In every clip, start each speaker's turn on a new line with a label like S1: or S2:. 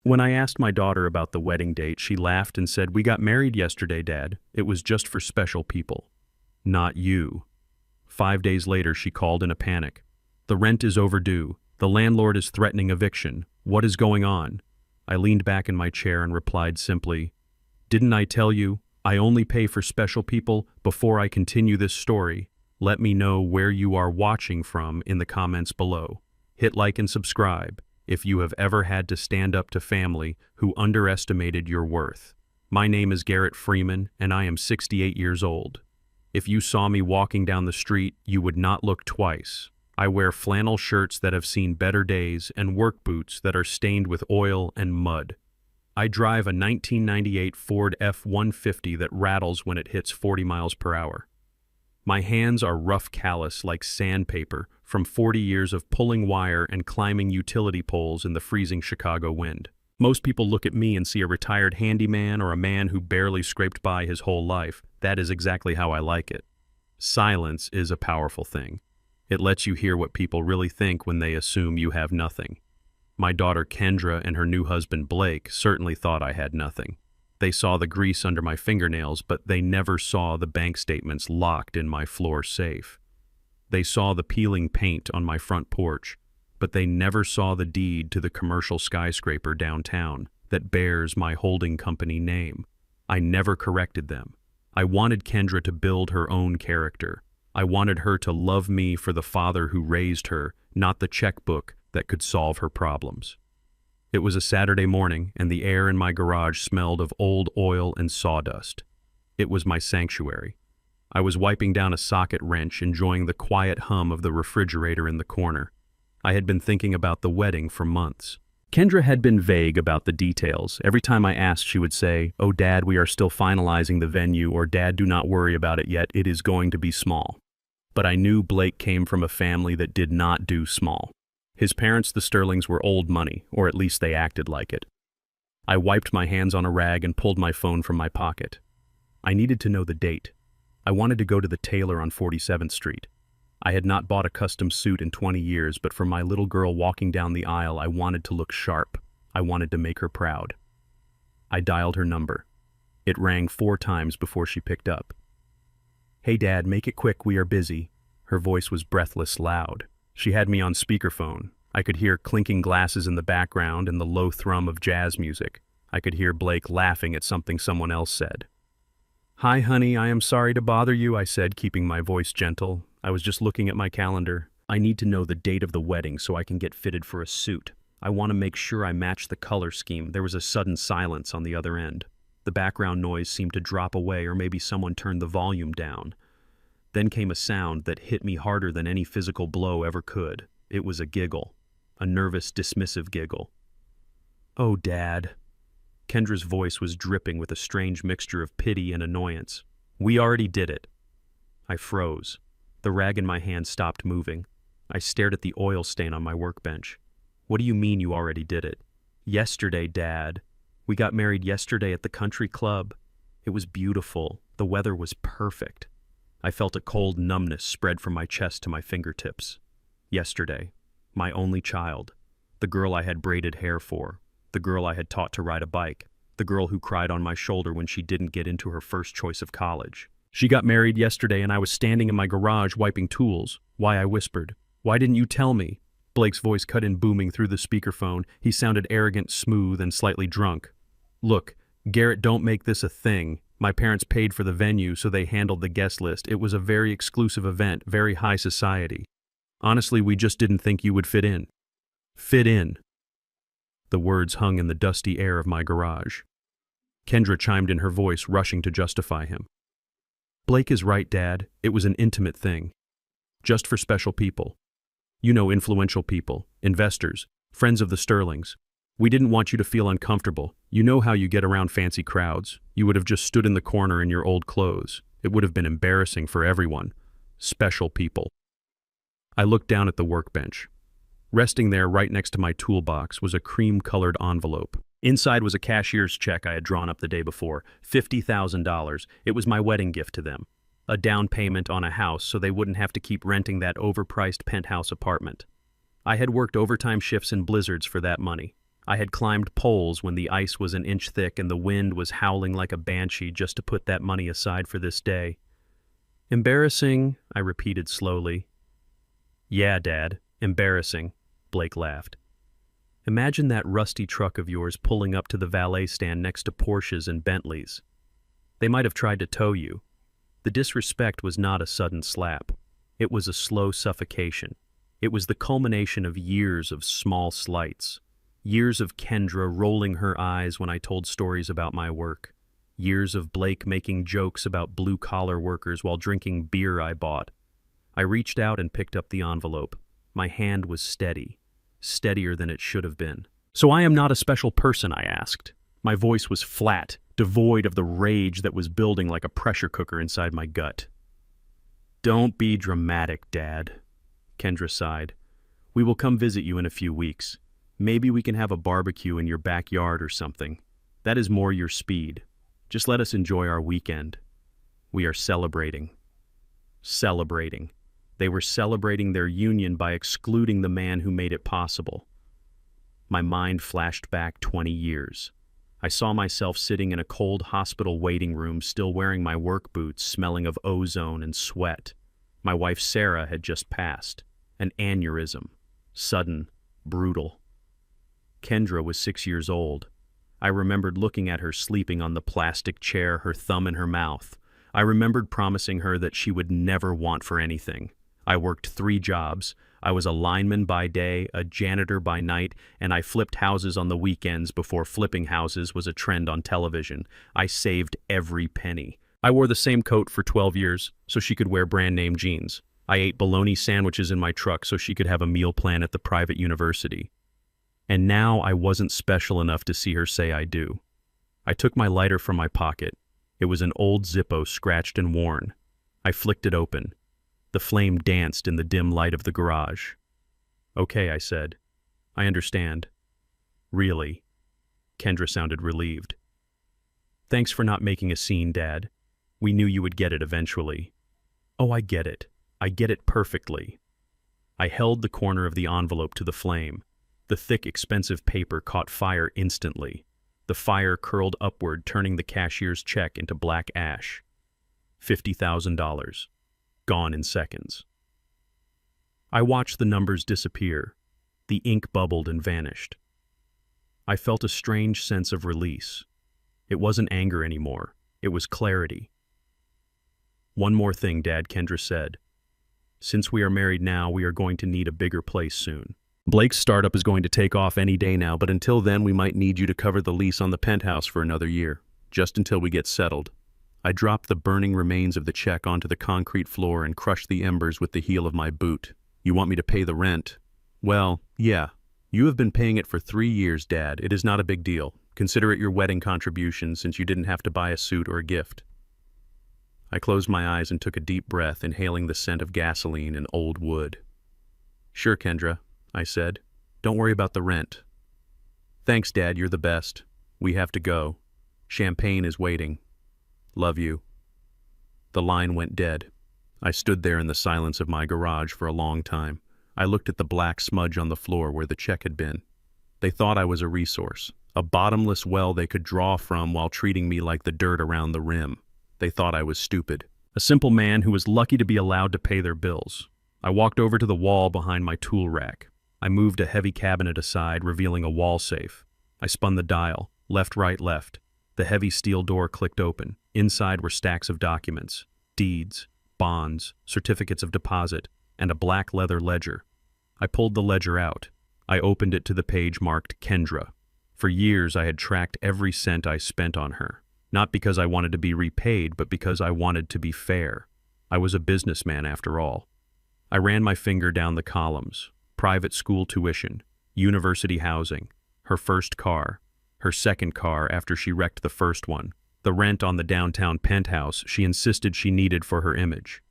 S1: When I asked my daughter about the wedding date, she laughed and said, "We got married yesterday, Dad. It was just for special people." Not you. 5 days later, she called in a panic. "The rent is overdue. The landlord is threatening eviction. What is going on?" I leaned back in my chair and replied simply, "Didn't I tell you? I only pay for special people." Before I continue this story, let me know where you are watching from in the comments below. Hit like and subscribe if you have ever had to stand up to family who underestimated your worth. My name is Garrett Freeman, and I am 68 years old. If you saw me walking down the street, you would not look twice. I wear flannel shirts that have seen better days and work boots that are stained with oil and mud. I drive a 1998 Ford F-150 that rattles when it hits 40 miles per hour. My hands are rough callous like sandpaper from 40 years of pulling wire and climbing utility poles in the freezing Chicago wind. Most people look at me and see a retired handyman or a man who barely scraped by his whole life. That is exactly how I like it. Silence is a powerful thing. It lets you hear what people really think when they assume you have nothing. My daughter Kendra and her new husband Blake certainly thought I had nothing. They saw the grease under my fingernails, but they never saw the bank statements locked in my floor safe. They saw the peeling paint on my front porch, but they never saw the deed to the commercial skyscraper downtown that bears my holding company name. I never corrected them. I wanted Kendra to build her own character. I wanted her to love me for the father who raised her, not the checkbook that could solve her problems. It was a Saturday morning, and the air in my garage smelled of old oil and sawdust. It was my sanctuary. I was wiping down a socket wrench, enjoying the quiet hum of the refrigerator in the corner. I had been thinking about the wedding for months. Kendra had been vague about the details. Every time I asked, she would say, "Oh, Dad, we are still finalizing the venue," or "Dad, do not worry about it yet, it is going to be small." But I knew Blake came from a family that did not do small. His parents, the Sterlings, were old money, or at least they acted like it. I wiped my hands on a rag and pulled my phone from my pocket. I needed to know the date. I wanted to go to the tailor on 47th Street. I had not bought a custom suit in 20 years, but for my little girl walking down the aisle, I wanted to look sharp. I wanted to make her proud. I dialed her number. It rang 4 times before she picked up. "Hey, Dad, make it quick, we are busy." Her voice was breathless, loud. She had me on speakerphone. I could hear clinking glasses in the background and the low thrum of jazz music. I could hear Blake laughing at something someone else said. "Hi, honey, I am sorry to bother you," I said, keeping my voice gentle. I was just looking at my calendar. "I need to know the date of the wedding so I can get fitted for a suit. I want to make sure I match the color scheme." There was a sudden silence on the other end. The background noise seemed to drop away, or maybe someone turned the volume down. Then came a sound that hit me harder than any physical blow ever could. It was a giggle. A nervous, dismissive giggle. "Oh, Dad." Kendra's voice was dripping with a strange mixture of pity and annoyance. "We already did it." I froze. The rag in my hand stopped moving. I stared at the oil stain on my workbench. "What do you mean you already did it?" "Yesterday, Dad. We got married yesterday at the country club. It was beautiful. The weather was perfect." I felt a cold numbness spread from my chest to my fingertips. Yesterday. My only child. The girl I had braided hair for. The girl I had taught to ride a bike. The girl who cried on my shoulder when she didn't get into her first choice of college. She got married yesterday, and I was standing in my garage wiping tools. Why, I whispered. "Why didn't you tell me?" Blake's voice cut in booming through the speakerphone. He sounded arrogant, smooth, and slightly drunk. "Look, Garrett, don't make this a thing. My parents paid for the venue, so they handled the guest list. It was a very exclusive event, very high society. Honestly, we just didn't think you would fit in." "Fit in?" The words hung in the dusty air of my garage. Kendra chimed in her voice, rushing to justify him. "Blake is right, Dad. It was an intimate thing. Just for special people. You know, influential people, investors, friends of the Sterlings. We didn't want you to feel uncomfortable. You know how you get around fancy crowds. You would have just stood in the corner in your old clothes. It would have been embarrassing for everyone. Special people." I looked down at the workbench. Resting there right next to my toolbox was a cream-colored envelope. Inside was a cashier's check I had drawn up the day before, $50,000. It was my wedding gift to them. A down payment on a house so they wouldn't have to keep renting that overpriced penthouse apartment. I had worked overtime shifts in blizzards for that money. I had climbed poles when the ice was an inch thick and the wind was howling like a banshee just to put that money aside for this day. Embarrassing, I repeated slowly. Yeah, Dad, embarrassing, Blake laughed. Imagine that rusty truck of yours pulling up to the valet stand next to Porsches and Bentleys. They might have tried to tow you. The disrespect was not a sudden slap. It was a slow suffocation. It was the culmination of years of small slights. Years of Kendra rolling her eyes when I told stories about my work. Years of Blake making jokes about blue-collar workers while drinking beer I bought. I reached out and picked up the envelope. My hand was steady, steadier than it should have been. So I am not a special person, I asked. My voice was flat, devoid of the rage that was building like a pressure cooker inside my gut. Don't be dramatic, Dad, Kendra sighed. We will come visit you in a few weeks. Maybe we can have a barbecue in your backyard or something. That is more your speed. Just let us enjoy our weekend. We are celebrating. Celebrating. They were celebrating their union by excluding the man who made it possible. My mind flashed back 20 years. I saw myself sitting in a cold hospital waiting room, still wearing my work boots, smelling of ozone and sweat. My wife Sarah had just passed. An aneurysm. Sudden, brutal. Kendra was 6 years old. I remembered looking at her sleeping on the plastic chair, her thumb in her mouth. I remembered promising her that she would never want for anything. I worked 3 jobs. I was a lineman by day, a janitor by night, and I flipped houses on the weekends before flipping houses was a trend on television. I saved every penny. I wore the same coat for 12 years so she could wear brand-name jeans. I ate bologna sandwiches in my truck so she could have a meal plan at the private university. And now I wasn't special enough to see her say I do. I took my lighter from my pocket. It was an old Zippo, scratched and worn. I flicked it open. The flame danced in the dim light of the garage. Okay, I said. I understand. Really? Kendra sounded relieved. Thanks for not making a scene, Dad. We knew you would get it eventually. Oh, I get it. I get it perfectly. I held the corner of the envelope to the flame. The thick, expensive paper caught fire instantly. The fire curled upward, turning the cashier's check into black ash. $50,000. Gone in seconds. I watched the numbers disappear. The ink bubbled and vanished. I felt a strange sense of release. It wasn't anger anymore. It was clarity. One more thing, Dad, Kendra said. Since we are married now, we are going to need a bigger place soon. Blake's startup is going to take off any day now, but until then we might need you to cover the lease on the penthouse for another year, just until we get settled. I dropped the burning remains of the check onto the concrete floor and crushed the embers with the heel of my boot. You want me to pay the rent? Well, yeah. You have been paying it for 3 years, Dad. It is not a big deal. Consider it your wedding contribution since you didn't have to buy a suit or a gift. I closed my eyes and took a deep breath, inhaling the scent of gasoline and old wood. Sure, Kendra, I said. Don't worry about the rent. Thanks, Dad, you're the best. We have to go. Champagne is waiting. Love you. The line went dead. I stood there in the silence of my garage for a long time. I looked at the black smudge on the floor where the check had been. They thought I was a resource, a bottomless well they could draw from while treating me like the dirt around the rim. They thought I was stupid. A simple man who was lucky to be allowed to pay their bills. I walked over to the wall behind my tool rack. I moved a heavy cabinet aside, revealing a wall safe. I spun the dial, left, right, left. The heavy steel door clicked open. Inside were stacks of documents, deeds, bonds, certificates of deposit, and a black leather ledger. I pulled the ledger out. I opened it to the page marked Kendra. For years I had tracked every cent I spent on her. Not because I wanted to be repaid, but because I wanted to be fair. I was a businessman after all. I ran my finger down the columns. Private school tuition, university housing, her first car, her second car after she wrecked the first one, the rent on the downtown penthouse she insisted she needed for her image.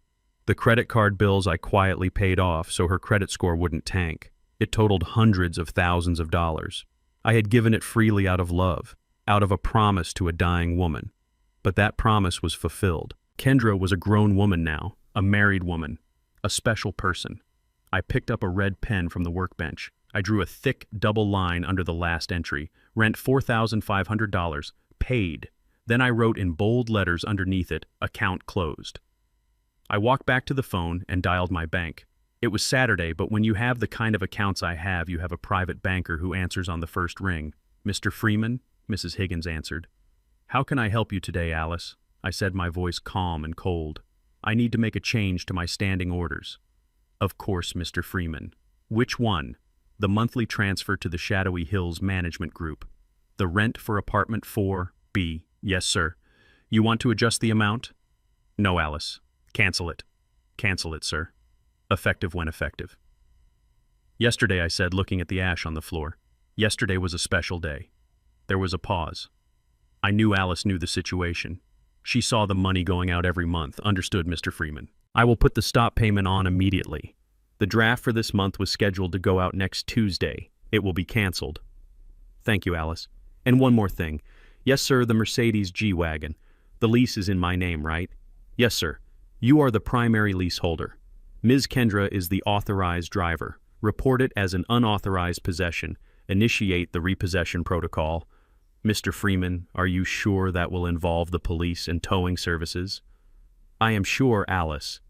S1: The credit card bills I quietly paid off so her credit score wouldn't tank. It totaled hundreds of thousands of dollars. I had given it freely out of love, out of a promise to a dying woman. But that promise was fulfilled. Kendra was a grown woman now, a married woman, a special person. I picked up a red pen from the workbench. I drew a thick double line under the last entry. Rent $4,500. Paid. Then I wrote in bold letters underneath it, account closed. I walked back to the phone and dialed my bank. It was Saturday, but when you have the kind of accounts I have, you have a private banker who answers on the first ring. Mr. Freeman? Mrs. Higgins answered. How can I help you today, Alice? I said, my voice calm and cold. I need to make a change to my standing orders. Of course, Mr. Freeman. Which one? The monthly transfer to the Shadowy Hills Management Group. The rent for apartment 4B. Yes, sir. You want to adjust the amount? No, Alice. Cancel it. Cancel it, sir. Effective when effective. Yesterday, I said, looking at the ash on the floor. Yesterday was a special day. There was a pause. I knew Alice knew the situation. She saw the money going out every month. Understood, Mr. Freeman. I will put the stop payment on immediately. The draft for this month was scheduled to go out next Tuesday. It will be canceled. Thank you, Alice. And one more thing. Yes, sir, the Mercedes G-Wagon. The lease is in my name, right? Yes, sir. You are the primary leaseholder. Ms. Kendra is the authorized driver. Report it as an unauthorized possession. Initiate the repossession protocol. Mr. Freeman, are you sure that will involve the police and towing services? I am sure, Alice.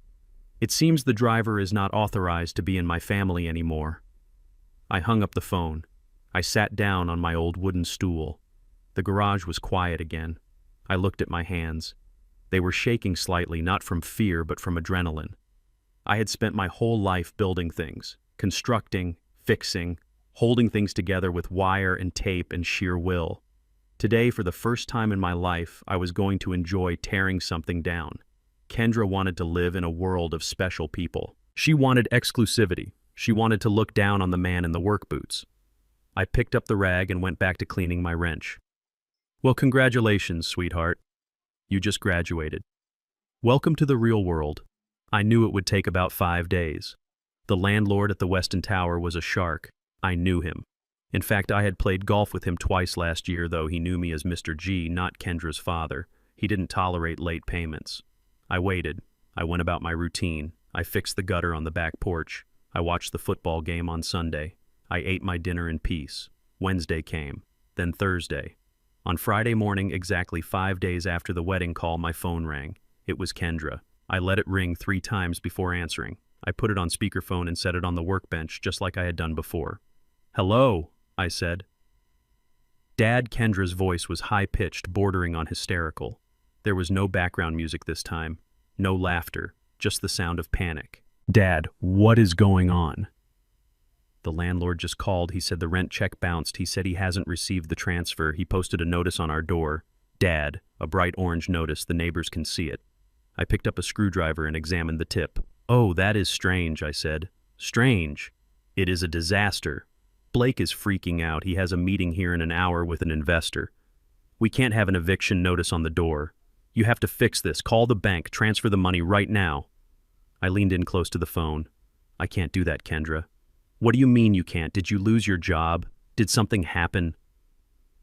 S1: It seems the driver is not authorized to be in my family anymore. I hung up the phone. I sat down on my old wooden stool. The garage was quiet again. I looked at my hands. They were shaking slightly, not from fear, but from adrenaline. I had spent my whole life building things, constructing, fixing, holding things together with wire and tape and sheer will. Today, for the first time in my life, I was going to enjoy tearing something down. Kendra wanted to live in a world of special people. She wanted exclusivity. She wanted to look down on the man in the work boots. I picked up the rag and went back to cleaning my wrench. Well, congratulations, sweetheart. You just graduated. Welcome to the real world. I knew it would take about 5 days. The landlord at the Weston Tower was a shark. I knew him. In fact, I had played golf with him twice last year, though he knew me as Mr. G, not Kendra's father. He didn't tolerate late payments. I waited. I went about my routine. I fixed the gutter on the back porch. I watched the football game on Sunday. I ate my dinner in peace. Wednesday came. Then Thursday. On Friday morning, exactly 5 days after the wedding call, my phone rang. It was Kendra. I let it ring 3 times before answering. I put it on speakerphone and set it on the workbench, just like I had done before. Hello, I said. Dad, Kendra's voice was high-pitched, bordering on hysterical. There was no background music this time. No laughter, just the sound of panic. Dad, what is going on? The landlord just called. He said the rent check bounced. He said he hasn't received the transfer. He posted a notice on our door. Dad, a bright orange notice, the neighbors can see it. I picked up a screwdriver and examined the tip. Oh, that is strange, I said. Strange. It is a disaster. Blake is freaking out. He has a meeting here in an hour with an investor. We can't have an eviction notice on the door. You have to fix this. Call the bank. Transfer the money right now. I leaned in close to the phone. I can't do that, Kendra. What do you mean you can't? Did you lose your job? Did something happen?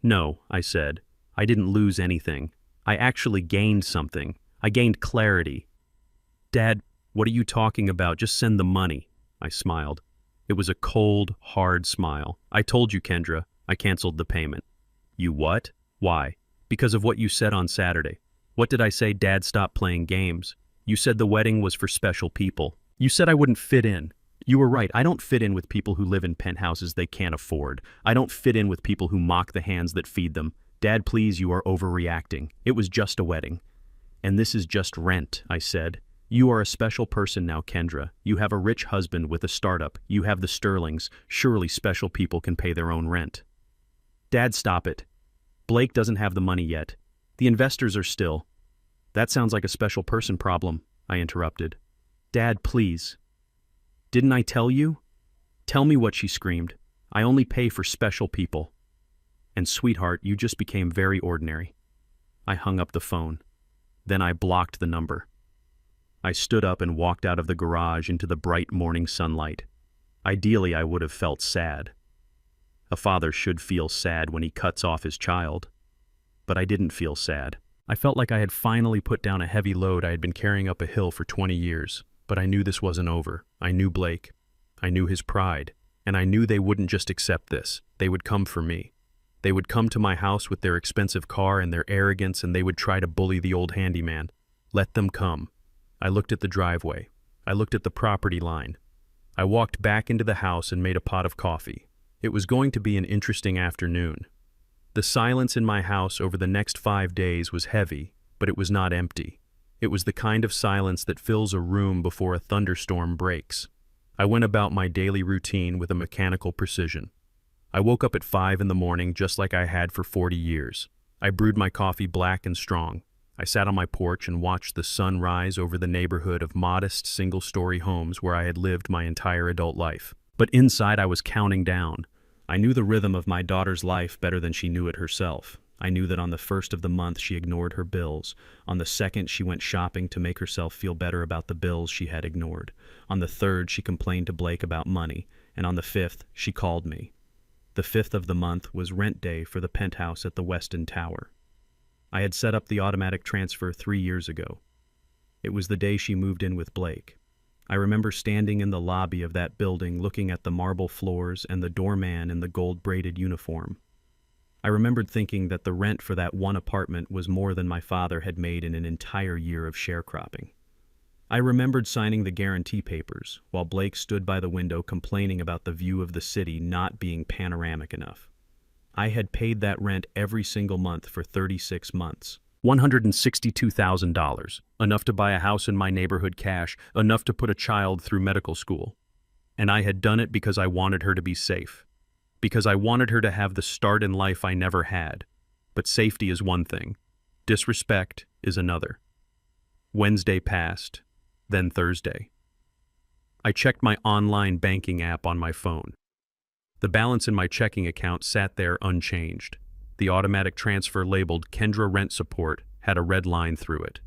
S1: No, I said. I didn't lose anything. I actually gained something. I gained clarity. Dad, what are you talking about? Just send the money. I smiled. It was a cold, hard smile. I told you, Kendra. I canceled the payment. You what? Why? Because of what you said on Saturday. What did I say? Dad, stop playing games. You said the wedding was for special people. You said I wouldn't fit in. You were right. I don't fit in with people who live in penthouses they can't afford. I don't fit in with people who mock the hands that feed them. Dad, please, you are overreacting. It was just a wedding. And this is just rent, I said. You are a special person now, Kendra. You have a rich husband with a startup. You have the Sterlings. Surely special people can pay their own rent. Dad, stop it. Blake doesn't have the money yet. The investors are still. That sounds like a special person problem, I interrupted. Dad, please. Didn't I tell you? Tell me what, she screamed. I only pay for special people. And sweetheart, you just became very ordinary. I hung up the phone. Then I blocked the number. I stood up and walked out of the garage into the bright morning sunlight. Ideally, I would have felt sad. A father should feel sad when he cuts off his child. But I didn't feel sad. I felt like I had finally put down a heavy load I had been carrying up a hill for 20 years. But I knew this wasn't over. I knew Blake. I knew his pride. And I knew they wouldn't just accept this. They would come for me. They would come to my house with their expensive car and their arrogance, and they would try to bully the old handyman. Let them come. I looked at the driveway. I looked at the property line. I walked back into the house and made a pot of coffee. It was going to be an interesting afternoon. The silence in my house over the next 5 days was heavy, but it was not empty. It was the kind of silence that fills a room before a thunderstorm breaks. I went about my daily routine with a mechanical precision. I woke up at 5 in the morning just like I had for 40 years. I brewed my coffee black and strong. I sat on my porch and watched the sun rise over the neighborhood of modest single-story homes where I had lived my entire adult life. But inside I was counting down. I knew the rhythm of my daughter's life better than she knew it herself. I knew that on the first of the month she ignored her bills. On the second she went shopping to make herself feel better about the bills she had ignored. On the third she complained to Blake about money. And on the fifth she called me. The 5th of the month was rent day for the penthouse at the Westin Tower. I had set up the automatic transfer 3 years ago. It was the day she moved in with Blake. I remember standing in the lobby of that building looking at the marble floors and the doorman in the gold-braided uniform. I remembered thinking that the rent for that one apartment was more than my father had made in an entire year of sharecropping. I remembered signing the guarantee papers, while Blake stood by the window complaining about the view of the city not being panoramic enough. I had paid that rent every single month for 36 months. $162,000, enough to buy a house in my neighborhood cash, enough to put a child through medical school. And I had done it because I wanted her to be safe. Because I wanted her to have the start in life I never had. But safety is one thing. Disrespect is another. Wednesday passed, then Thursday. I checked my online banking app on my phone. The balance in my checking account sat there unchanged. The automatic transfer labeled Kendra Rent Support had a red line through it.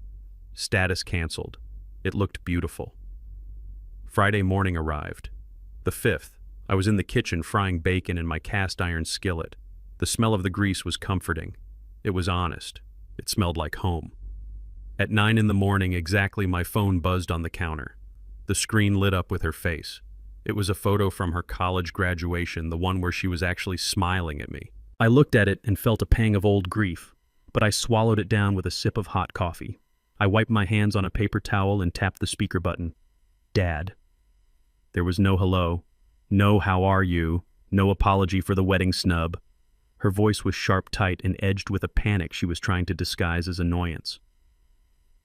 S1: Status canceled. It looked beautiful. Friday morning arrived. The 5th. I was in the kitchen frying bacon in my cast iron skillet. The smell of the grease was comforting. It was honest. It smelled like home. At 9 in the morning exactly, my phone buzzed on the counter. The screen lit up with her face. It was a photo from her college graduation, the one where she was actually smiling at me. I looked at it and felt a pang of old grief, but I swallowed it down with a sip of hot coffee. I wiped my hands on a paper towel and tapped the speaker button. Dad. There was no hello, no how are you, no apology for the wedding snub. Her voice was sharp, tight, and edged with a panic she was trying to disguise as annoyance.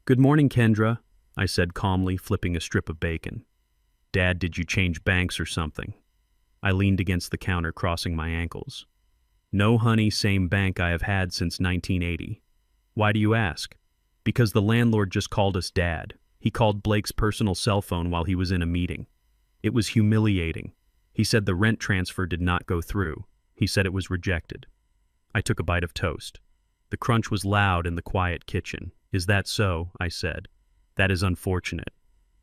S1: "Good morning, Kendra," I said calmly, flipping a strip of bacon. "Dad, did you change banks or something?" I leaned against the counter, crossing my ankles. "No, honey, same bank I have had since 1980. Why do you ask?" "Because the landlord just called us Dad. He called Blake's personal cell phone while he was in a meeting. It was humiliating. He said the rent transfer did not go through. He said it was rejected." I took a bite of toast. The crunch was loud in the quiet kitchen. "Is that so?" I said. "That is unfortunate."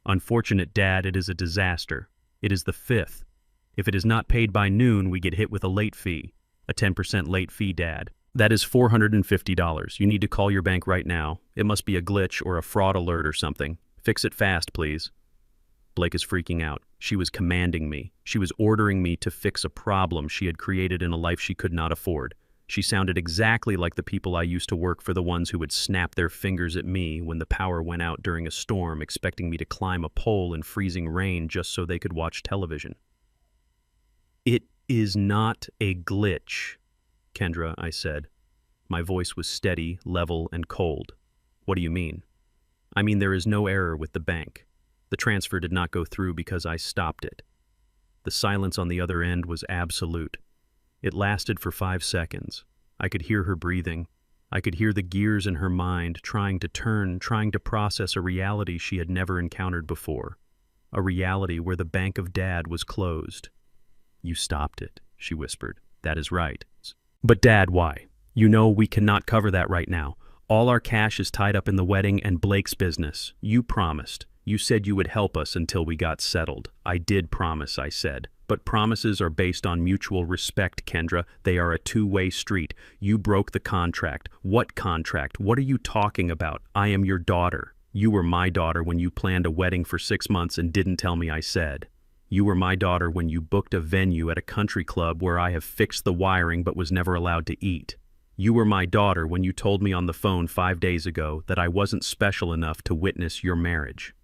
S1: "Unfortunate, Dad, it is a disaster. It is the 5th. If it is not paid by noon, we get hit with a late fee. A 10% late fee, Dad. That is $450. You need to call your bank right now. It must be a glitch or a fraud alert or something. Fix it fast, please." Blake is freaking out. She was commanding me. She was ordering me to fix a problem she had created in a life she could not afford. She sounded exactly like the people I used to work for, the ones who would snap their fingers at me when the power went out during a storm, expecting me to climb a pole in freezing rain just so they could watch television. "It is not a glitch, Kendra," I said. My voice was steady, level, and cold. "What do you mean?" "I mean there is no error with the bank. The transfer did not go through because I stopped it." The silence on the other end was absolute. It lasted for 5 seconds. I could hear her breathing. I could hear the gears in her mind trying to turn, trying to process a reality she had never encountered before. A reality where the bank of Dad was closed. "You stopped it," she whispered. "That is right." "But Dad, why? You know we cannot cover that right now. All our cash is tied up in the wedding and Blake's business. You promised. You said you would help us until we got settled." "I did promise," I said. "But promises are based on mutual respect, Kendra. They are a two-way street. You broke the contract." "What contract? What are you talking about? I am your daughter. You were my daughter when you planned a wedding for 6 months and didn't tell me," I said. You were my daughter when you booked a venue at a country club where I have fixed the wiring but was never allowed to eat. You were my daughter when you told me on the phone 5 days ago that I wasn't special enough to witness your marriage.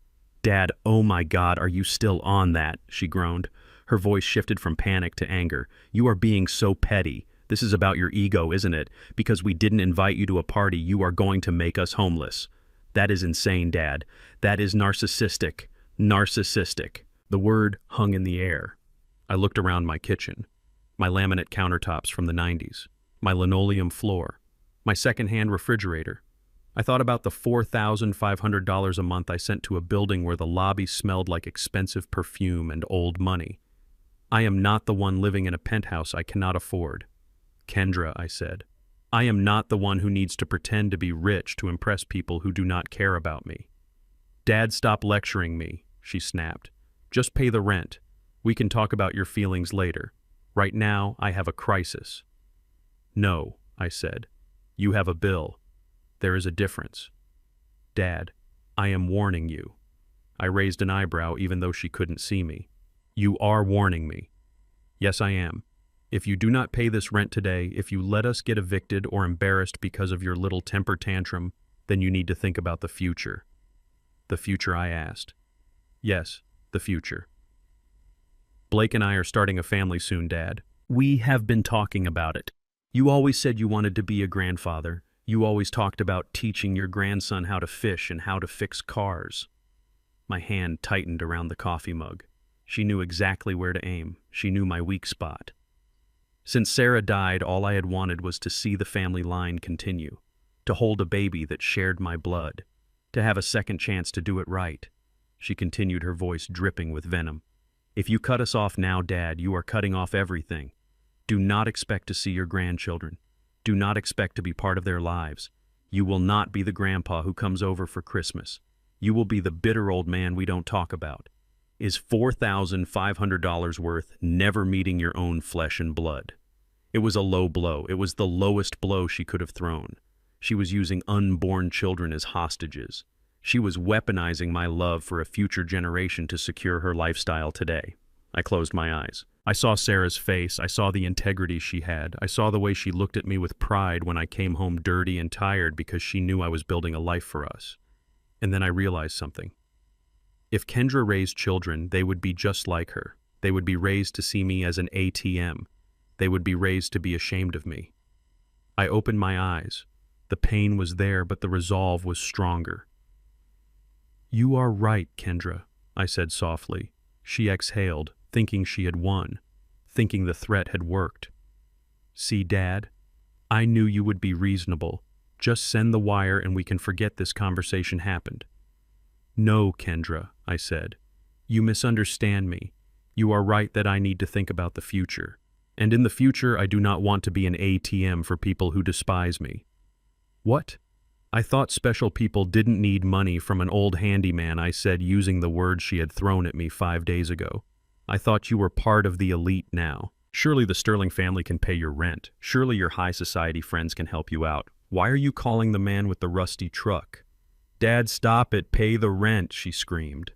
S1: Dad, oh my God, are you still on that? She groaned. Her voice shifted from panic to anger. You are being so petty. This is about your ego, isn't it? Because we didn't invite you to a party, you are going to make us homeless. That is insane, Dad. That is narcissistic. Narcissistic. The word hung in the air. I looked around my kitchen. My laminate countertops from the 90s. My linoleum floor. My second-hand refrigerator. I thought about the $4,500 a month I sent to a building where the lobby smelled like expensive perfume and old money. I am not the one living in a penthouse I cannot afford. Kendra, I said, I am not the one who needs to pretend to be rich to impress people who do not care about me. Dad, stop lecturing me, she snapped. Just pay the rent. We can talk about your feelings later. Right now, I have a crisis. No, I said. You have a bill. There is a difference. Dad, I am warning you. I raised an eyebrow even though she couldn't see me. You are warning me. Yes, I am. If you do not pay this rent today, if you let us get evicted or embarrassed because of your little temper tantrum, then you need to think about the future. The future, I asked. Yes, the future. Blake and I are starting a family soon, Dad. We have been talking about it. You always said you wanted to be a grandfather. You always talked about teaching your grandson how to fish and how to fix cars. My hand tightened around the coffee mug. She knew exactly where to aim. She knew my weak spot. Since Sarah died, all I had wanted was to see the family line continue, to hold a baby that shared my blood, to have a second chance to do it right. She continued, her voice dripping with venom. If you cut us off now, Dad, you are cutting off everything. Do not expect to see your grandchildren. Do not expect to be part of their lives. You will not be the grandpa who comes over for Christmas. You will be the bitter old man we don't talk about. Is $4,500 worth never meeting your own flesh and blood? It was a low blow. It was the lowest blow she could have thrown. She was using unborn children as hostages. She was weaponizing my love for a future generation to secure her lifestyle today. I closed my eyes. I saw Sarah's face. I saw the integrity she had. I saw the way she looked at me with pride when I came home dirty and tired because she knew I was building a life for us. And then I realized something. If Kendra raised children, they would be just like her. They would be raised to see me as an ATM. They would be raised to be ashamed of me. I opened my eyes. The pain was there, but the resolve was stronger. You are right, Kendra, I said softly. She exhaled, thinking she had won, thinking the threat had worked. See, Dad, I knew you would be reasonable. Just send the wire and we can forget this conversation happened. No, Kendra, I said. You misunderstand me. You are right that I need to think about the future. And in the future, I do not want to be an ATM for people who despise me. What? I thought special people didn't need money from an old handyman, I said, using the words she had thrown at me 5 days ago. I thought you were part of the elite now. Surely the Sterling family can pay your rent. Surely your high society friends can help you out. Why are you calling the man with the rusty truck? Dad, stop it. Pay the rent, she screamed.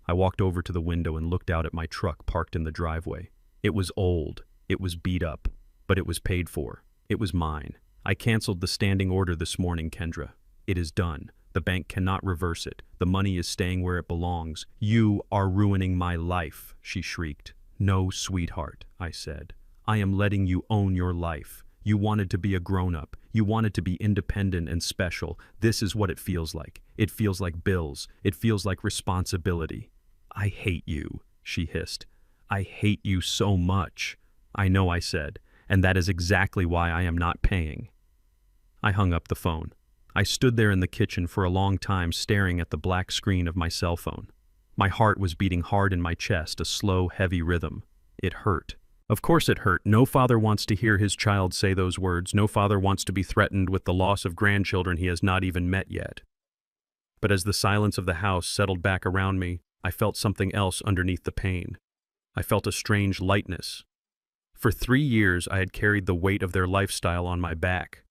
S1: I walked over to the window and looked out at my truck parked in the driveway. It was old. It was beat up. But it was paid for. It was mine. I canceled the standing order this morning, Kendra. It is done. The bank cannot reverse it. The money is staying where it belongs. You are ruining my life, she shrieked. No, sweetheart, I said. I am letting you own your life. You wanted to be a grown-up. You wanted to be independent and special. This is what it feels like. It feels like bills. It feels like responsibility. I hate you, she hissed. I hate you so much. I know, I said, and that is exactly why I am not paying. I hung up the phone. I stood there in the kitchen for a long time staring at the black screen of my cell phone. My heart was beating hard in my chest, a slow, heavy rhythm. It hurt. Of course it hurt. No father wants to hear his child say those words. No father wants to be threatened with the loss of grandchildren he has not even met yet. But as the silence of the house settled back around me, I felt something else underneath the pain. I felt a strange lightness. For 3 years, I had carried the weight of their lifestyle on my back.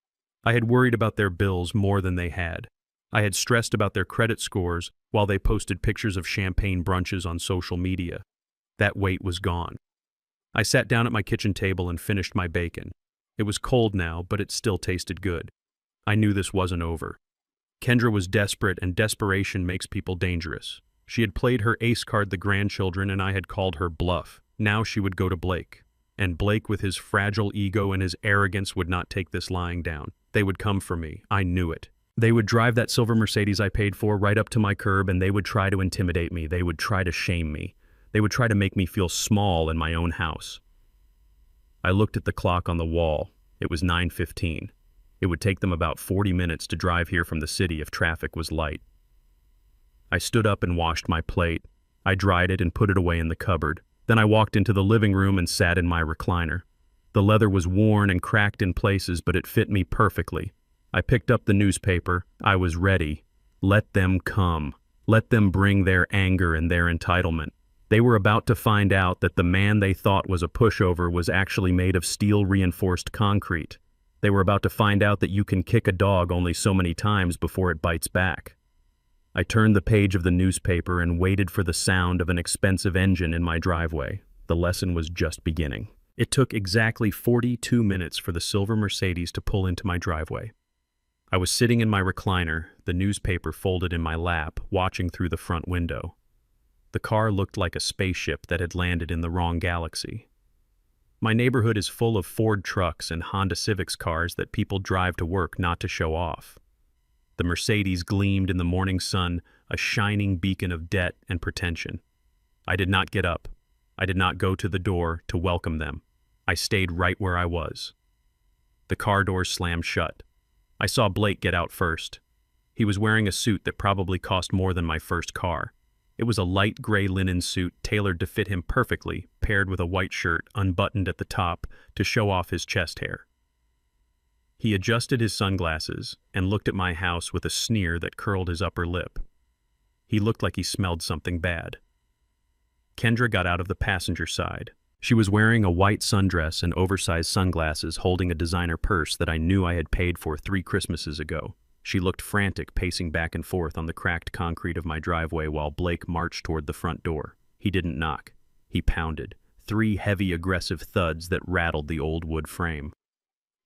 S1: I had worried about their bills more than they had. I had stressed about their credit scores while they posted pictures of champagne brunches on social media. That weight was gone. I sat down at my kitchen table and finished my bacon. It was cold now, but it still tasted good. I knew this wasn't over. Kendra was desperate, and desperation makes people dangerous. She had played her ace card, the grandchildren, and I had called her bluff. Now she would go to Blake. And Blake, with his fragile ego and his arrogance, would not take this lying down. They would come for me. I knew it. They would drive that silver Mercedes I paid for right up to my curb, and they would try to intimidate me. They would try to shame me. They would try to make me feel small in my own house. I looked at the clock on the wall. It was 9:15. It would take them about 40 minutes to drive here from the city if traffic was light. I stood up and washed my plate. I dried it and put it away in the cupboard. Then I walked into the living room and sat in my recliner. The leather was worn and cracked in places, but it fit me perfectly. I picked up the newspaper. I was ready. Let them come. Let them bring their anger and their entitlement. They were about to find out that the man they thought was a pushover was actually made of steel-reinforced concrete. They were about to find out that you can kick a dog only so many times before it bites back. I turned the page of the newspaper and waited for the sound of an expensive engine in my driveway. The lesson was just beginning. It took exactly 42 minutes for the silver Mercedes to pull into my driveway. I was sitting in my recliner, the newspaper folded in my lap, watching through the front window. The car looked like a spaceship that had landed in the wrong galaxy. My neighborhood is full of Ford trucks and Honda Civics cars that people drive to work not to show off. The Mercedes gleamed in the morning sun, a shining beacon of debt and pretension. I did not get up. I did not go to the door to welcome them. I stayed right where I was. The car doors slammed shut. I saw Blake get out first. He was wearing a suit that probably cost more than my first car. It was a light gray linen suit tailored to fit him perfectly, paired with a white shirt unbuttoned at the top to show off his chest hair. He adjusted his sunglasses and looked at my house with a sneer that curled his upper lip. He looked like he smelled something bad. Kendra got out of the passenger side. She was wearing a white sundress and oversized sunglasses, holding a designer purse that I knew I had paid for 3 Christmases ago. She looked frantic, pacing back and forth on the cracked concrete of my driveway while Blake marched toward the front door. He didn't knock. He pounded. 3 heavy, aggressive thuds that rattled the old wood frame.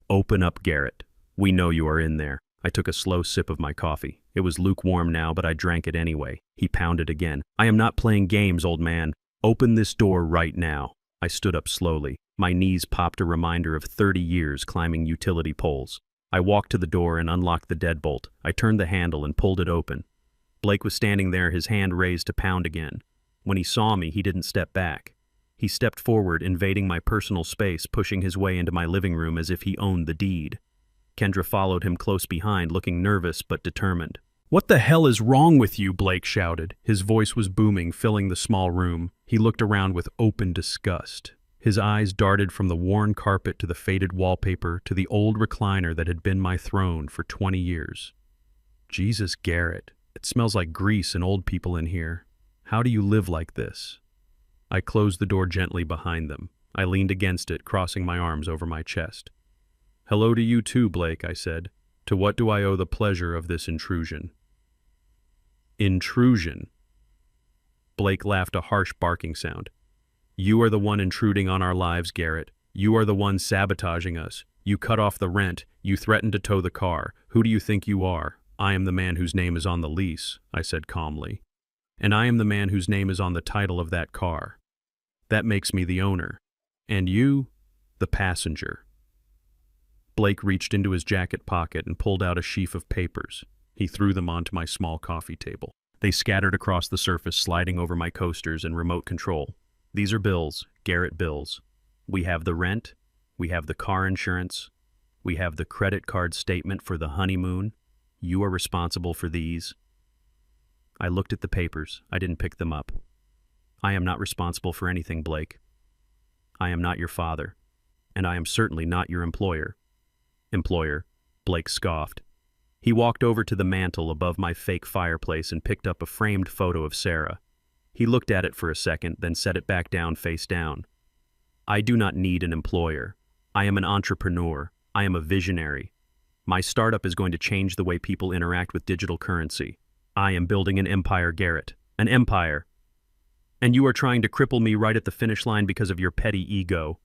S1: "Open up, Garrett. We know you are in there." I took a slow sip of my coffee. It was lukewarm now, but I drank it anyway. He pounded again. "I am not playing games, old man. Open this door right now." I stood up slowly. My knees popped, a reminder of 30 years climbing utility poles. I walked to the door and unlocked the deadbolt. I turned the handle and pulled it open. Blake was standing there, his hand raised to pound again. When he saw me, he didn't step back. He stepped forward, invading my personal space, pushing his way into my living room as if he owned the deed. Kendra followed him close behind, looking nervous but determined. "What the hell is wrong with you?" Blake shouted. His voice was booming, filling the small room. He looked around with open disgust. His eyes darted from the worn carpet to the faded wallpaper to the old recliner that had been my throne for 20 years. "Jesus, Garrett, it smells like grease and old people in here. How do you live like this?" I closed the door gently behind them. I leaned against it, crossing my arms over my chest. "Hello to you too, Blake," I said. "To what do I owe the pleasure of this intrusion?" "Intrusion?" Blake laughed, a harsh barking sound. "You are the one intruding on our lives, Garrett. You are the one sabotaging us. You cut off the rent. You threatened to tow the car. Who do you think you are?" "I am the man whose name is on the lease," I said calmly. "And I am the man whose name is on the title of that car. That makes me the owner. And you, the passenger." Blake reached into his jacket pocket and pulled out a sheaf of papers. He threw them onto my small coffee table. They scattered across the surface, sliding over my coasters and remote control. "These are bills, Garrett bills. We have the rent, we have the car insurance, we have the credit card statement for the honeymoon. You are responsible for these." I looked at the papers. I didn't pick them up. "I am not responsible for anything, Blake. I am not your father, and I am certainly not your employer." "Employer," Blake scoffed. He walked over to the mantel above my fake fireplace and picked up a framed photo of Sarah. He looked at it for a second, then set it back down face down. "I do not need an employer. I am an entrepreneur. I am a visionary. My startup is going to change the way people interact with digital currency. I am building an empire, Garrett. An empire." And you are trying to cripple me right at the finish line because of your petty ego.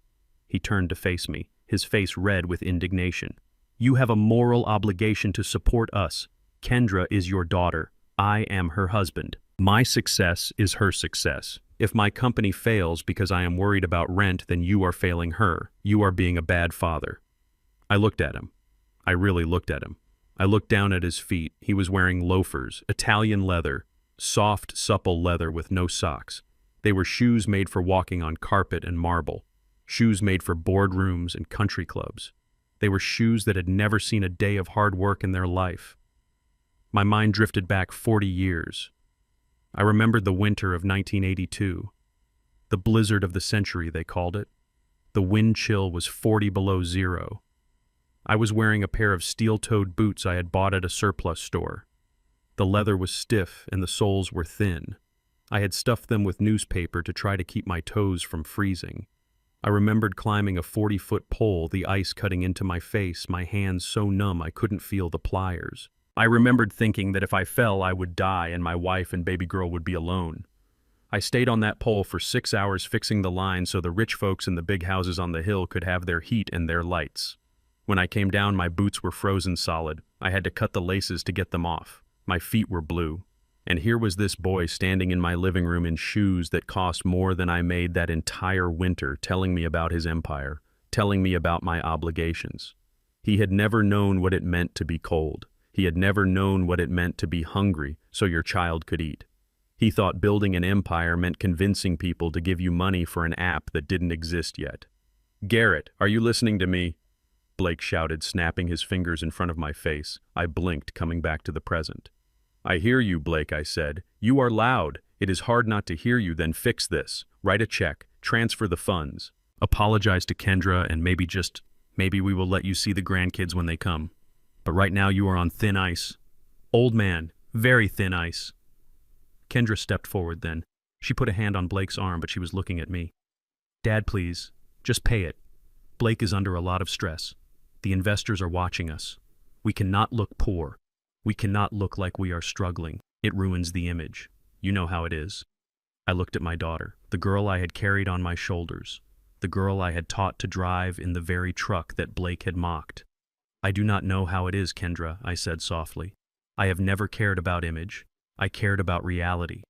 S1: He turned to face me, his face red with indignation. You have a moral obligation to support us. Kendra is your daughter. I am her husband. My success is her success. If my company fails because I am worried about rent, then you are failing her. You are being a bad father. I looked at him. I really looked at him. I looked down at his feet. He was wearing loafers, Italian leather, soft, supple leather with no socks. They were shoes made for walking on carpet and marble, shoes made for boardrooms and country clubs. They were shoes that had never seen a day of hard work in their life. My mind drifted back 40 years. I remembered the winter of 1982. The blizzard of the century, they called it. The wind chill was 40 below zero. I was wearing a pair of steel-toed boots I had bought at a surplus store. The leather was stiff and the soles were thin. I had stuffed them with newspaper to try to keep my toes from freezing. I remembered climbing a 40-foot pole, the ice cutting into my face, my hands so numb I couldn't feel the pliers. I remembered thinking that if I fell, I would die and my wife and baby girl would be alone. I stayed on that pole for 6 hours fixing the line so the rich folks in the big houses on the hill could have their heat and their lights. When I came down, my boots were frozen solid. I had to cut the laces to get them off. My feet were blue. And here was this boy standing in my living room in shoes that cost more than I made that entire winter, telling me about his empire, telling me about my obligations. He had never known what it meant to be cold. He had never known what it meant to be hungry so your child could eat. He thought building an empire meant convincing people to give you money for an app that didn't exist yet. Garrett, are you listening to me? Blake shouted, snapping his fingers in front of my face. I blinked, coming back to the present. I hear you, Blake, I said. You are loud. It is hard not to hear you, then fix this. Write a check. Transfer the funds. Apologize to Kendra and maybe we will let you see the grandkids when they come. But right now you are on thin ice. Old man, very thin ice. Kendra stepped forward then. She put a hand on Blake's arm, but she was looking at me. Dad, please, just pay it. Blake is under a lot of stress. The investors are watching us. We cannot look poor. We cannot look like we are struggling. It ruins the image. You know how it is. I looked at my daughter, the girl I had carried on my shoulders, the girl I had taught to drive in the very truck that Blake had mocked. I do not know how it is, Kendra, I said softly. I have never cared about image. I cared about reality.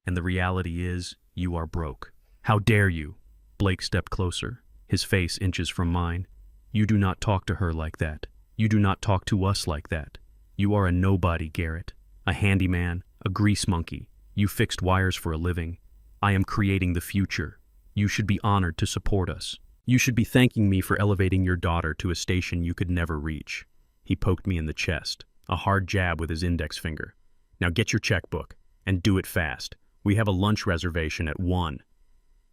S1: And the reality is, you are broke. How dare you? Blake stepped closer, his face inches from mine. You do not talk to her like that. You do not talk to us like that. You are a nobody, Garrett. A handyman, a grease monkey. You fixed wires for a living. I am creating the future. You should be honored to support us. You should be thanking me for elevating your daughter to a station you could never reach. He poked me in the chest, a hard jab with his index finger. Now get your checkbook, and do it fast. We have a lunch reservation at 1.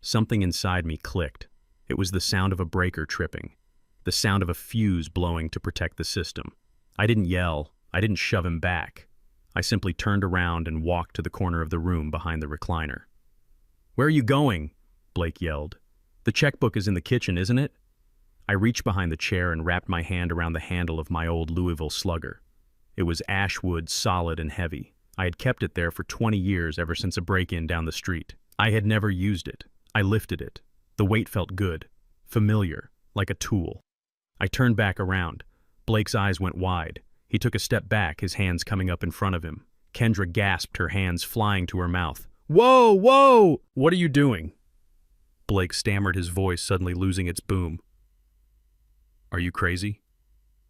S1: Something inside me clicked. It was the sound of a breaker tripping, the sound of a fuse blowing to protect the system. I didn't yell. I didn't shove him back. I simply turned around and walked to the corner of the room behind the recliner. Where are you going? Blake yelled. The checkbook is in the kitchen, isn't it? I reached behind the chair and wrapped my hand around the handle of my old Louisville Slugger. It was ash wood, solid and heavy. I had kept it there for 20 years, ever since a break-in down the street. I had never used it. I lifted it. The weight felt good, familiar, like a tool. I turned back around. Blake's eyes went wide. He took a step back, his hands coming up in front of him. Kendra gasped, her hands flying to her mouth. Whoa, whoa! What are you doing? Blake stammered, his voice suddenly losing its boom. Are you crazy?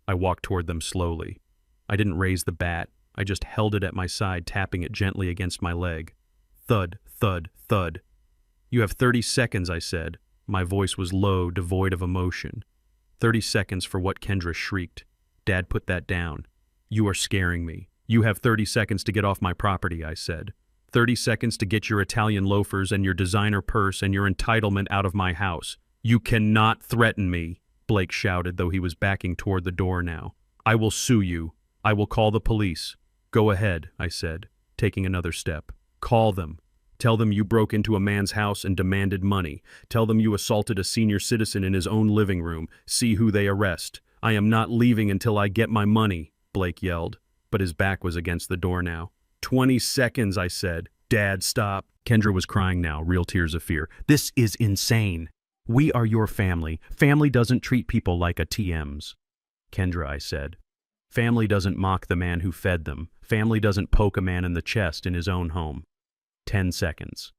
S1: I walked toward them slowly. I didn't raise the bat. I just held it at my side, tapping it gently against my leg. Thud, thud, thud. You have 30 seconds, I said. My voice was low, devoid of emotion. 30 seconds for what Kendra shrieked. Dad, put that down. You are scaring me. You have 30 seconds to get off my property, I said. 30 seconds to get your Italian loafers and your designer purse and your entitlement out of my house. You cannot threaten me, Blake shouted, though he was backing toward the door now. I will sue you. I will call the police. Go ahead, I said, taking another step. Call them. Tell them you broke into a man's house and demanded money. Tell them you assaulted a senior citizen in his own living room. See who they arrest. I am not leaving until I get my money, Blake yelled, but his back was against the door now. 20 seconds, I said. Dad, stop. Kendra was crying now, real tears of fear. This is insane. We are your family. Family doesn't treat people like ATMs. Kendra, I said. Family doesn't mock the man who fed them. Family doesn't poke a man in the chest in his own home. 10 seconds.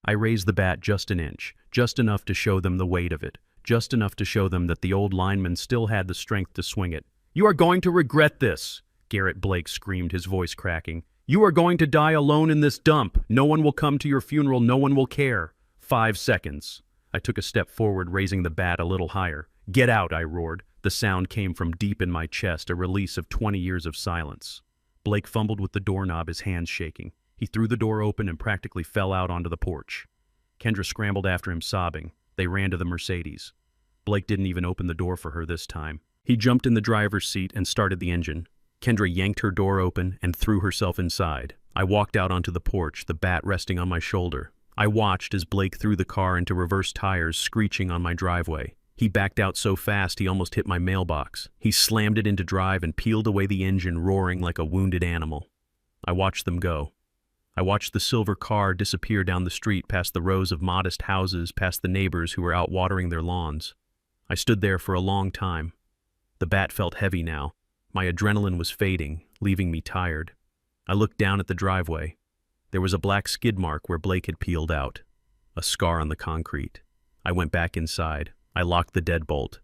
S1: I raised the bat just an inch, just enough to show them the weight of it, just enough to show them that the old lineman still had the strength to swing it. You are going to regret this, Garrett Blake screamed, his voice cracking. You are going to die alone in this dump. No one will come to your funeral. No one will care. 5 seconds. I took a step forward, raising the bat a little higher. Get out, I roared. The sound came from deep in my chest, a release of 20 years of silence. Blake fumbled with the doorknob, his hands shaking. He threw the door open and practically fell out onto the porch. Kendra scrambled after him, sobbing. They ran to the Mercedes. Blake didn't even open the door for her this time. He jumped in the driver's seat and started the engine. Kendra yanked her door open and threw herself inside. I walked out onto the porch, the bat resting on my shoulder. I watched as Blake threw the car into reverse tires, screeching on my driveway. He backed out so fast he almost hit my mailbox. He slammed it into drive and peeled away the engine, roaring like a wounded animal. I watched them go. I watched the silver car disappear down the street, past the rows of modest houses, past the neighbors who were out watering their lawns. I stood there for a long time. The bat felt heavy now. My adrenaline was fading, leaving me tired. I looked down at the driveway. There was a black skid mark where Blake had peeled out, a scar on the concrete. I went back inside. I locked the deadbolt.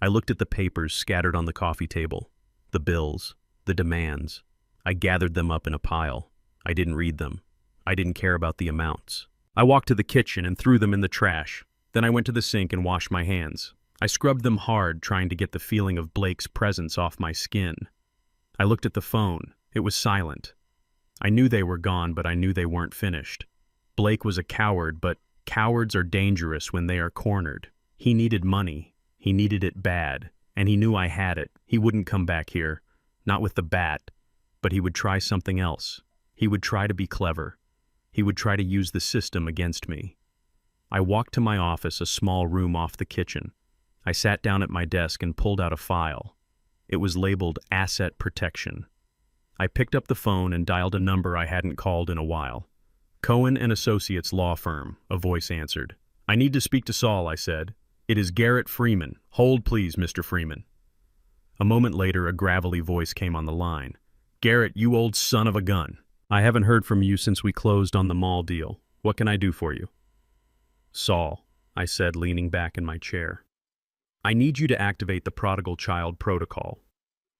S1: I looked at the papers scattered on the coffee table, the bills, the demands. I gathered them up in a pile. I didn't read them. I didn't care about the amounts. I walked to the kitchen and threw them in the trash. Then I went to the sink and washed my hands. I scrubbed them hard, trying to get the feeling of Blake's presence off my skin. I looked at the phone. It was silent. I knew they were gone, but I knew they weren't finished. Blake was a coward, but cowards are dangerous when they are cornered. He needed money. He needed it bad, and he knew I had it. He wouldn't come back here, not with the bat, but he would try something else. He would try to be clever. He would try to use the system against me. I walked to my office, a small room off the kitchen. I sat down at my desk and pulled out a file. It was labeled Asset Protection. I picked up the phone and dialed a number I hadn't called in a while. Cohen and Associates Law Firm, a voice answered. I need to speak to Saul, I said. It is Garrett Freeman. Hold, please, Mr. Freeman. A moment later, a gravelly voice came on the line. Garrett, you old son of a gun. I haven't heard from you since we closed on the mall deal. What can I do for you? Saul, I said, leaning back in my chair. I need you to activate the prodigal child protocol.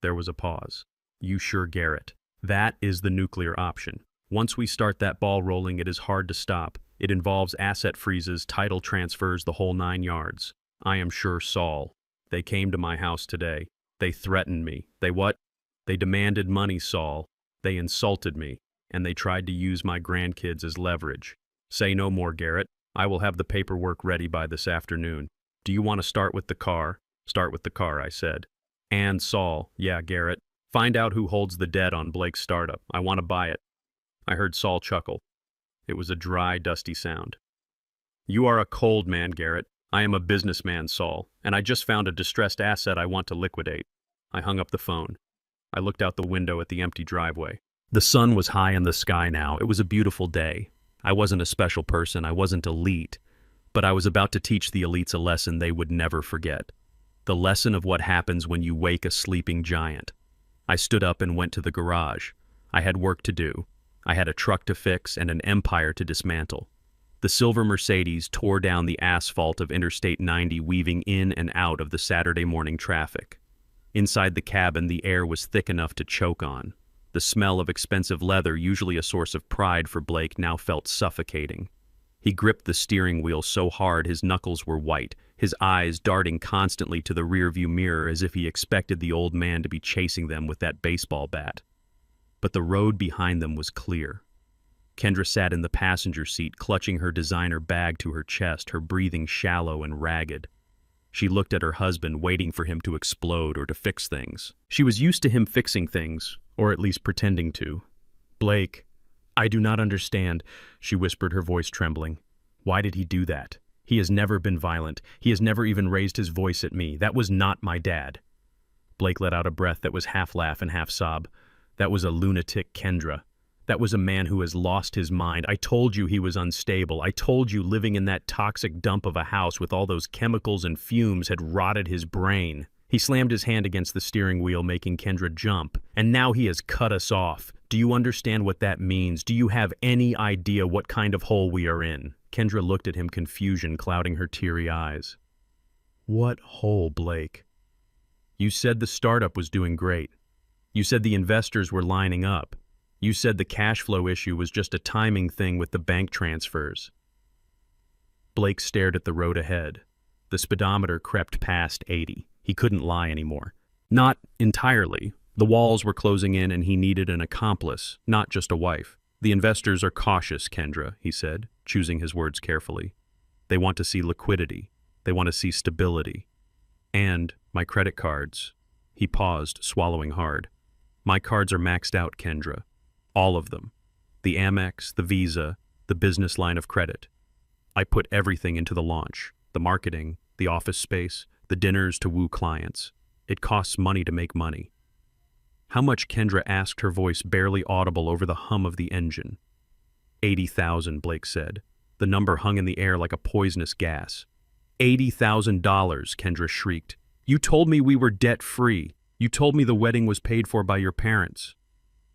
S1: There was a pause. You sure, Garrett? That is the nuclear option. Once we start that ball rolling, it is hard to stop. It involves asset freezes, title transfers, the whole 9 yards. I am sure, Saul. They came to my house today. They threatened me. They what? They demanded money, Saul. They insulted me. And they tried to use my grandkids as leverage. Say no more, Garrett. I will have the paperwork ready by this afternoon. Do you want to start with the car? Start with the car, I said. And Saul, yeah, Garrett. Find out who holds the debt on Blake's startup. I want to buy it. I heard Saul chuckle. It was a dry, dusty sound. You are a cold man, Garrett. I am a businessman, Saul, and I just found a distressed asset I want to liquidate. I hung up the phone. I looked out the window at the empty driveway. The sun was high in the sky now. It was a beautiful day. I wasn't a special person. I wasn't elite. But I was about to teach the elites a lesson they would never forget. The lesson of what happens when you wake a sleeping giant. I stood up and went to the garage. I had work to do. I had a truck to fix and an empire to dismantle. The silver Mercedes tore down the asphalt of Interstate 90, weaving in and out of the Saturday morning traffic. Inside the cabin, the air was thick enough to choke on. The smell of expensive leather, usually a source of pride for Blake, now felt suffocating. He gripped the steering wheel so hard his knuckles were white, his eyes darting constantly to the rearview mirror as if he expected the old man to be chasing them with that baseball bat. But the road behind them was clear. Kendra sat in the passenger seat, clutching her designer bag to her chest, her breathing shallow and ragged. She looked at her husband, waiting for him to explode or to fix things. She was used to him fixing things, or at least pretending to. Blake, I do not understand, she whispered, her voice trembling. Why did he do that? He has never been violent. He has never even raised his voice at me. That was not my dad. Blake let out a breath that was half laugh and half sob. That was a lunatic Kendra. That was a man who has lost his mind. I told you he was unstable. I told you living in that toxic dump of a house with all those chemicals and fumes had rotted his brain. He slammed his hand against the steering wheel, making Kendra jump. And now he has cut us off. Do you understand what that means? Do you have any idea what kind of hole we are in? Kendra looked at him, confusion clouding her teary eyes. What hole, Blake? You said the startup was doing great. You said the investors were lining up. You said the cash flow issue was just a timing thing with the bank transfers. Blake stared at the road ahead. The speedometer crept past 80. He couldn't lie anymore. Not entirely. The walls were closing in and he needed an accomplice, not just a wife. The investors are cautious, Kendra, he said, choosing his words carefully. They want to see liquidity. They want to see stability. And my credit cards. He paused, swallowing hard. My cards are maxed out, Kendra. All of them. The Amex, the Visa, the business line of credit. I put everything into the launch. The marketing, the office space, the dinners to woo clients. It costs money to make money. How much? Kendra asked, her voice barely audible over the hum of the engine. 80,000, Blake said. The number hung in the air like a poisonous gas. $80,000, Kendra shrieked. You told me we were debt-free. You told me the wedding was paid for by your parents.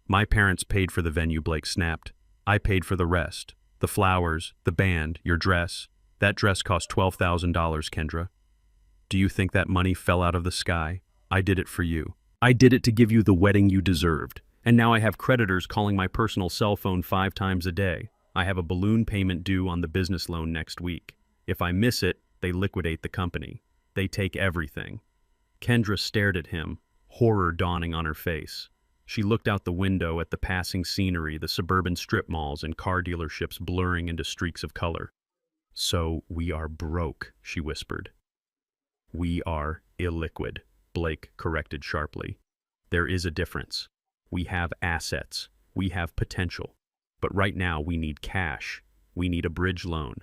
S1: My parents paid for the venue, Blake snapped. I paid for the rest. The flowers, the band, your dress. That dress cost $12,000, Kendra. Do you think that money fell out of the sky? I did it for you. I did it to give you the wedding you deserved. And now I have creditors calling my personal cell phone 5 times a day. I have a balloon payment due on the business loan next week. If I miss it, they liquidate the company. They take everything. Kendra stared at him, horror dawning on her face. She looked out the window at the passing scenery, the suburban strip malls and car dealerships blurring into streaks of color. So we are broke, she whispered. We are illiquid, Blake corrected sharply. There is a difference. We have assets. We have potential. But right now we need cash. We need a bridge loan.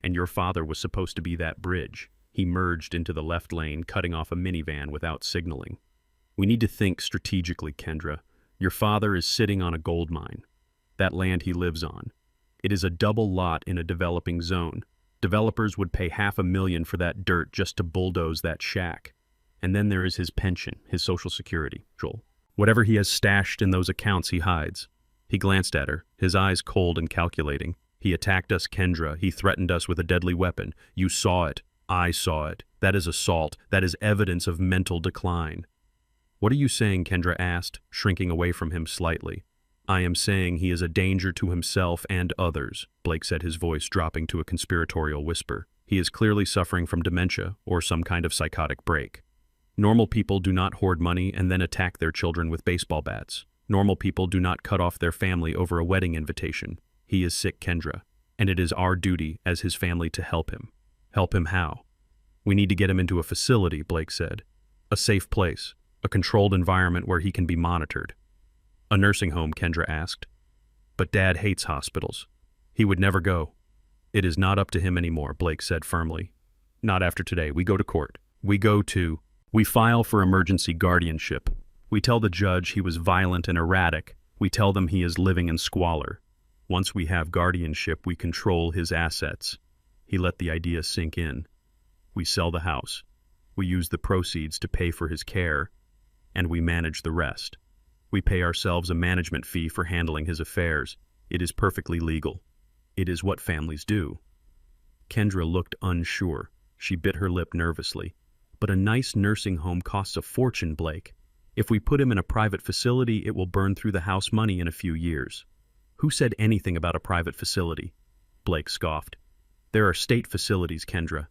S1: And your father was supposed to be that bridge. He merged into the left lane, cutting off a minivan without signaling. We need to think strategically, Kendra. Your father is sitting on a gold mine. That land he lives on. It is a double lot in a developing zone. Developers would pay $500,000 for that dirt just to bulldoze that shack. And then there is his pension, his Social Security, Joel. Whatever he has stashed in those accounts he hides. He glanced at her, his eyes cold and calculating. He attacked us, Kendra. He threatened us with a deadly weapon. You saw it. I saw it. That is assault. That is evidence of mental decline. What are you saying? Kendra asked, shrinking away from him slightly. I am saying he is a danger to himself and others, Blake said, his voice dropping to a conspiratorial whisper. He is clearly suffering from dementia or some kind of psychotic break. Normal people do not hoard money and then attack their children with baseball bats. Normal people do not cut off their family over a wedding invitation. He is sick, Kendra, and it is our duty as his family to help him. Help him how? We need to get him into a facility, Blake said. A safe place, a controlled environment where he can be monitored. A nursing home, Kendra asked. But Dad hates hospitals. He would never go. It is not up to him anymore, Blake said firmly. Not after today. We go to court. We file for emergency guardianship. We tell the judge he was violent and erratic. We tell them he is living in squalor. Once we have guardianship, we control his assets. He let the idea sink in. We sell the house. We use the proceeds to pay for his care, and we manage the rest. We pay ourselves a management fee for handling his affairs. It is perfectly legal. It is what families do. Kendra looked unsure. She bit her lip nervously. But a nice nursing home costs a fortune, Blake. If we put him in a private facility, it will burn through the house money in a few years. Who said anything about a private facility? Blake scoffed. There are state facilities, Kendra.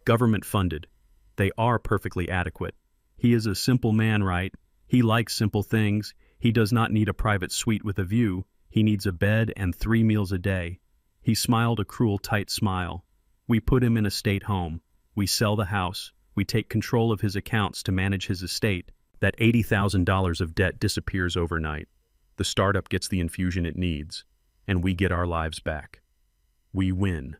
S1: Government funded. They are perfectly adequate. He is a simple man, right? He likes simple things. He does not need a private suite with a view. He needs a bed and 3 meals a day. He smiled a cruel, tight smile. We put him in a state home. We sell the house. We take control of his accounts to manage his estate. That $80,000 of debt disappears overnight. The startup gets the infusion it needs, and we get our lives back. We win.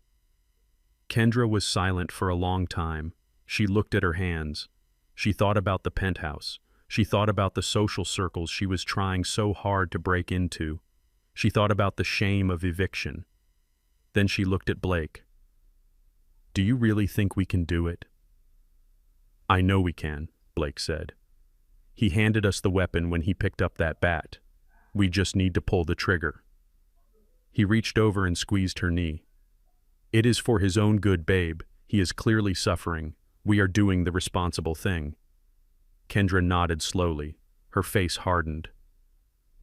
S1: Kendra was silent for a long time. She looked at her hands. She thought about the penthouse. She thought about the social circles she was trying so hard to break into. She thought about the shame of eviction. Then she looked at Blake. "Do you really think we can do it?" "I know we can," Blake said. "He handed us the weapon when he picked up that bat. We just need to pull the trigger." He reached over and squeezed her knee. "It is for his own good, babe. He is clearly suffering. We are doing the responsible thing." Kendra nodded slowly. Her face hardened.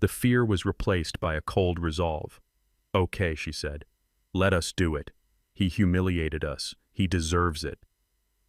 S1: The fear was replaced by a cold resolve. "Okay," she said. "Let us do it. He humiliated us. He deserves it."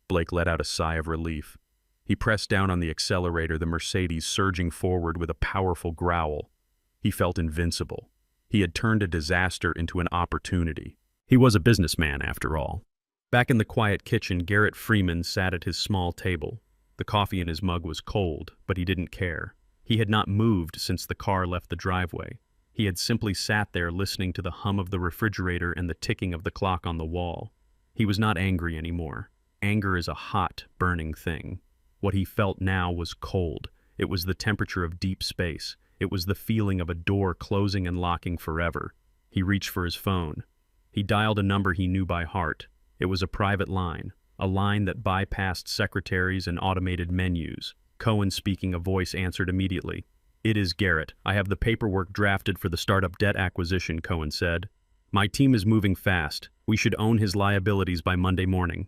S1: Blake let out a sigh of relief. He pressed down on the accelerator, the Mercedes surging forward with a powerful growl. He felt invincible. He had turned a disaster into an opportunity. He was a businessman, after all. Back in the quiet kitchen, Garrett Freeman sat at his small table. The coffee in his mug was cold, but he didn't care. He had not moved since the car left the driveway. He had simply sat there listening to the hum of the refrigerator and the ticking of the clock on the wall. He was not angry anymore. Anger is a hot, burning thing. What he felt now was cold. It was the temperature of deep space. It was the feeling of a door closing and locking forever. He reached for his phone. He dialed a number he knew by heart. It was a private line, a line that bypassed secretaries and automated menus. Cohen, speaking a voice, answered immediately. "It is Garrett. I have the paperwork drafted for the startup debt acquisition," Cohen said. "My team is moving fast. We should own his liabilities by Monday morning."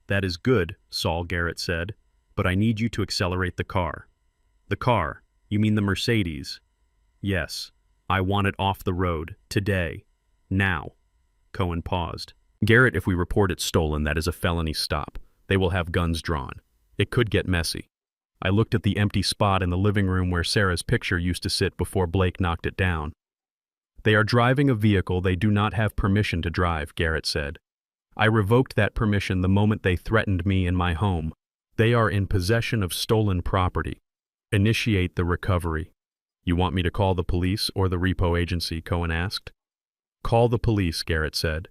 S1: "That is good," Saul Garrett said, "but I need you to accelerate the car." "The car? You mean the Mercedes?" "Yes. I want it off the road, today. Now." Cohen paused. "Garrett, if we report it stolen, that is a felony stop. They will have guns drawn. It could get messy." I looked at the empty spot in the living room where Sarah's picture used to sit before Blake knocked it down. "They are driving a vehicle they do not have permission to drive," Garrett said. "I revoked that permission the moment they threatened me in my home. They are in possession of stolen property. Initiate the recovery." "You want me to call the police or the repo agency?" Cohen asked. "Call the police," Garrett said.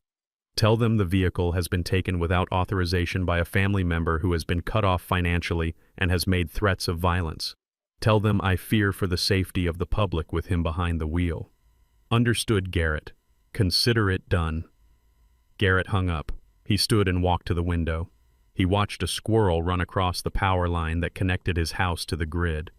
S1: "Tell them the vehicle has been taken without authorization by a family member who has been cut off financially and has made threats of violence. Tell them I fear for the safety of the public with him behind the wheel." "Understood, Garrett. Consider it done." Garrett hung up. He stood and walked to the window. He watched a squirrel run across the power line that connected his house to the grid.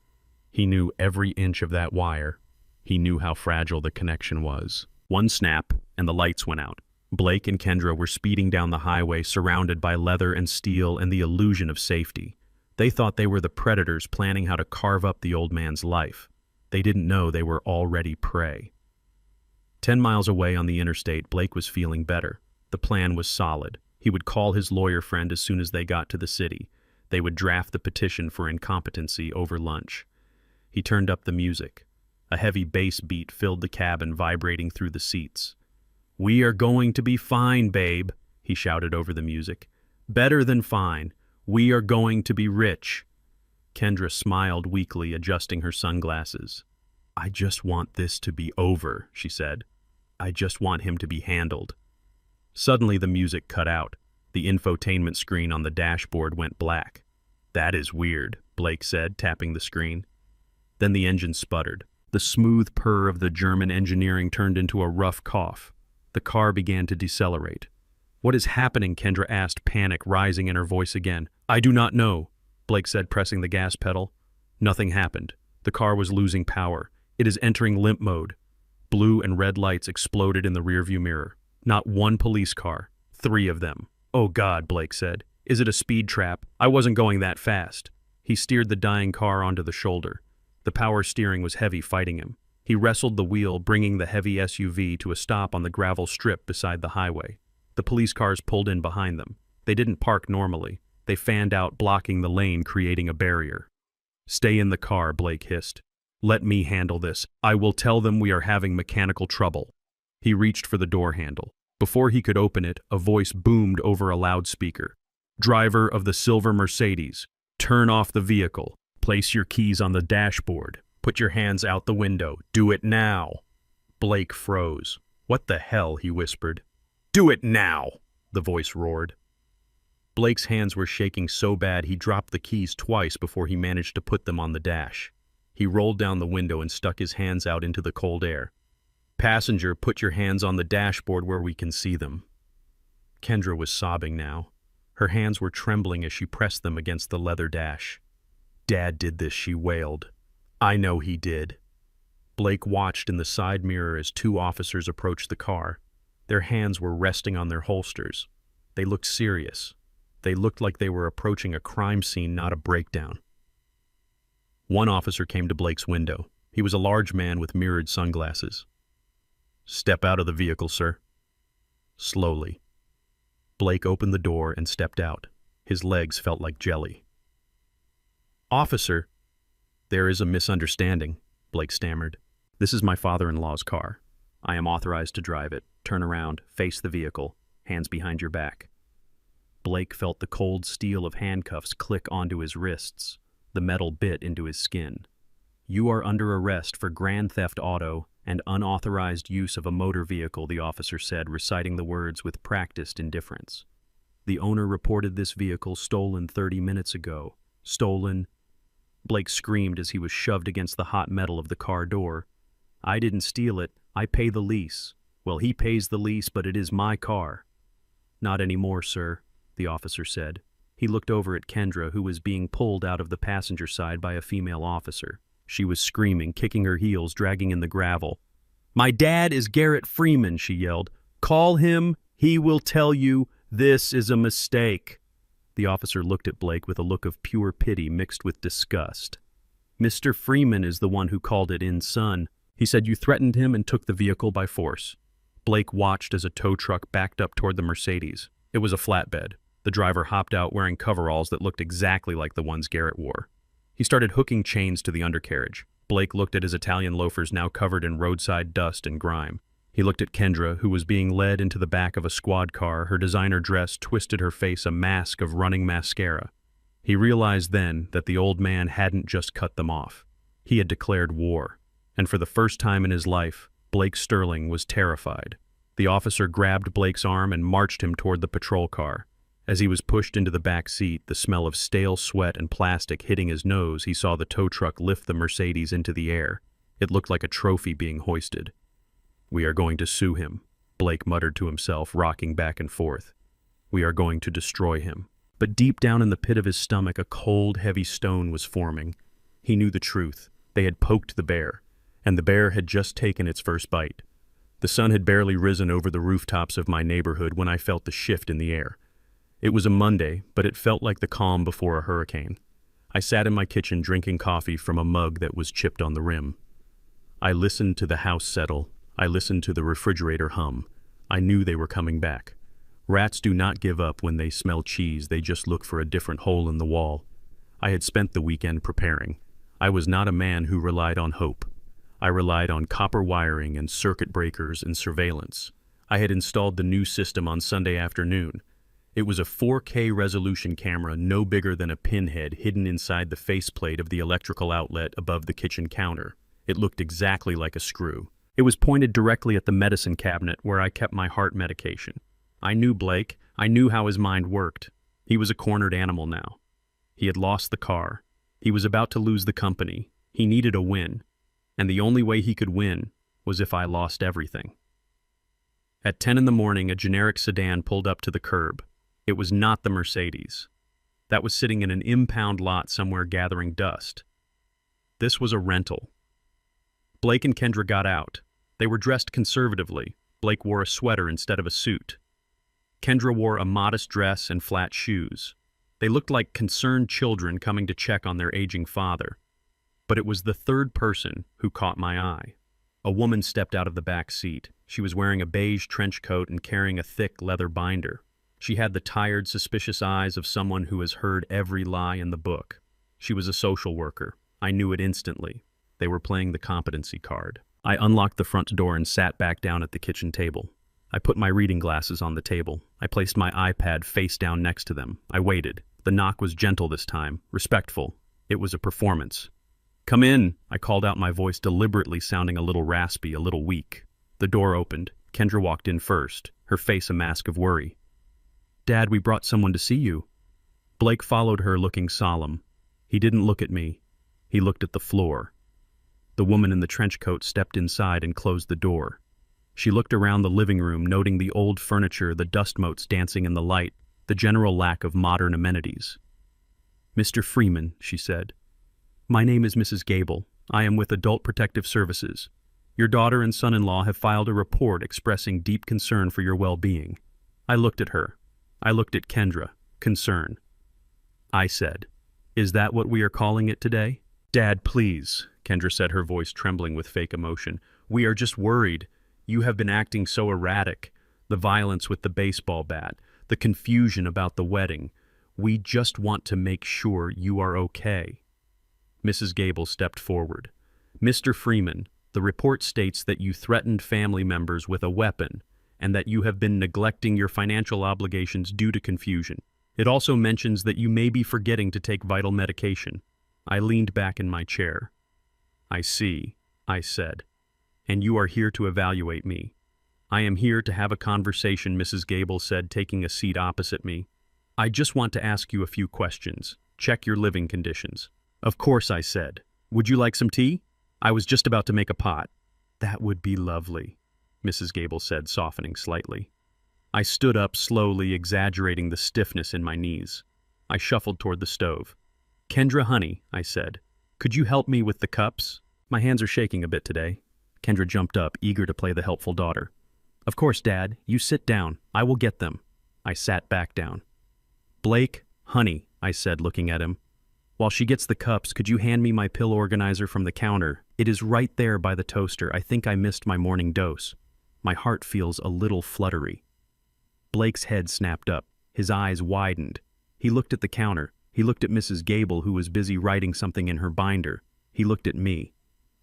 S1: He knew every inch of that wire. He knew how fragile the connection was. One snap, and the lights went out. Blake and Kendra were speeding down the highway, surrounded by leather and steel and the illusion of safety. They thought they were the predators planning how to carve up the old man's life. They didn't know they were already prey. 10 miles away on the interstate, Blake was feeling better. The plan was solid. He would call his lawyer friend as soon as they got to the city. They would draft the petition for incompetency over lunch. He turned up the music. A heavy bass beat filled the cabin, vibrating through the seats. "We are going to be fine, babe," he shouted over the music. "Better than fine. We are going to be rich." Kendra smiled weakly, adjusting her sunglasses. "I just want this to be over," she said. "I just want him to be handled." Suddenly the music cut out. The infotainment screen on the dashboard went black. "That is weird," Blake said, tapping the screen. Then the engine sputtered. The smooth purr of the German engineering turned into a rough cough. The car began to decelerate. "What is happening?" Kendra asked, panic rising in her voice again. "I do not know," Blake said, pressing the gas pedal. Nothing happened. The car was losing power. "It is entering limp mode." Blue and red lights exploded in the rearview mirror. Not one police car. 3 of them. "Oh God," Blake said. "Is it a speed trap? I wasn't going that fast." He steered the dying car onto the shoulder. The power steering was heavy, fighting him. He wrestled the wheel, bringing the heavy SUV to a stop on the gravel strip beside the highway. The police cars pulled in behind them. They didn't park normally. They fanned out, blocking the lane, creating a barrier. "Stay in the car," Blake hissed. "Let me handle this. I will tell them we are having mechanical trouble." He reached for the door handle. Before he could open it, a voice boomed over a loudspeaker. "Driver of the silver Mercedes, turn off the vehicle. Place your keys on the dashboard. Put your hands out the window. Do it now." Blake froze. "What the hell?" he whispered. "Do it now!" the voice roared. Blake's hands were shaking so bad he dropped the keys twice before he managed to put them on the dash. He rolled down the window and stuck his hands out into the cold air. Passenger, put your hands on the dashboard where we can see them. Kendra was sobbing now. Her hands were trembling as she pressed them against the leather dash. Dad did this, she wailed. I know he did. Blake watched in the side mirror as two officers approached the car. Their hands were resting on their holsters. They looked serious. They looked like they were approaching a crime scene, not a breakdown. One officer came to Blake's window. He was a large man with mirrored sunglasses. Step out of the vehicle, sir. Slowly. Blake opened the door and stepped out. His legs felt like jelly. Officer, there is a misunderstanding, Blake stammered. This is my father-in-law's car. I am authorized to drive it. Turn around, face the vehicle, hands behind your back. Blake felt the cold steel of handcuffs click onto his wrists. The metal bit into his skin. You are under arrest for grand theft auto and unauthorized use of a motor vehicle, the officer said, reciting the words with practiced indifference. The owner reported this vehicle stolen 30 minutes ago. Stolen. Blake screamed as he was shoved against the hot metal of the car door. I didn't steal it. I pay the lease. Well, he pays the lease, but it is my car. Not anymore, sir, the officer said. He looked over at Kendra, who was being pulled out of the passenger side by a female officer. She was screaming, kicking her heels, dragging in the gravel. My dad is Garrett Freeman, she yelled. Call him. He will tell you this is a mistake. The officer looked at Blake with a look of pure pity mixed with disgust. Mr. Freeman is the one who called it in, son. He said you threatened him and took the vehicle by force. Blake watched as a tow truck backed up toward the Mercedes. It was a flatbed. The driver hopped out wearing coveralls that looked exactly like the ones Garrett wore. He started hooking chains to the undercarriage. Blake looked at his Italian loafers now covered in roadside dust and grime. He looked at Kendra, who was being led into the back of a squad car. Her designer dress twisted her face a mask of running mascara. He realized then that the old man hadn't just cut them off. He had declared war. And for the first time in his life, Blake Sterling was terrified. The officer grabbed Blake's arm and marched him toward the patrol car. As he was pushed into the back seat, the smell of stale sweat and plastic hitting his nose, he saw the tow truck lift the Mercedes into the air. It looked like a trophy being hoisted. We are going to sue him, Blake muttered to himself, rocking back and forth. We are going to destroy him. But deep down in the pit of his stomach, a cold, heavy stone was forming. He knew the truth. They had poked the bear, and the bear had just taken its first bite. The sun had barely risen over the rooftops of my neighborhood when I felt the shift in the air. It was a Monday, but it felt like the calm before a hurricane. I sat in my kitchen drinking coffee from a mug that was chipped on the rim. I listened to the house settle. I listened to the refrigerator hum. I knew they were coming back. Rats do not give up when they smell cheese. They just look for a different hole in the wall. I had spent the weekend preparing. I was not a man who relied on hope. I relied on copper wiring and circuit breakers and surveillance. I had installed the new system on Sunday afternoon. It was a 4K resolution camera no bigger than a pinhead hidden inside the faceplate of the electrical outlet above the kitchen counter. It looked exactly like a screw. It was pointed directly at the medicine cabinet where I kept my heart medication. I knew Blake. I knew how his mind worked. He was a cornered animal now. He had lost the car. He was about to lose the company. He needed a win. And the only way he could win was if I lost everything. At 10 in the morning, a generic sedan pulled up to the curb. It was not the Mercedes. That was sitting in an impound lot somewhere gathering dust. This was a rental. Blake and Kendra got out. They were dressed conservatively. Blake wore a sweater instead of a suit. Kendra wore a modest dress and flat shoes. They looked like concerned children coming to check on their aging father. But it was the third person who caught my eye. A woman stepped out of the back seat. She was wearing a beige trench coat and carrying a thick leather binder. She had the tired, suspicious eyes of someone who has heard every lie in the book. She was a social worker. I knew it instantly. They were playing the competency card. I unlocked the front door and sat back down at the kitchen table. I put my reading glasses on the table. I placed my iPad face down next to them. I waited. The knock was gentle this time, respectful. It was a performance. Come in, I called out, my voice deliberately sounding a little raspy, a little weak. The door opened. Kendra walked in first, her face a mask of worry. Dad, we brought someone to see you. Blake followed her, looking solemn. He didn't look at me. He looked at the floor. The woman in the trench coat stepped inside and closed the door. She looked around the living room, noting the old furniture, the dust motes dancing in the light, the general lack of modern amenities. "Mr. Freeman," she said, "my name is Mrs. Gable. I am with Adult Protective Services. Your daughter and son-in-law have filed a report expressing deep concern for your well-being." I looked at her. I looked at Kendra. Concern. I said, "Is that what we are calling it today?" "Dad, please," Kendra said, her voice trembling with fake emotion. "We are just worried. You have been acting so erratic. The violence with the baseball bat, the confusion about the wedding. We just want to make sure you are okay." Mrs. Gable stepped forward. "Mr. Freeman, the report states that you threatened family members with a weapon and that you have been neglecting your financial obligations due to confusion. It also mentions that you may be forgetting to take vital medication." I leaned back in my chair. "I see," I said. "And you are here to evaluate me." "I am here to have a conversation," Mrs. Gable said, taking a seat opposite me. "I just want to ask you a few questions. Check your living conditions." "Of course," I said. "Would you like some tea?" I was just about to make a pot. "That would be lovely," Mrs. Gable said, softening slightly. I stood up slowly, exaggerating the stiffness in my knees. I shuffled toward the stove. "Kendra, honey," I said, "could you help me with the cups? My hands are shaking a bit today." Kendra jumped up, eager to play the helpful daughter. "Of course, Dad. You sit down. I will get them." I sat back down. "Blake, honey," I said, looking at him, "while she gets the cups, could you hand me my pill organizer from the counter? It is right there by the toaster. I think I missed my morning dose. My heart feels a little fluttery." Blake's head snapped up. His eyes widened. He looked at the counter. He looked at Mrs. Gable, who was busy writing something in her binder. He looked at me.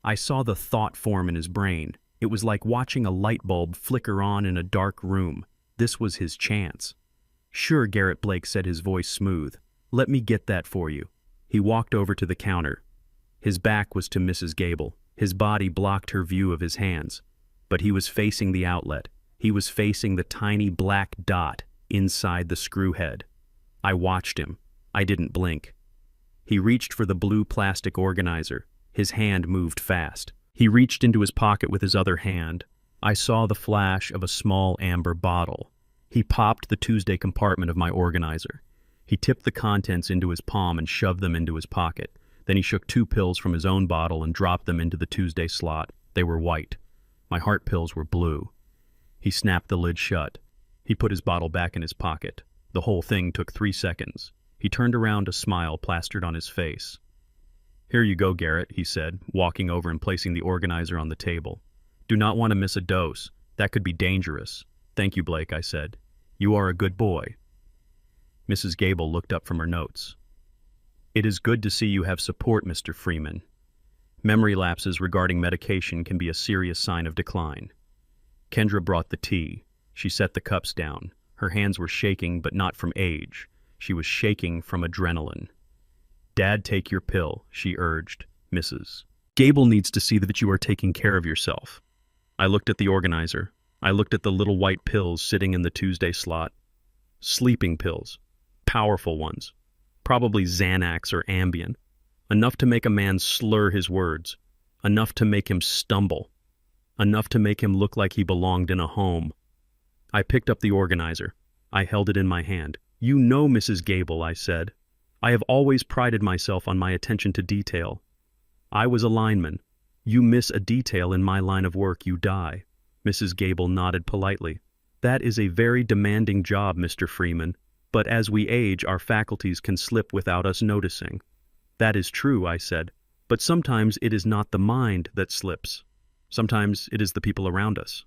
S1: I saw the thought form in his brain. It was like watching a light bulb flicker on in a dark room. This was his chance. "Sure," Garrett Blake said, his voice smooth. "Let me get that for you." He walked over to the counter. His back was to Mrs. Gable. His body blocked her view of his hands. But he was facing the outlet. He was facing the tiny black dot inside the screw head. I watched him. I didn't blink. He reached for the blue plastic organizer. His hand moved fast. He reached into his pocket with his other hand. I saw the flash of a small amber bottle. He popped the Tuesday compartment of my organizer. He tipped the contents into his palm and shoved them into his pocket. Then he shook 2 pills from his own bottle and dropped them into the Tuesday slot. They were white. My heart pills were blue. He snapped the lid shut. He put his bottle back in his pocket. The whole thing took 3 seconds. He turned around, a smile plastered on his face. "Here you go, Garrett," he said, walking over and placing the organizer on the table. "Do not want to miss a dose. That could be dangerous." "Thank you, Blake," I said. "You are a good boy." Mrs. Gable looked up from her notes. "It is good to see you have support, Mr. Freeman. Memory lapses regarding medication can be a serious sign of decline." Kendra brought the tea. She set the cups down. Her hands were shaking, but not from age. She was shaking from adrenaline. "Dad, take your pill," she urged. "Mrs. Gable needs to see that you are taking care of yourself." I looked at the organizer. I looked at the little white pills sitting in the Tuesday slot. Sleeping pills. Powerful ones. Probably Xanax or Ambien. Enough to make a man slur his words. Enough to make him stumble. Enough to make him look like he belonged in a home. I picked up the organizer. I held it in my hand. "You know, Mrs. Gable," I said. "I have always prided myself on my attention to detail. I was a lineman. You miss a detail in my line of work, you die." Mrs. Gable nodded politely. "That is a very demanding job, Mr. Freeman, but as we age, our faculties can slip without us noticing." "That is true," I said, "but sometimes it is not the mind that slips. Sometimes it is the people around us."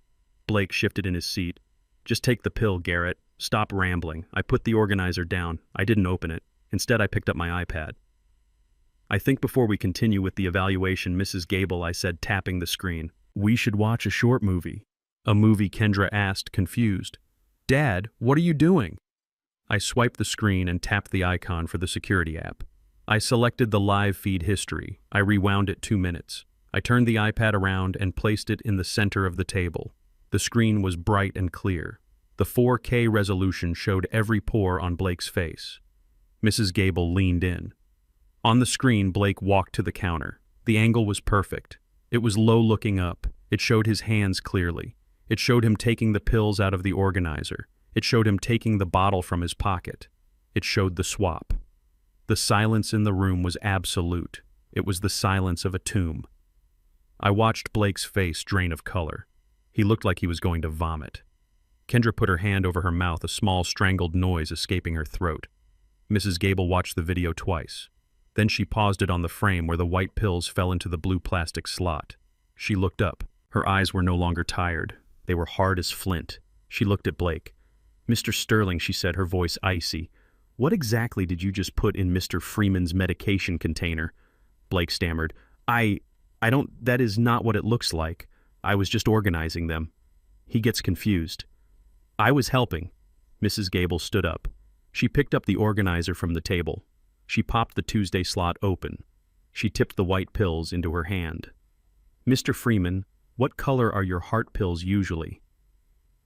S1: Blake shifted in his seat. "Just take the pill, Garrett. Stop rambling." I put the organizer down. I didn't open it. Instead, I picked up my iPad. "I think before we continue with the evaluation, Mrs. Gable," I said, tapping the screen, "we should watch a short movie." "A movie?" Kendra asked, confused. "Dad, what are you doing?" I swiped the screen and tapped the icon for the security app. I selected the live feed history. I rewound it 2 minutes. I turned the iPad around and placed it in the center of the table. The screen was bright and clear. The 4K resolution showed every pore on Blake's face. Mrs. Gable leaned in. On the screen, Blake walked to the counter. The angle was perfect. It was low looking up. It showed his hands clearly. It showed him taking the pills out of the organizer. It showed him taking the bottle from his pocket. It showed the swap. The silence in the room was absolute. It was the silence of a tomb. I watched Blake's face drain of color. He looked like he was going to vomit. Kendra put her hand over her mouth, a small strangled noise escaping her throat. Mrs. Gable watched the video twice. Then she paused it on the frame where the white pills fell into the blue plastic slot. She looked up. Her eyes were no longer tired. They were hard as flint. She looked at Blake. "Mr. Sterling," she said, her voice icy, "what exactly did you just put in Mr. Freeman's medication container?" Blake stammered, I don't, that is not what it looks like. I was just organizing them." He gets confused. "I was helping." Mrs. Gable stood up. She picked up the organizer from the table. She popped the Tuesday slot open. She tipped the white pills into her hand. "Mr. Freeman, what color are your heart pills usually?"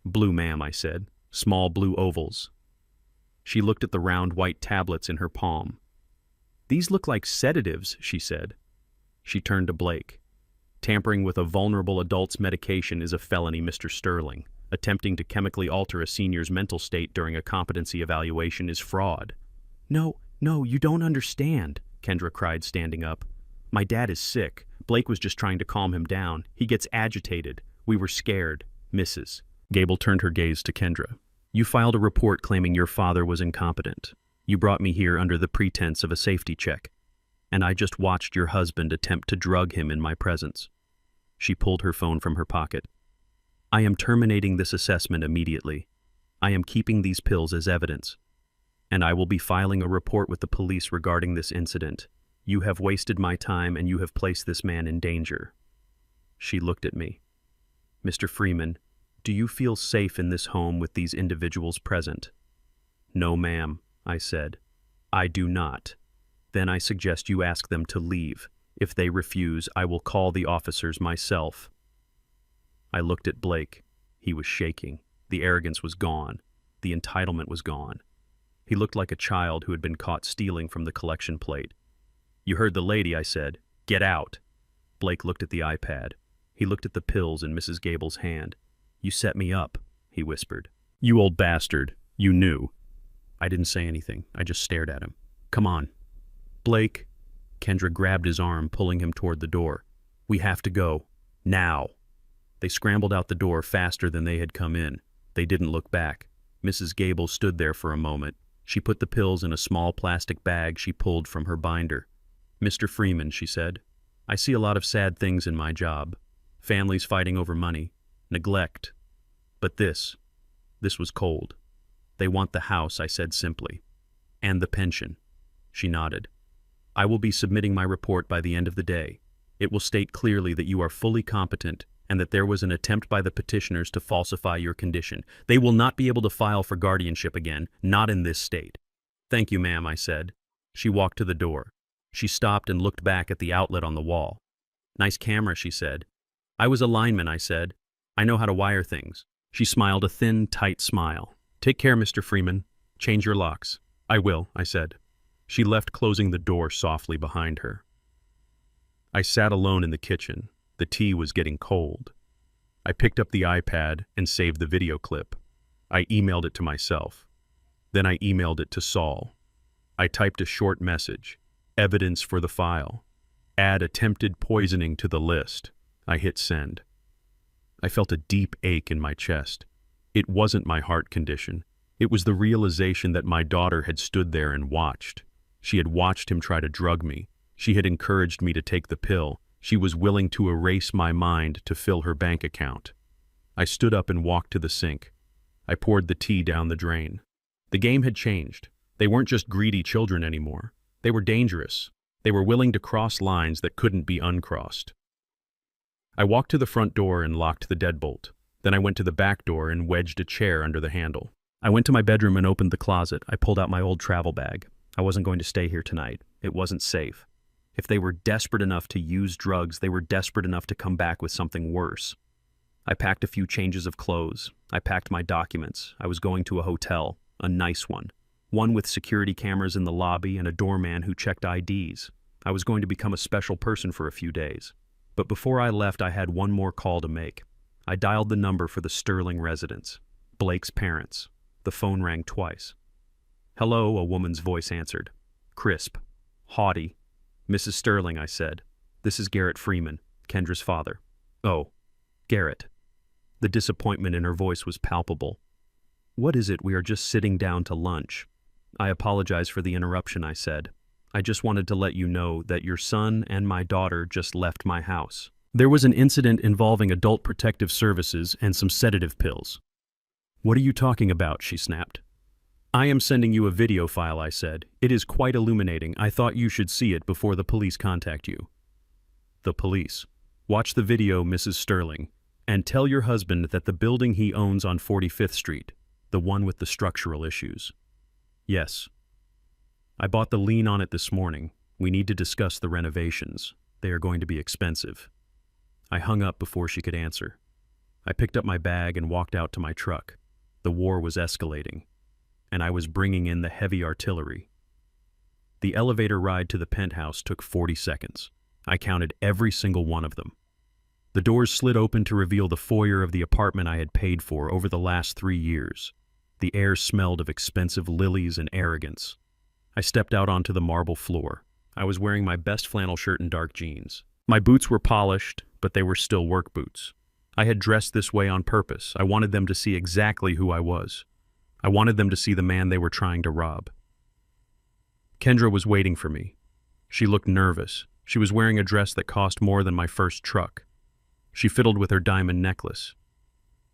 S1: "Blue, ma'am," I said. "Small blue ovals." She looked at the round white tablets in her palm. "These look like sedatives," she said. She turned to Blake. "Tampering with a vulnerable adult's medication is a felony, Mr. Sterling. Attempting to chemically alter a senior's mental state during a competency evaluation is fraud." No, you don't understand," Kendra cried, standing up. "My dad is sick. Blake was just trying to calm him down. He gets agitated. We were scared, Mrs." Gable turned her gaze to Kendra. "You filed a report claiming your father was incompetent. You brought me here under the pretense of a safety check. And I just watched your husband attempt to drug him in my presence." She pulled her phone from her pocket. "I am terminating this assessment immediately. I am keeping these pills as evidence. And I will be filing a report with the police regarding this incident. You have wasted my time and you have placed this man in danger." She looked at me. "Mr. Freeman, do you feel safe in this home with these individuals present?" "No, ma'am," I said. "I do not. Then I suggest you ask them to leave. If they refuse, I will call the officers myself." I looked at Blake. He was shaking. The arrogance was gone. The entitlement was gone. He looked like a child who had been caught stealing from the collection plate. "You heard the lady," I said. "Get out." Blake looked at the iPad. He looked at the pills in Mrs. Gable's hand. "You set me up," he whispered. "You old bastard. You knew." I didn't say anything. I just stared at him. "Come on." "Blake." Kendra grabbed his arm, pulling him toward the door. "We have to go. Now." They scrambled out the door faster than they had come in. They didn't look back. Mrs. Gable stood there for a moment. She put the pills in a small plastic bag she pulled from her binder. "Mr. Freeman," she said, "I see a lot of sad things in my job. Families fighting over money, neglect. But this was cold. They want the house," I said simply. "And the pension." She nodded. "I will be submitting my report by the end of the day. It will state clearly that you are fully competent and that there was an attempt by the petitioners to falsify your condition. They will not be able to file for guardianship again, not in this state." "Thank you, ma'am," I said. She walked to the door. She stopped and looked back at the outlet on the wall. "Nice camera," she said. "I was a lineman," I said. "I know how to wire things." She smiled a thin, tight smile. "Take care, Mr. Freeman. Change your locks." "I will," I said. She left, closing the door softly behind her. I sat alone in the kitchen. The tea was getting cold. I picked up the iPad and saved the video clip. I emailed it to myself. Then I emailed it to Saul. I typed a short message. "Evidence for the file. Add attempted poisoning to the list." I hit send. I felt a deep ache in my chest. It wasn't my heart condition. It was the realization that my daughter had stood there and watched. She had watched him try to drug me. She had encouraged me to take the pill. She was willing to erase my mind to fill her bank account. I stood up and walked to the sink. I poured the tea down the drain. The game had changed. They weren't just greedy children anymore. They were dangerous. They were willing to cross lines that couldn't be uncrossed. I walked to the front door and locked the deadbolt. Then I went to the back door and wedged a chair under the handle. I went to my bedroom and opened the closet. I pulled out my old travel bag. I wasn't going to stay here tonight. It wasn't safe. If they were desperate enough to use drugs, they were desperate enough to come back with something worse. I packed a few changes of clothes. I packed my documents. I was going to a hotel, a nice one with security cameras in the lobby and a doorman who checked IDs. I was going to become a special person for a few days. But before I left, I had one more call to make. I dialed the number for the Sterling residence. Blake's parents. The phone rang twice. "Hello," a woman's voice answered. Crisp. Haughty. "Mrs. Sterling," I said. "This is Garrett Freeman, Kendra's father." "Oh, Garrett." The disappointment in her voice was palpable. "What is it? We are just sitting down to lunch." "I apologize for the interruption," I said. "I just wanted to let you know that your son and my daughter just left my house. There was an incident involving Adult Protective Services and some sedative pills." "What are you talking about?" she snapped. "I am sending you a video file," I said. "It is quite illuminating. I thought you should see it before the police contact you." "The police? Watch the video, Mrs. Sterling, and tell your husband that the building he owns on 45th Street, the one with the structural issues." "Yes. I bought the lien on it this morning. We need to discuss the renovations. They are going to be expensive." I hung up before she could answer. I picked up my bag and walked out to my truck. The war was escalating, and I was bringing in the heavy artillery. The elevator ride to the penthouse took 40 seconds. I counted every single one of them. The doors slid open to reveal the foyer of the apartment I had paid for over the last 3 years. The air smelled of expensive lilies and arrogance. I stepped out onto the marble floor. I was wearing my best flannel shirt and dark jeans. My boots were polished, but they were still work boots. I had dressed this way on purpose. I wanted them to see exactly who I was. I wanted them to see the man they were trying to rob. Kendra was waiting for me. She looked nervous. She was wearing a dress that cost more than my first truck. She fiddled with her diamond necklace.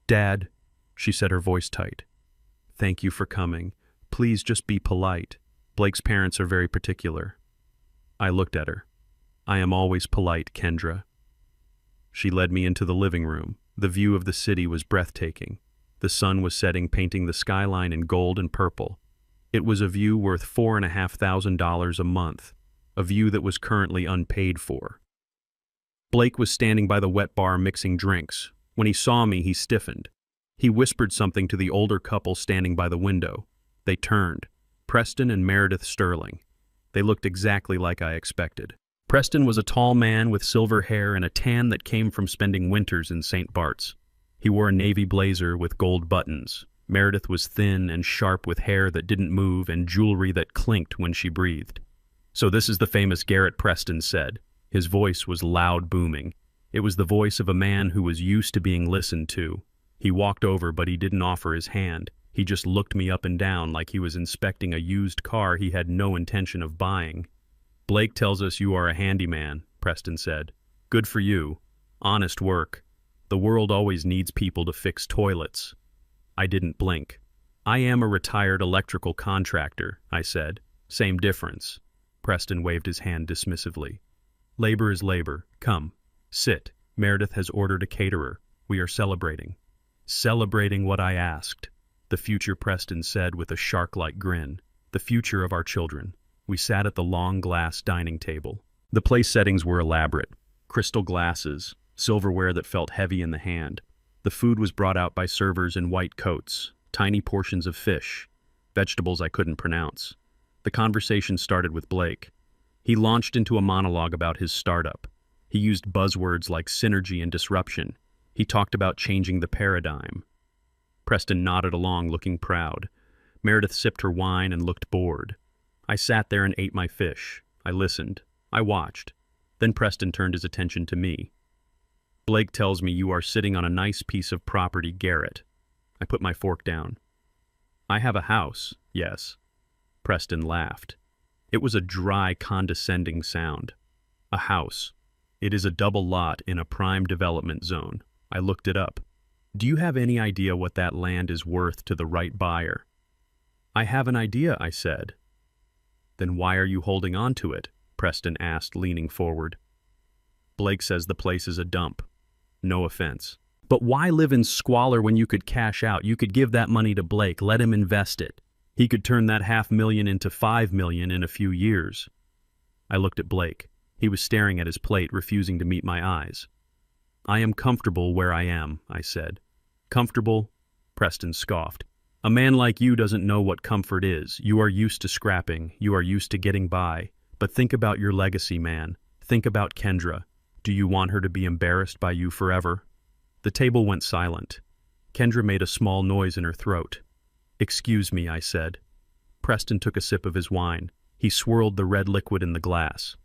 S1: "Dad," she said, her voice tight. "Thank you for coming. Please just be polite. Blake's parents are very particular." I looked at her. "I am always polite, Kendra." She led me into the living room. The view of the city was breathtaking. The sun was setting, painting the skyline in gold and purple. It was a view worth $4,500 a month, a view that was currently unpaid for. Blake was standing by the wet bar mixing drinks. When he saw me, he stiffened. He whispered something to the older couple standing by the window. They turned. Preston and Meredith Sterling. They looked exactly like I expected. Preston was a tall man with silver hair and a tan that came from spending winters in St. Bart's. He wore a navy blazer with gold buttons. Meredith was thin and sharp with hair that didn't move and jewelry that clinked when she breathed. "So this is the famous Garrett," Preston said. His voice was loud, booming. It was the voice of a man who was used to being listened to. He walked over, but he didn't offer his hand. He just looked me up and down like he was inspecting a used car he had no intention of buying. "Blake tells us you are a handyman," Preston said. "Good for you. Honest work. The world always needs people to fix toilets." I didn't blink. "I am a retired electrical contractor," I said. "Same difference." Preston waved his hand dismissively. "Labor is labor. Come, sit. Meredith has ordered a caterer. We are celebrating." "Celebrating what I asked," the future, Preston said with a shark-like grin. "The future of our children." We sat at the long glass dining table. The place settings were elaborate. Crystal glasses, silverware that felt heavy in the hand. The food was brought out by servers in white coats, tiny portions of fish, vegetables I couldn't pronounce. The conversation started with Blake. He launched into a monologue about his startup. He used buzzwords like synergy and disruption. He talked about changing the paradigm. Preston nodded along, looking proud. Meredith sipped her wine and looked bored. I sat there and ate my fish. I listened. I watched. Then Preston turned his attention to me. "Blake tells me you are sitting on a nice piece of property, Garrett." I put my fork down. "I have a house, yes." Preston laughed. It was a dry, condescending sound. "A house. It is a double lot in a prime development zone." I looked it up. "Do you have any idea what that land is worth to the right buyer?" "I have an idea," I said. "Then why are you holding on to it?" Preston asked, leaning forward. "Blake says the place is a dump. No offense. But why live in squalor when you could cash out? You could give that money to Blake, let him invest it. He could turn that $500,000 into $5 million in a few years." I looked at Blake. He was staring at his plate, refusing to meet my eyes. "I am comfortable where I am," I said. "Comfortable?" Preston scoffed. "A man like you doesn't know what comfort is. You are used to scrapping. You are used to getting by. But think about your legacy, man. Think about Kendra. Do you want her to be embarrassed by you forever?" The table went silent. Kendra made a small noise in her throat. "Excuse me," I said. Preston took a sip of his wine. He swirled the red liquid in the glass.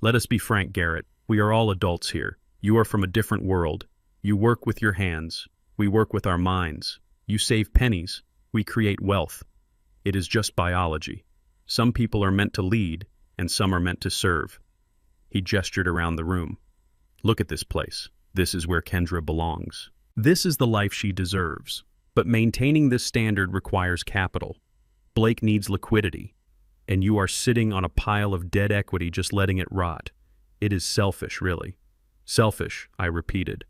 S1: "Let us be frank, Garrett. We are all adults here. You are from a different world. You work with your hands. We work with our minds. You save pennies. We create wealth. It is just biology. Some people are meant to lead, and some are meant to serve." He gestured around the room. "Look at this place. This is where Kendra belongs. This is the life she deserves. But maintaining this standard requires capital. Blake needs liquidity. And you are sitting on a pile of dead equity just letting it rot. It is selfish, really." "Selfish," I repeated.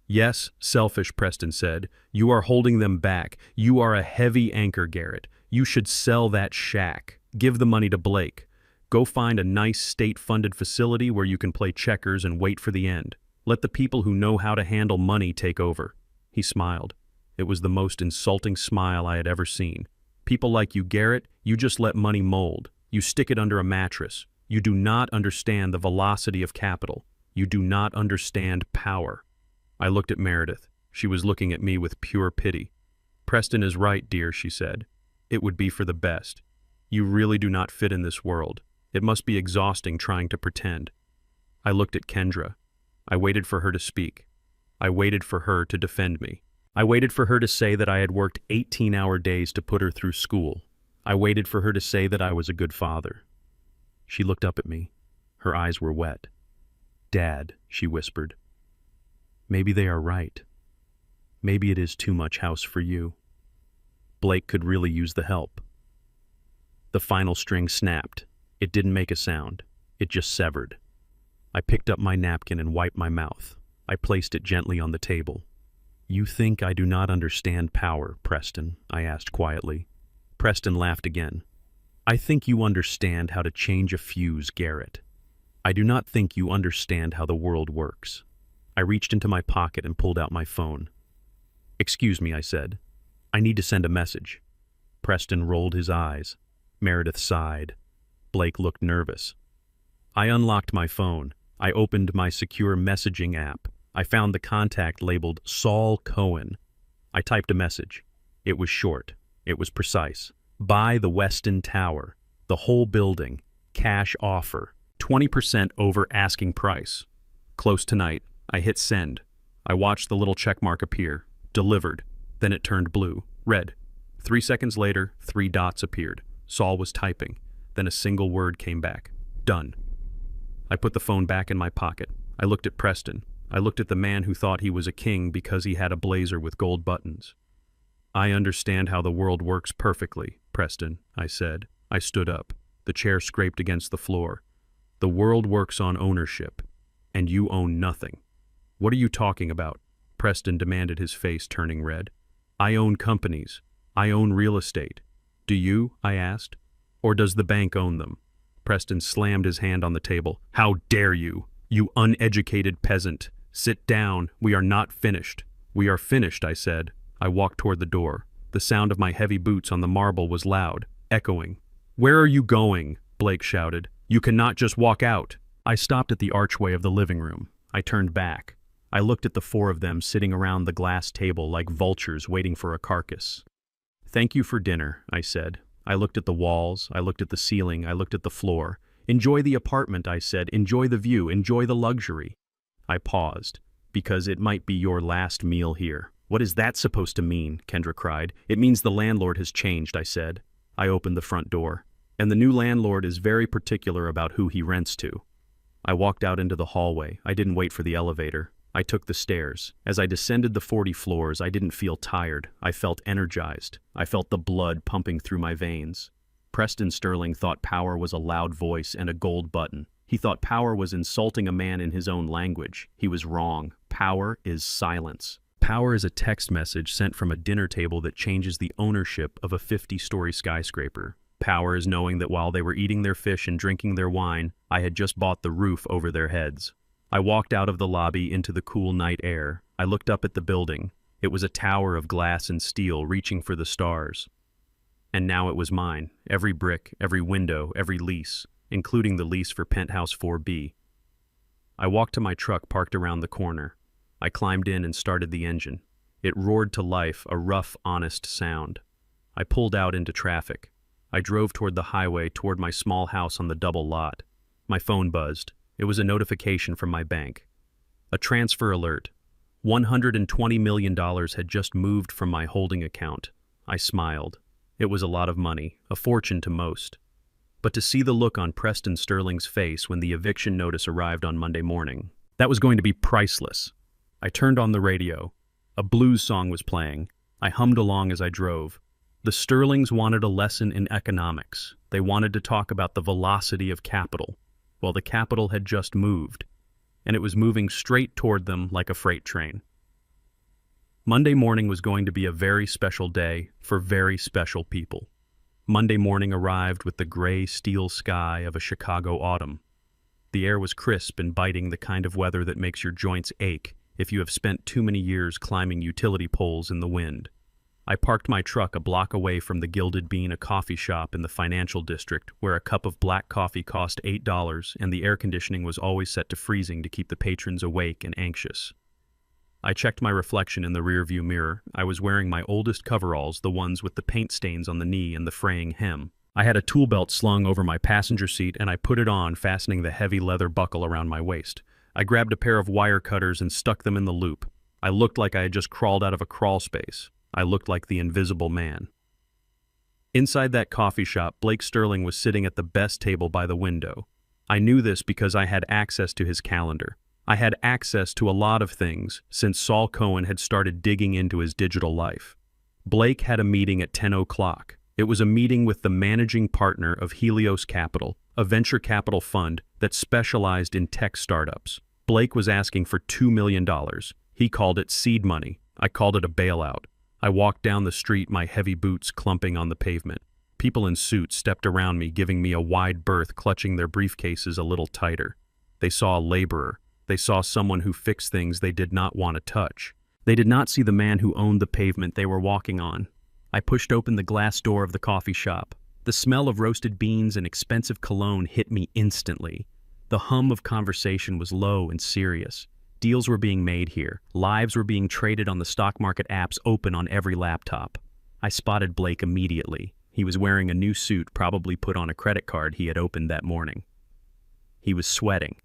S1: "Yes, selfish," Preston said. "You are holding them back. You are a heavy anchor, Garrett. You should sell that shack. Give the money to Blake. Go find a nice state-funded facility where you can play checkers and wait for the end. Let the people who know how to handle money take over." He smiled. It was the most insulting smile I had ever seen. "People like you, Garrett, you just let money mold. You stick it under a mattress. You do not understand the velocity of capital. You do not understand power." I looked at Meredith. She was looking at me with pure pity. "Preston is right, dear," she said. "It would be for the best. You really do not fit in this world. It must be exhausting trying to pretend." I looked at Kendra. I waited for her to speak. I waited for her to defend me. I waited for her to say that I had worked 18-hour days to put her through school. I waited for her to say that I was a good father. She looked up at me. Her eyes were wet. "Dad," she whispered. "Maybe they are right. Maybe it is too much house for you. Blake could really use the help." The final string snapped. It didn't make a sound. It just severed. I picked up my napkin and wiped my mouth. I placed it gently on the table. "You think I do not understand power, Preston?" I asked quietly. Preston laughed again. "I think you understand how to change a fuse, Garrett. I do not think you understand how the world works." I reached into my pocket and pulled out my phone. "Excuse me," I said. "I need to send a message." Preston rolled his eyes. Meredith sighed. Blake looked nervous. I unlocked my phone. I opened my secure messaging app. I found the contact labeled Saul Cohen. I typed a message. It was short. It was precise. "Buy the Westin Tower. The whole building. Cash offer. 20% over asking price. Close tonight." I hit send. I watched the little check mark appear. Delivered. Then it turned blue. Red. 3 seconds later, 3 dots appeared. Saul was typing. Then a single word came back. "Done." I put the phone back in my pocket. I looked at Preston. I looked at the man who thought he was a king because he had a blazer with gold buttons. "I understand how the world works perfectly, Preston," I said. I stood up. The chair scraped against the floor. "The world works on ownership, and you own nothing." "What are you talking about?" Preston demanded, his face turning red. "I own companies. I own real estate. Do you?" I asked. "Or does the bank own them?" Preston slammed his hand on the table. "How dare you? You uneducated peasant. Sit down. We are not finished." "We are finished," I said. I walked toward the door. The sound of my heavy boots on the marble was loud, echoing. "Where are you going?" Blake shouted. "You cannot just walk out." I stopped at the archway of the living room. I turned back. I looked at the 4 of them sitting around the glass table like vultures waiting for a carcass. "Thank you for dinner," I said. I looked at the walls, I looked at the ceiling, I looked at the floor. "Enjoy the apartment," I said. "Enjoy the view, enjoy the luxury." I paused, because it might be your last meal here. "What is that supposed to mean?" Kendra cried. "It means the landlord has changed," I said. I opened the front door. "And the new landlord is very particular about who he rents to." I walked out into the hallway. I didn't wait for the elevator. I took the stairs. As I descended the 40 floors, I didn't feel tired. I felt energized. I felt the blood pumping through my veins. Preston Sterling thought power was a loud voice and a gold button. He thought power was insulting a man in his own language. He was wrong. Power is silence. Power is a text message sent from a dinner table that changes the ownership of a 50-story skyscraper. Power is knowing that while they were eating their fish and drinking their wine, I had just bought the roof over their heads. I walked out of the lobby into the cool night air. I looked up at the building. It was a tower of glass and steel reaching for the stars. And now it was mine. Every brick, every window, every lease, including the lease for Penthouse 4B. I walked to my truck parked around the corner. I climbed in and started the engine. It roared to life, a rough, honest sound. I pulled out into traffic. I drove toward the highway, toward my small house on the double lot. My phone buzzed. It was a notification from my bank. A transfer alert. $120 million had just moved from my holding account. I smiled. It was a lot of money, a fortune to most. But to see the look on Preston Sterling's face when the eviction notice arrived on Monday morning, that was going to be priceless. I turned on the radio. A blues song was playing. I hummed along as I drove. The Sterlings wanted a lesson in economics. They wanted to talk about the velocity of capital. Well, the capital had just moved, and it was moving straight toward them like a freight train. Monday morning was going to be a very special day for very special people. Monday morning arrived with the gray steel sky of a Chicago autumn. The air was crisp and biting, the kind of weather that makes your joints ache if you have spent too many years climbing utility poles in the wind. I parked my truck a block away from the Gilded Bean, a coffee shop in the financial district where a cup of black coffee cost $8 and the air conditioning was always set to freezing to keep the patrons awake and anxious. I checked my reflection in the rearview mirror. I was wearing my oldest coveralls, the ones with the paint stains on the knee and the fraying hem. I had a tool belt slung over my passenger seat and I put it on, fastening the heavy leather buckle around my waist. I grabbed a pair of wire cutters and stuck them in the loop. I looked like I had just crawled out of a crawl space. I looked like the Invisible Man. Inside that coffee shop, Blake Sterling was sitting at the best table by the window. I knew this because I had access to his calendar. I had access to a lot of things since Saul Cohen had started digging into his digital life. Blake had a meeting at 10 o'clock. It was a meeting with the managing partner of Helios Capital, a venture capital fund that specialized in tech startups. Blake was asking for $2 million. He called it seed money. I called it a bailout. I walked down the street, my heavy boots clumping on the pavement. People in suits stepped around me, giving me a wide berth, clutching their briefcases a little tighter. They saw a laborer. They saw someone who fixed things they did not want to touch. They did not see the man who owned the pavement they were walking on. I pushed open the glass door of the coffee shop. The smell of roasted beans and expensive cologne hit me instantly. The hum of conversation was low and serious. Deals were being made here. Lives were being traded on the stock market apps open on every laptop. I spotted Blake immediately. He was wearing a new suit, probably put on a credit card he had opened that morning. He was sweating.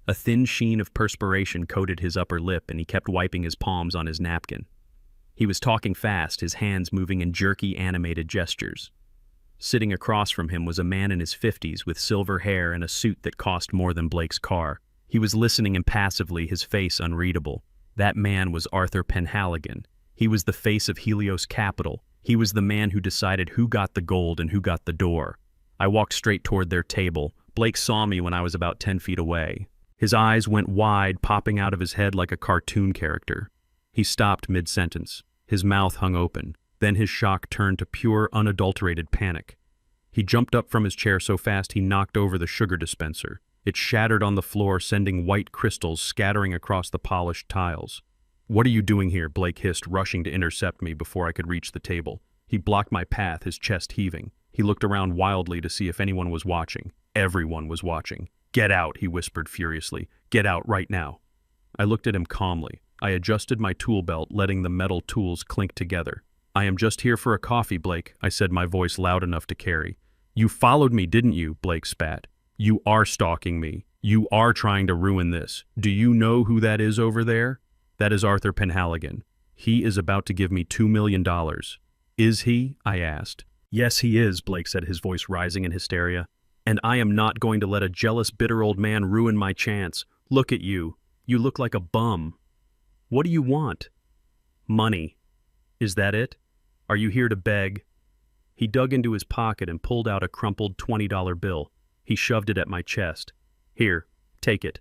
S1: A thin sheen of perspiration coated his upper lip, and he kept wiping his palms on his napkin. He was talking fast, his hands moving in jerky, animated gestures. Sitting across from him was a man in his 50s with silver hair and a suit that cost more than Blake's car. He was listening impassively, his face unreadable. That man was Arthur Penhaligon. He was the face of Helios Capital. He was the man who decided who got the gold and who got the door. I walked straight toward their table. Blake saw me when I was about 10 feet away. His eyes went wide, popping out of his head like a cartoon character. He stopped mid-sentence. His mouth hung open. Then his shock turned to pure, unadulterated panic. He jumped up from his chair so fast he knocked over the sugar dispenser. It shattered on the floor, sending white crystals scattering across the polished tiles. "What are you doing here?" Blake hissed, rushing to intercept me before I could reach the table. He blocked my path, his chest heaving. He looked around wildly to see if anyone was watching. Everyone was watching. "Get out," he whispered furiously. "Get out right now." I looked at him calmly. I adjusted my tool belt, letting the metal tools clink together. "I am just here for a coffee, Blake," I said, my voice loud enough to carry. "You followed me, didn't you?" Blake spat. "You are stalking me. You are trying to ruin this. Do you know who that is over there? That is Arthur Penhaligon. He is about to give me $2 million. Is he?" I asked. "Yes, he is," Blake said, his voice rising in hysteria. "And I am not going to let a jealous, bitter old man ruin my chance. Look at you. You look like a bum. What do you want?" "Money. Is that it? Are you here to beg?" He dug into his pocket and pulled out a crumpled $20 bill. He shoved it at my chest. "Here, take it.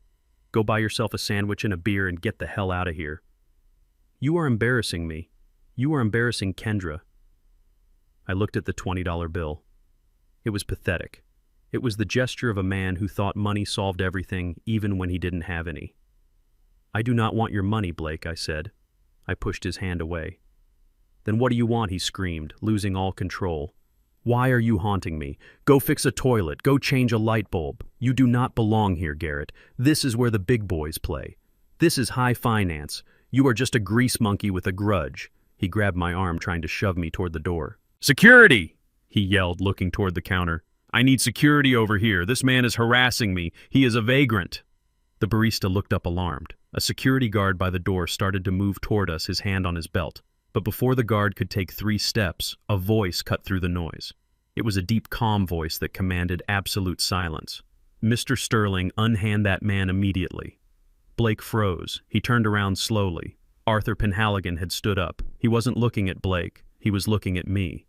S1: Go buy yourself a sandwich and a beer and get the hell out of here." "You are embarrassing me. You are embarrassing Kendra." I looked at the $20 bill. It was pathetic. It was the gesture of a man who thought money solved everything, even when he didn't have any. "I do not want your money, Blake," I said. I pushed his hand away. "Then what do you want?" he screamed, losing all control. "Why are you haunting me? Go fix a toilet. Go change a light bulb. You do not belong here, Garrett. This is where the big boys play. This is high finance. You are just a grease monkey with a grudge. He grabbed my arm, trying to shove me toward the door. Security! He yelled, looking toward the counter. I need security over here. This man is harassing me. He is a vagrant. The barista looked up alarmed. A security guard by the door started to move toward us, his hand on his belt. But before the guard could take 3 steps, a voice cut through the noise. It was a deep, calm voice that commanded absolute silence. Mr. Sterling, unhand that man immediately. Blake froze. He turned around slowly. Arthur Penhaligon had stood up. He wasn't looking at Blake. He was looking at me.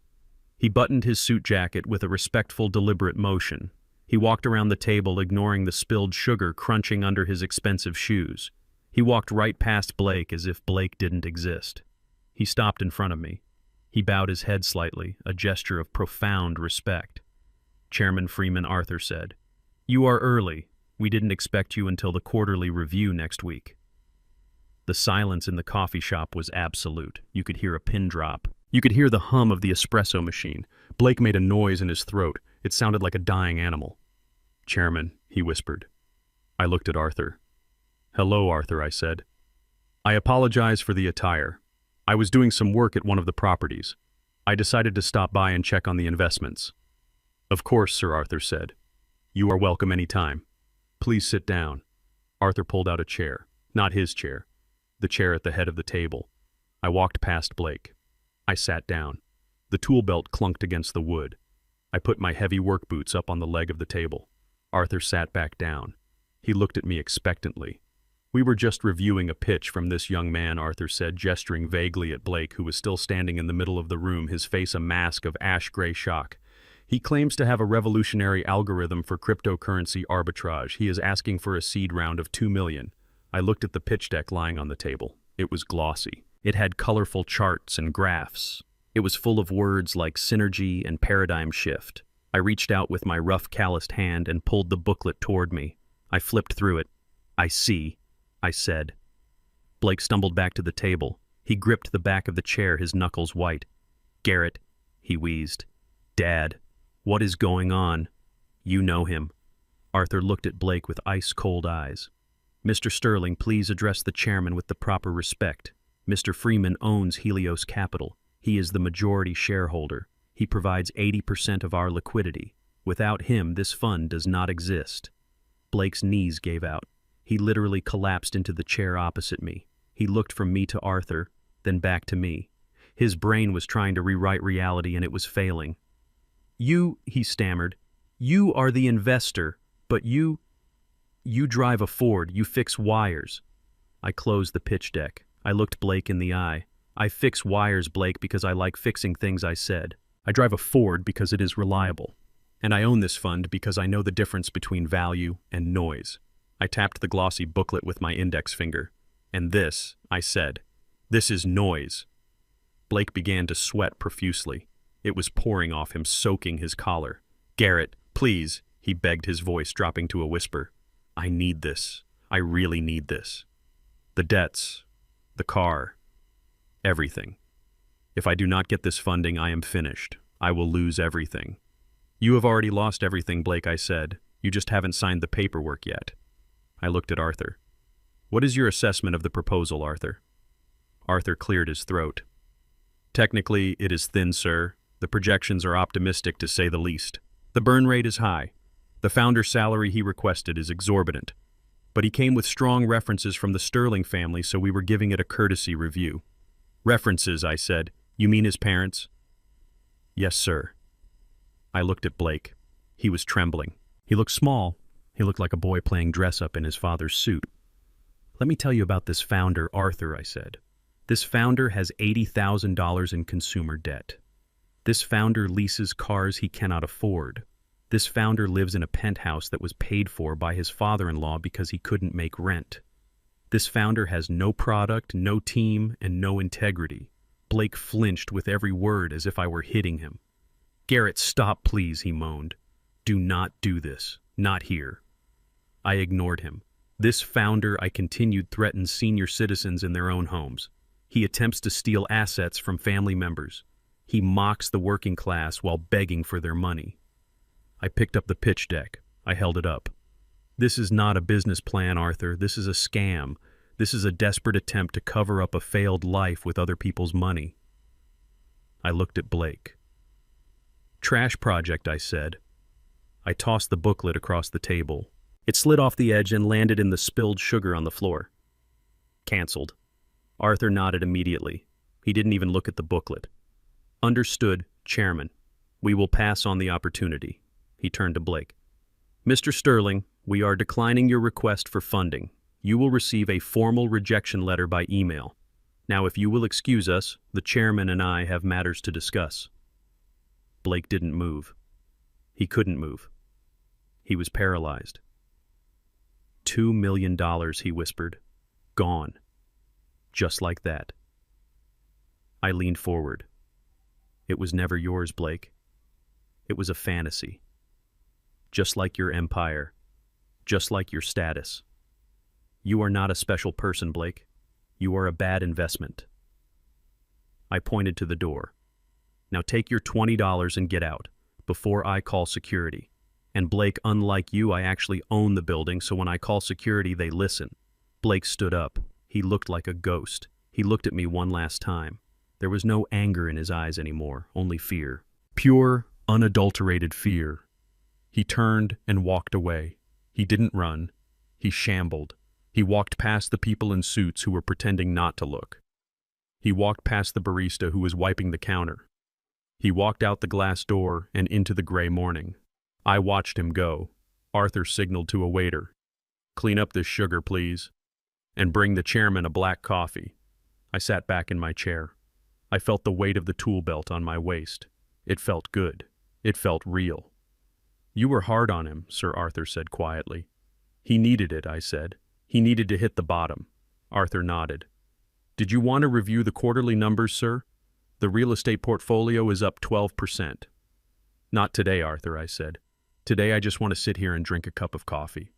S1: He buttoned his suit jacket with a respectful, deliberate motion. He walked around the table, ignoring the spilled sugar crunching under his expensive shoes. He walked right past Blake as if Blake didn't exist. He stopped in front of me. He bowed his head slightly, a gesture of profound respect. Chairman Freeman Arthur said, "You are early. We didn't expect you until the quarterly review next week." The silence in the coffee shop was absolute. You could hear a pin drop. You could hear the hum of the espresso machine. Blake made a noise in his throat. It sounded like a dying animal. "Chairman," he whispered. I looked at Arthur. "Hello, Arthur," I said. "I apologize for the attire. I was doing some work at one of the properties. I decided to stop by and check on the investments." "Of course," Sir Arthur said. "You are welcome any time. Please sit down." Arthur pulled out a chair. Not his chair. The chair at the head of the table. I walked past Blake. I sat down. The tool belt clunked against the wood. I put my heavy work boots up on the leg of the table. Arthur sat back down. He looked at me expectantly. "We were just reviewing a pitch from this young man," Arthur said, gesturing vaguely at Blake, who was still standing in the middle of the room, his face a mask of ash-gray shock. "He claims to have a revolutionary algorithm for cryptocurrency arbitrage. He is asking for a seed round of $2 million. I looked at the pitch deck lying on the table. It was glossy. It had colorful charts and graphs. It was full of words like synergy and paradigm shift. I reached out with my rough, calloused hand and pulled the booklet toward me. I flipped through it. "I see," I said. Blake stumbled back to the table. He gripped the back of the chair, his knuckles white. "Garrett," he wheezed. "Dad, what is going on?" "You know him." Arthur looked at Blake with ice-cold eyes. "Mr. Sterling, please address the chairman with the proper respect. Mr. Freeman owns Helios Capital. He is the majority shareholder. He provides 80% of our liquidity. Without him, this fund does not exist." Blake's knees gave out. He literally collapsed into the chair opposite me. He looked from me to Arthur, then back to me. His brain was trying to rewrite reality, and it was failing. "You," he stammered, "you are the investor, but you drive a Ford, you fix wires." I closed the pitch deck. I looked Blake in the eye. "I fix wires, Blake, because I like fixing things," I said. "I drive a Ford because it is reliable. And I own this fund because I know the difference between value and noise." I tapped the glossy booklet with my index finger. "And this," I said, "this is noise." Blake began to sweat profusely. It was pouring off him, soaking his collar. "Garrett, please," he begged, his voice dropping to a whisper. "I need this. I really need this. The debts, the car, everything. If I do not get this funding, I am finished. I will lose everything." "You have already lost everything, Blake," I said. "You just haven't signed the paperwork yet." I looked at Arthur. "What is your assessment of the proposal, Arthur?" Arthur cleared his throat. "Technically, it is thin, sir. The projections are optimistic, to say the least. The burn rate is high. The founder's salary he requested is exorbitant. But he came with strong references from the Sterling family, so we were giving it a courtesy review." "References," I said. "You mean his parents?" "Yes, sir." I looked at Blake. He was trembling. He looked small. He looked like a boy playing dress-up in his father's suit. "Let me tell you about this founder, Arthur," I said. "This founder has $80,000 in consumer debt. This founder leases cars he cannot afford. This founder lives in a penthouse that was paid for by his father-in-law because he couldn't make rent. This founder has no product, no team, and no integrity." Blake flinched with every word as if I were hitting him. "Garrett, stop, please," he moaned. "Do not do this. Not here." I ignored him. "This founder," I continued, "threatens senior citizens in their own homes. He attempts to steal assets from family members. He mocks the working class while begging for their money." I picked up the pitch deck. I held it up. "This is not a business plan, Arthur. This is a scam. This is a desperate attempt to cover up a failed life with other people's money. I looked at Blake. Trash project, I said. I tossed the booklet across the table. It slid off the edge and landed in the spilled sugar on the floor. Cancelled. Arthur nodded immediately. He didn't even look at the booklet. Understood, Chairman. We will pass on the opportunity. He turned to Blake. Mr. Sterling, we are declining your request for funding. You will receive a formal rejection letter by email. Now, if you will excuse us, the chairman and I have matters to discuss. Blake didn't move. He couldn't move. He was paralyzed. $2 million, he whispered. Gone. Just like that. I leaned forward. It was never yours, Blake. It was a fantasy. Just like your empire. Just like your status. You are not a special person, Blake. You are a bad investment. I pointed to the door. Now take your $20 and get out, before I call security. And Blake, unlike you, I actually own the building, so when I call security, they listen. Blake stood up. He looked like a ghost. He looked at me one last time. There was no anger in his eyes anymore, only fear. Pure, unadulterated fear. He turned and walked away. He didn't run. He shambled. He walked past the people in suits who were pretending not to look. He walked past the barista who was wiping the counter. He walked out the glass door and into the gray morning. I watched him go. Arthur signaled to a waiter. Clean up this sugar, please. And bring the chairman a black coffee. I sat back in my chair. I felt the weight of the tool belt on my waist. It felt good. It felt real. You were hard on him, Sir Arthur said quietly. He needed it, I said. He needed to hit the bottom. Arthur nodded. Did you want to review the quarterly numbers, sir? The real estate portfolio is up 12%. Not today, Arthur, I said. Today I just want to sit here and drink a cup of coffee.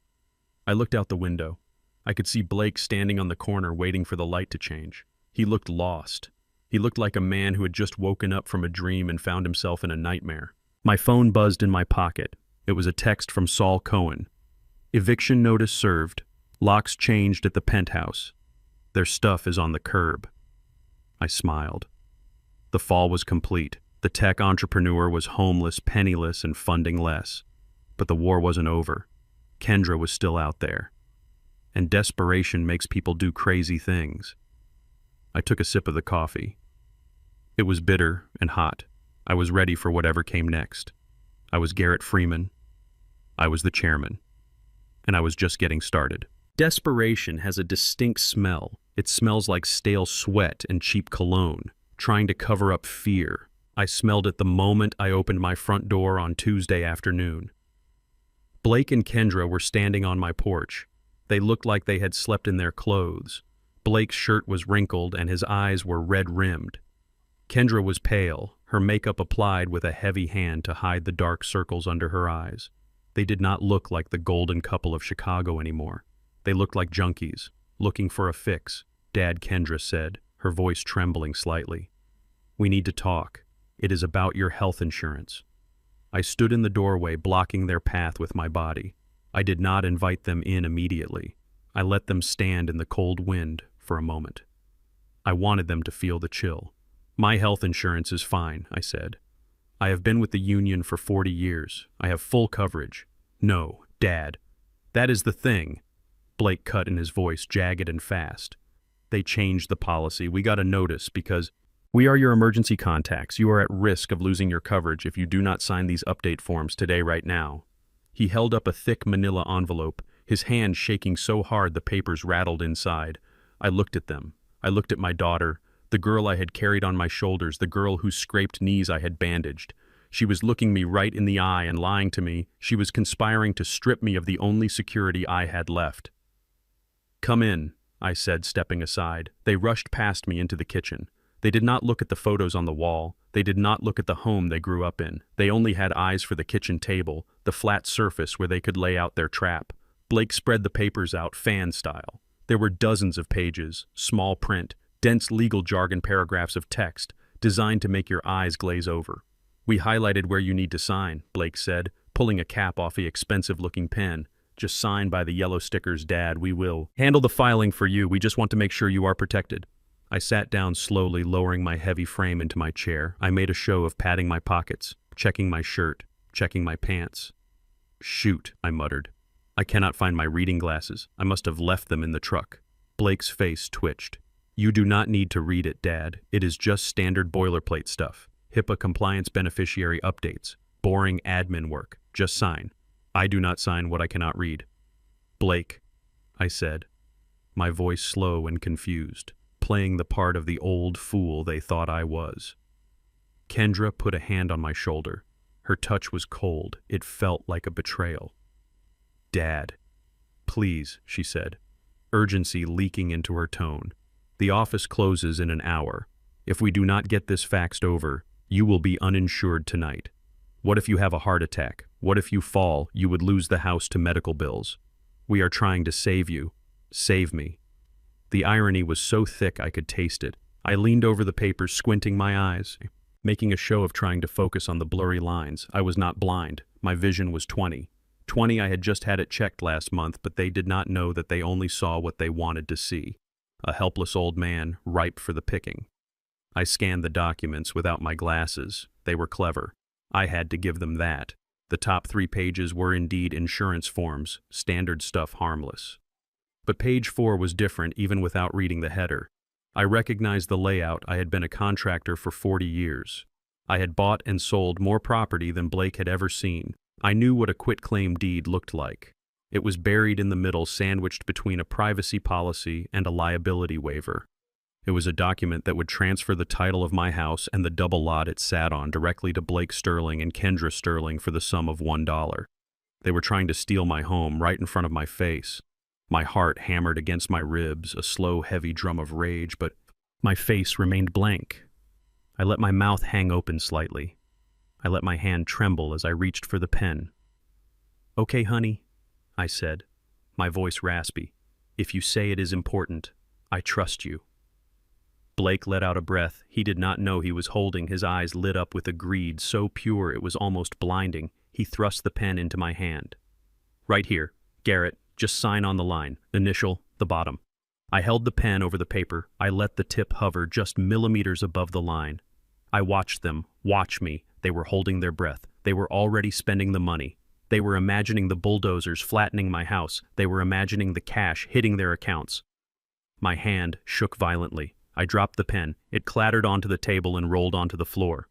S1: I looked out the window. I could see Blake standing on the corner waiting for the light to change. He looked lost. He looked like a man who had just woken up from a dream and found himself in a nightmare. My phone buzzed in my pocket. It was a text from Saul Cohen. Eviction notice served. Locks changed at the penthouse. Their stuff is on the curb. I smiled. The fall was complete. The tech entrepreneur was homeless, penniless, and funding less. But the war wasn't over. Kendra was still out there. And desperation makes people do crazy things. I took a sip of the coffee. It was bitter and hot. I was ready for whatever came next. I was Garrett Freeman. I was the chairman. And I was just getting started. Desperation has a distinct smell. It smells like stale sweat and cheap cologne, trying to cover up fear. I smelled it the moment I opened my front door on Tuesday afternoon. Blake and Kendra were standing on my porch. They looked like they had slept in their clothes. Blake's shirt was wrinkled and his eyes were red-rimmed. Kendra was pale, her makeup applied with a heavy hand to hide the dark circles under her eyes. They did not look like the golden couple of Chicago anymore. They looked like junkies, looking for a fix, Dad, Kendra said, her voice trembling slightly. We need to talk. It is about your health insurance. I stood in the doorway, blocking their path with my body. I did not invite them in immediately. I let them stand in the cold wind for a moment. I wanted them to feel the chill. My health insurance is fine, I said. I have been with the union for 40 years. I have full coverage. No, Dad. That is the thing. Blake cut in his voice, jagged and fast. They changed the policy. We got a notice because we are your emergency contacts. You are at risk of losing your coverage if you do not sign these update forms today right now. He held up a thick manila envelope, his hand shaking so hard the papers rattled inside. I looked at them. I looked at my daughter, the girl I had carried on my shoulders, the girl whose scraped knees I had bandaged. She was looking me right in the eye and lying to me. She was conspiring to strip me of the only security I had left. Come in, I said, stepping aside. They rushed past me into the kitchen. They did not look at the photos on the wall. They did not look at the home they grew up in. They only had eyes for the kitchen table, the flat surface where they could lay out their trap. Blake spread the papers out, fan style. There were dozens of pages, small print, dense legal jargon paragraphs of text, designed to make your eyes glaze over. We highlighted where you need to sign, Blake said, pulling a cap off the expensive-looking pen. Just sign by the yellow stickers, Dad. We will handle the filing for you. We just want to make sure you are protected. I sat down slowly, lowering my heavy frame into my chair. I made a show of patting my pockets, checking my shirt, checking my pants. Shoot, I muttered. I cannot find my reading glasses. I must have left them in the truck. Blake's face twitched. You do not need to read it, Dad. It is just standard boilerplate stuff. HIPAA compliance beneficiary updates. Boring admin work. Just sign. I do not sign what I cannot read. Blake, I said, my voice slow and confused, playing the part of the old fool they thought I was. Kendra put a hand on my shoulder. Her touch was cold. It felt like a betrayal. Dad, please, she said, urgency leaking into her tone. The office closes in an hour. If we do not get this faxed over, you will be uninsured tonight. What if you have a heart attack? What if you fall? You would lose the house to medical bills. We are trying to save you. Save me. The irony was so thick I could taste it. I leaned over the papers, squinting my eyes, making a show of trying to focus on the blurry lines. I was not blind. My vision was 20. 20, I had just had it checked last month, but they did not know that they only saw what they wanted to see. A helpless old man, ripe for the picking. I scanned the documents without my glasses. They were clever. I had to give them that. The top 3 pages were indeed insurance forms, standard stuff, harmless. But page 4 was different even without reading the header. I recognized the layout. I had been a contractor for 40 years. I had bought and sold more property than Blake had ever seen. I knew what a quitclaim deed looked like. It was buried in the middle, sandwiched between a privacy policy and a liability waiver. It was a document that would transfer the title of my house and the double lot it sat on directly to Blake Sterling and Kendra Sterling for the sum of $1. They were trying to steal my home right in front of my face. My heart hammered against my ribs, a slow, heavy drum of rage, but my face remained blank. I let my mouth hang open slightly. I let my hand tremble as I reached for the pen. Okay, honey, I said, my voice raspy. If you say it is important, I trust you. Blake let out a breath. He did not know he was holding. His eyes lit up with a greed so pure it was almost blinding. He thrust the pen into my hand. Right here, Garrett, just sign on the line. Initial, the bottom. I held the pen over the paper. I let the tip hover just millimeters above the line. I watched them, watch me. They were holding their breath. They were already spending the money. They were imagining the bulldozers flattening my house. They were imagining the cash hitting their accounts. My hand shook violently. I dropped the pen. It clattered onto the table and rolled onto the floor.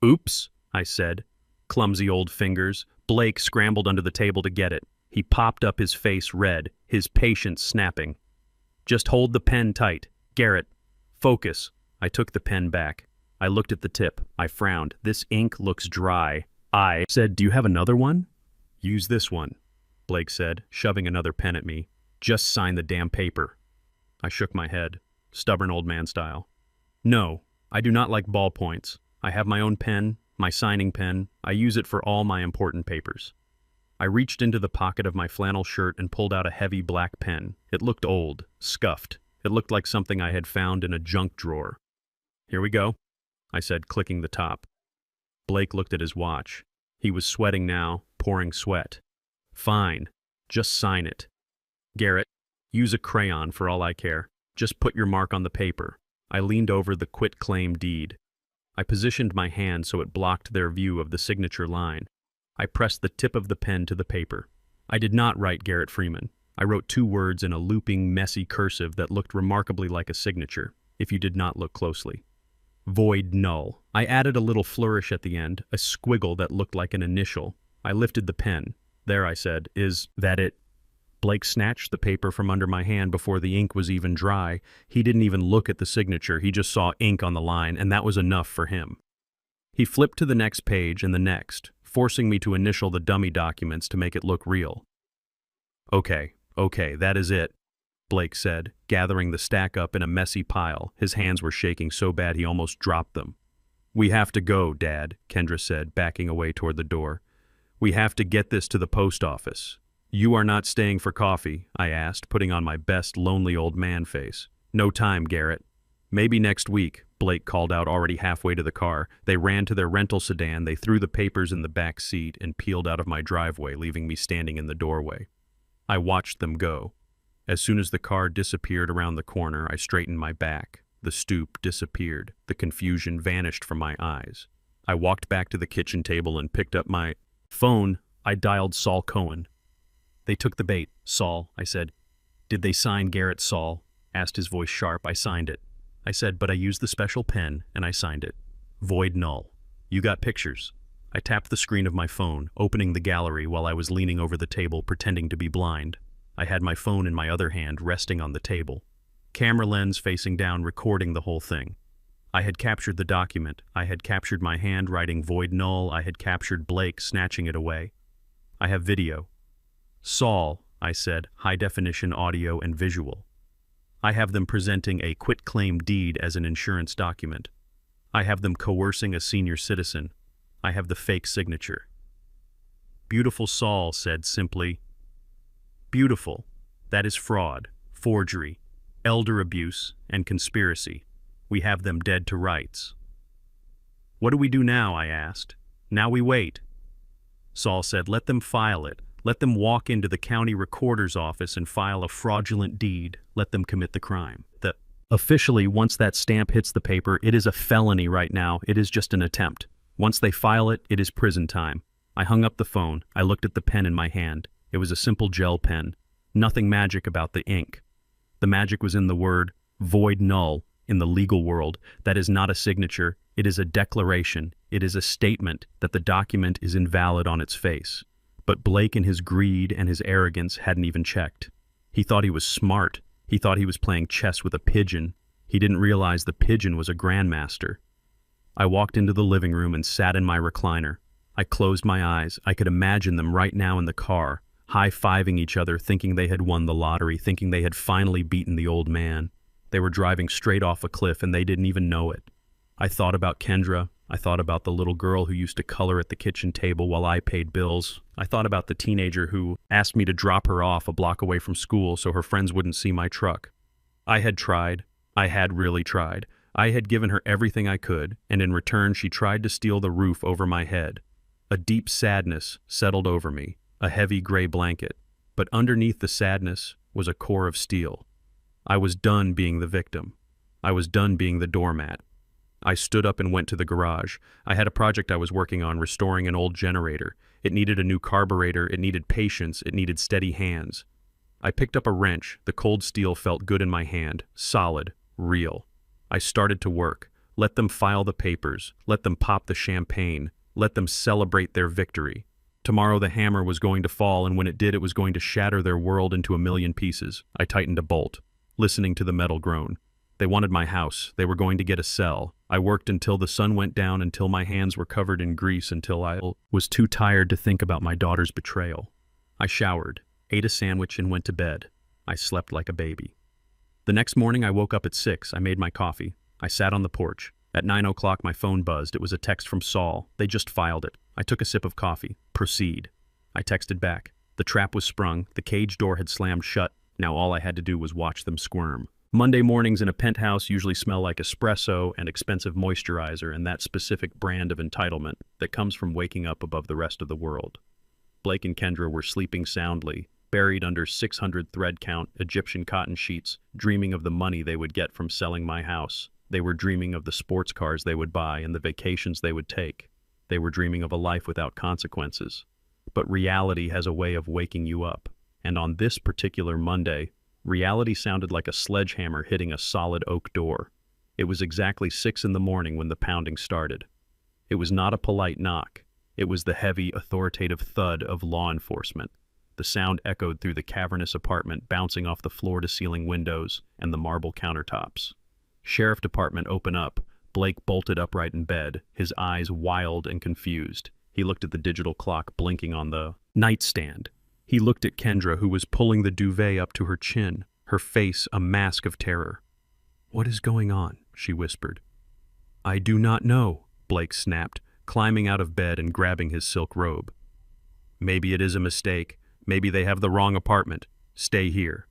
S1: Oops, I said. Clumsy old fingers. Blake scrambled under the table to get it. He popped up, his face red, his patience snapping. Just hold the pen tight. Garrett, focus. I took the pen back. I looked at the tip. I frowned. This ink looks dry. I said, do you have another one? Use this one, Blake said, shoving another pen at me. Just sign the damn paper. I shook my head. Stubborn old man style. No, I do not like ballpoints. I have my own pen, my signing pen. I use it for all my important papers. I reached into the pocket of my flannel shirt and pulled out a heavy black pen. It looked old, scuffed. It looked like something I had found in a junk drawer. Here we go, I said, clicking the top. Blake looked at his watch. He was sweating now, pouring sweat. Fine, just sign it. Garrett, use a crayon for all I care. Just put your mark on the paper. I leaned over the quitclaim deed. I positioned my hand so it blocked their view of the signature line. I pressed the tip of the pen to the paper. I did not write Garrett Freeman. I wrote 2 words in a looping, messy cursive that looked remarkably like a signature, if you did not look closely. Void null. I added a little flourish at the end, a squiggle that looked like an initial. I lifted the pen. There, I said, is that it? Blake snatched the paper from under my hand before the ink was even dry. He didn't even look at the signature. He just saw ink on the line, and that was enough for him. He flipped to the next page and the next, forcing me to initial the dummy documents to make it look real. Okay, that is it, Blake said, gathering the stack up in a messy pile. His hands were shaking so bad he almost dropped them. We have to go, Dad, Kendra said, backing away toward the door. We have to get this to the post office. You are not staying for coffee, I asked, putting on my best lonely old man face. No time, Garrett. Maybe next week, Blake called out already halfway to the car. They ran to their rental sedan, they threw the papers in the back seat and peeled out of my driveway, leaving me standing in the doorway. I watched them go. As soon as the car disappeared around the corner, I straightened my back. The stoop disappeared. The confusion vanished from my eyes. I walked back to the kitchen table and picked up my phone. I dialed Saul Cohen. "They took the bait, Saul," I said. "Did they sign Garrett, Saul?" asked his voice sharp. "I signed it." I said, "But I used the special pen, and I signed it. Void null. You got pictures." I tapped the screen of my phone, opening the gallery while I was leaning over the table pretending to be blind. I had my phone in my other hand resting on the table. Camera lens facing down, recording the whole thing. I had captured the document. I had captured my hand writing void null. I had captured Blake snatching it away. I have video. "Saul," I said, "high-definition audio and visual. I have them presenting a quitclaim deed as an insurance document. I have them coercing a senior citizen. I have the fake signature." Beautiful Saul said simply, "Beautiful. That is fraud, forgery, elder abuse, and conspiracy. We have them dead to rights." "What do we do now?" I asked. "Now we wait." Saul said, "Let them file it. Let them walk into the county recorder's office and file a fraudulent deed. Let them commit the crime. Officially, once that stamp hits the paper, it is a felony right now. It is just an attempt. Once they file it, it is prison time." I hung up the phone. I looked at the pen in my hand. It was a simple gel pen. Nothing magic about the ink. The magic was in the word void null. In the legal world, that is not a signature. It is a declaration. It is a statement that the document is invalid on its face. But Blake, in his greed and his arrogance, hadn't even checked. He thought he was smart. He thought he was playing chess with a pigeon. He didn't realize the pigeon was a grandmaster. I walked into the living room and sat in my recliner. I closed my eyes. I could imagine them right now in the car, high-fiving each other, thinking they had won the lottery, thinking they had finally beaten the old man. They were driving straight off a cliff and they didn't even know it. I thought about Kendra. I thought about the little girl who used to color at the kitchen table while I paid bills. I thought about the teenager who asked me to drop her off a block away from school so her friends wouldn't see my truck. I had tried. I had really tried. I had given her everything I could, and in return she tried to steal the roof over my head. A deep sadness settled over me, a heavy gray blanket. But underneath the sadness was a core of steel. I was done being the victim. I was done being the doormat. I stood up and went to the garage. I had a project I was working on, restoring an old generator. It needed a new carburetor, it needed patience, it needed steady hands. I picked up a wrench. The cold steel felt good in my hand, solid, real. I started to work. Let them file the papers. Let them pop the champagne. Let them celebrate their victory. Tomorrow the hammer was going to fall, and when it did, it was going to shatter their world into a million pieces. I tightened a bolt, listening to the metal groan. They wanted my house. They were going to get a cell. I worked until the sun went down, until my hands were covered in grease, until I was too tired to think about my daughter's betrayal. I showered, ate a sandwich, and went to bed. I slept like a baby. The next morning I woke up at 6. I made my coffee. I sat on the porch. At 9 o'clock my phone buzzed. It was a text from Saul. They just filed it. I took a sip of coffee. Proceed. I texted back. The trap was sprung. The cage door had slammed shut. Now all I had to do was watch them squirm. Monday mornings in a penthouse usually smell like espresso and expensive moisturizer and that specific brand of entitlement that comes from waking up above the rest of the world. Blake and Kendra were sleeping soundly, buried under 600 thread count Egyptian cotton sheets, dreaming of the money they would get from selling my house. They were dreaming of the sports cars they would buy and the vacations they would take. They were dreaming of a life without consequences. But reality has a way of waking you up. And on this particular Monday, reality sounded like a sledgehammer hitting a solid oak door. It was exactly 6 in the morning when the pounding started. It was not a polite knock. It was the heavy, authoritative thud of law enforcement. The sound echoed through the cavernous apartment, bouncing off the floor-to-ceiling windows and the marble countertops. Sheriff department, open up. Blake bolted upright in bed, his eyes wild and confused. He looked at the digital clock blinking on the nightstand. He looked at Kendra, who was pulling the duvet up to her chin, her face a mask of terror. "What is going on?" she whispered. "I do not know," Blake snapped, climbing out of bed and grabbing his silk robe. "Maybe it is a mistake. Maybe they have the wrong apartment. Stay here."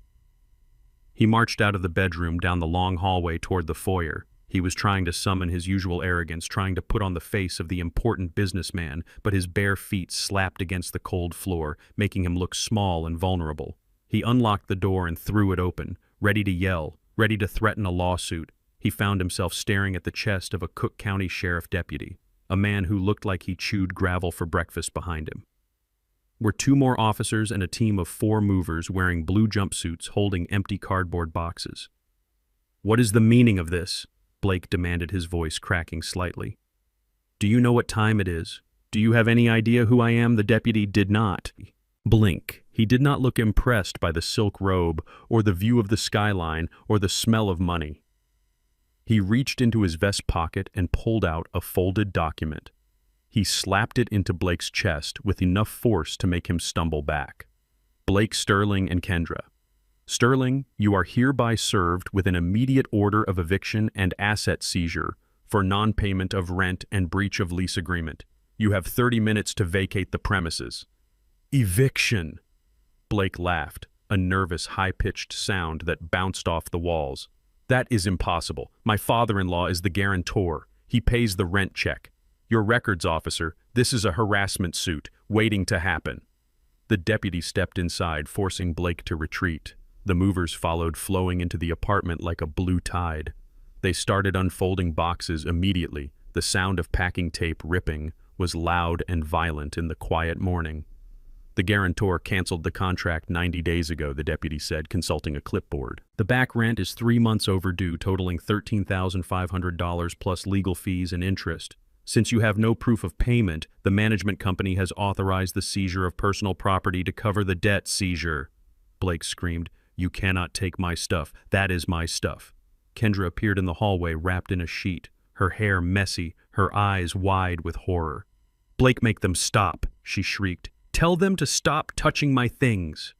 S1: He marched out of the bedroom down the long hallway toward the foyer. He was trying to summon his usual arrogance, trying to put on the face of the important businessman, but his bare feet slapped against the cold floor, making him look small and vulnerable. He unlocked the door and threw it open, ready to yell, ready to threaten a lawsuit. He found himself staring at the chest of a Cook County Sheriff deputy, a man who looked like he chewed gravel for breakfast behind him. Were two more officers and a team of 4 movers wearing blue jumpsuits holding empty cardboard boxes. "What is the meaning of this?" Blake demanded, his voice cracking slightly. "Do you know what time it is? Do you have any idea who I am?" The deputy did not blink. He did not look impressed by the silk robe, or the view of the skyline, or the smell of money. He reached into his vest pocket and pulled out a folded document. He slapped it into Blake's chest with enough force to make him stumble back. "Blake Sterling and Kendra. Sterling, you are hereby served with an immediate order of eviction and asset seizure for non-payment of rent and breach of lease agreement. You have 30 minutes to vacate the premises." "Eviction!" Blake laughed, a nervous, high-pitched sound that bounced off the walls. "That is impossible. My father-in-law is the guarantor. He pays the rent check. Your records officer, this is a harassment suit, waiting to happen." The deputy stepped inside, forcing Blake to retreat. The movers followed, flowing into the apartment like a blue tide. They started unfolding boxes immediately. The sound of packing tape ripping was loud and violent in the quiet morning. "The guarantor canceled the contract 90 days ago," the deputy said, consulting a clipboard. "The back rent is 3 months overdue, totaling $13,500 plus legal fees and interest. Since you have no proof of payment, the management company has authorized the seizure of personal property to cover the debt seizure." Blake screamed, "You cannot take my stuff. That is my stuff." Kendra appeared in the hallway wrapped in a sheet, her hair messy, her eyes wide with horror. "Blake, make them stop," she shrieked. "Tell them to stop touching my things."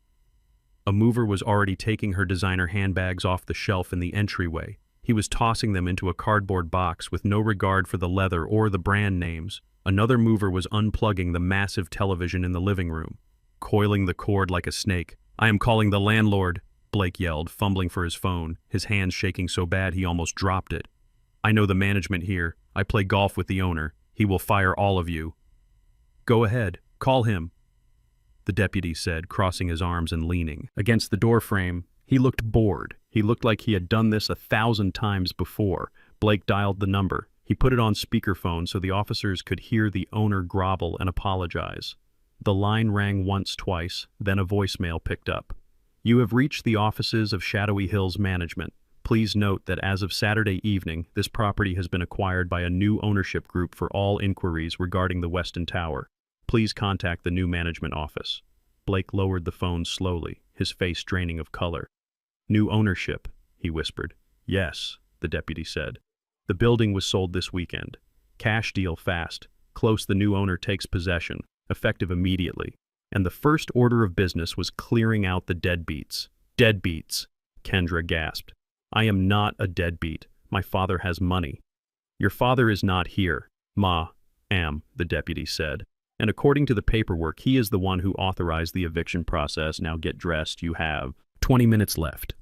S1: A mover was already taking her designer handbags off the shelf in the entryway. He was tossing them into a cardboard box with no regard for the leather or the brand names. Another mover was unplugging the massive television in the living room, coiling the cord like a snake. "I am calling the landlord," Blake yelled, fumbling for his phone, his hands shaking so bad he almost dropped it. "I know the management here. I play golf with the owner. He will fire all of you." "Go ahead. Call him," the deputy said, crossing his arms and leaning against the doorframe. He looked bored. He looked like he had done this 1,000 times before. Blake dialed the number. He put it on speakerphone so the officers could hear the owner grovel and apologize. The line rang once, twice, then a voicemail picked up. "You have reached the offices of Shadowy Hills Management. Please note that as of Saturday evening, this property has been acquired by a new ownership group. For all inquiries regarding the Weston Tower, please contact the new management office." Blake lowered the phone slowly, his face draining of color. "New ownership," he whispered. "Yes," the deputy said. "The building was sold this weekend. Cash deal fast. Close, the new owner takes possession, effective immediately. And the first order of business was clearing out the deadbeats." "Deadbeats," Kendra gasped. "I am not a deadbeat. My father has money." "Your father is not here." "Ma, am," the deputy said. "And according to the paperwork, he is the one who authorized the eviction process. Now get dressed. You have 20 minutes left."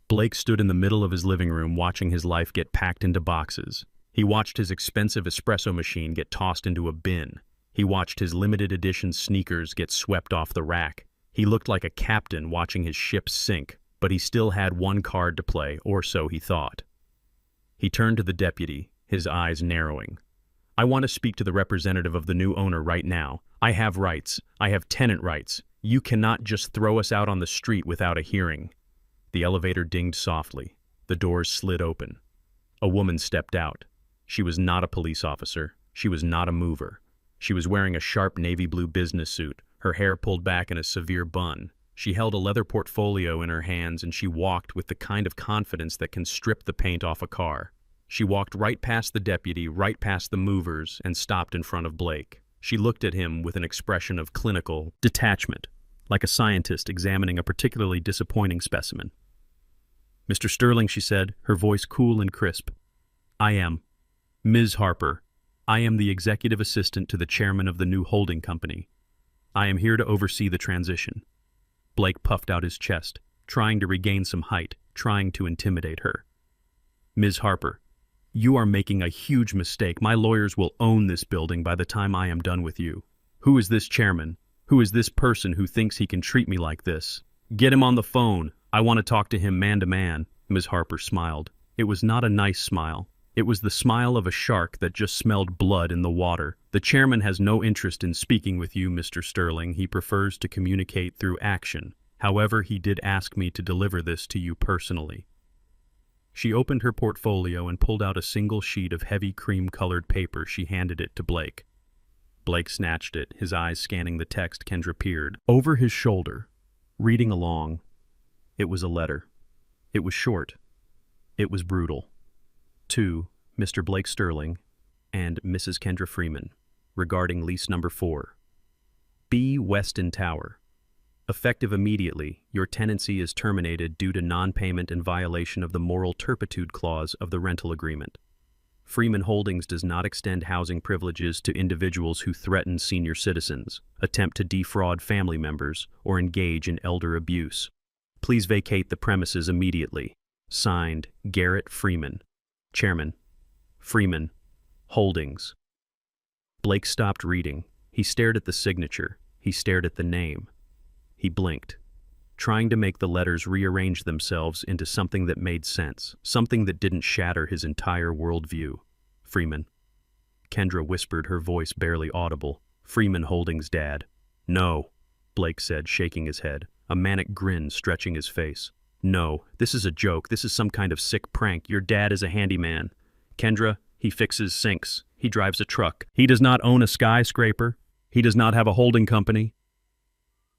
S1: Blake stood in the middle of his living room watching his life get packed into boxes. He watched his expensive espresso machine get tossed into a bin. He watched his limited edition sneakers get swept off the rack. He looked like a captain watching his ship sink, but he still had one card to play, or so he thought. He turned to the deputy, his eyes narrowing. "I want to speak to the representative of the new owner right now. I have rights. I have tenant rights. You cannot just throw us out on the street without a hearing." The elevator dinged softly. The doors slid open. A woman stepped out. She was not a police officer. She was not a mover. She was wearing a sharp navy blue business suit, her hair pulled back in a severe bun. She held a leather portfolio in her hands, and she walked with the kind of confidence that can strip the paint off a car. She walked right past the deputy, right past the movers, and stopped in front of Blake. She looked at him with an expression of clinical detachment, like a scientist examining a particularly disappointing specimen. "Mr. Sterling," she said, her voice cool and crisp. "I am Ms. Harper. I am the executive assistant to the chairman of the new holding company. I am here to oversee the transition." Blake puffed out his chest, trying to regain some height, trying to intimidate her. "Ms. Harper, you are making a huge mistake. My lawyers will own this building by the time I am done with you. Who is this chairman? Who is this person who thinks he can treat me like this?" Get him on the phone. I want to talk to him man to man. Ms. Harper smiled. It was not a nice smile. It was the smile of a shark that just smelled blood in the water. The chairman has no interest in speaking with you, Mr. Sterling. He prefers to communicate through action. However, he did ask me to deliver this to you personally. She opened her portfolio and pulled out a single sheet of heavy cream-colored paper. She handed it to Blake. Blake snatched it, his eyes scanning the text. Kendra peered over his shoulder, reading along. It was a letter. It was short. It was brutal. To Mr. Blake Sterling and Mrs. Kendra Freeman, regarding lease number 4. B. Weston Tower. Effective immediately, your tenancy is terminated due to non-payment and violation of the moral turpitude clause of the rental agreement. Freeman Holdings does not extend housing privileges to individuals who threaten senior citizens, attempt to defraud family members, or engage in elder abuse. Please vacate the premises immediately. Signed, Garrett Freeman, Chairman. Freeman Holdings. Blake stopped reading. He stared at the signature. He stared at the name. He blinked, trying to make the letters rearrange themselves into something that made sense, something that didn't shatter his entire worldview. Freeman. Kendra whispered, her voice barely audible. Freeman Holdings' dad. No, Blake said, shaking his head, a manic grin stretching his face. No, this is a joke. This is some kind of sick prank. Your dad is a handyman. Kendra, he fixes sinks. He drives a truck. He does not own a skyscraper. He does not have a holding company.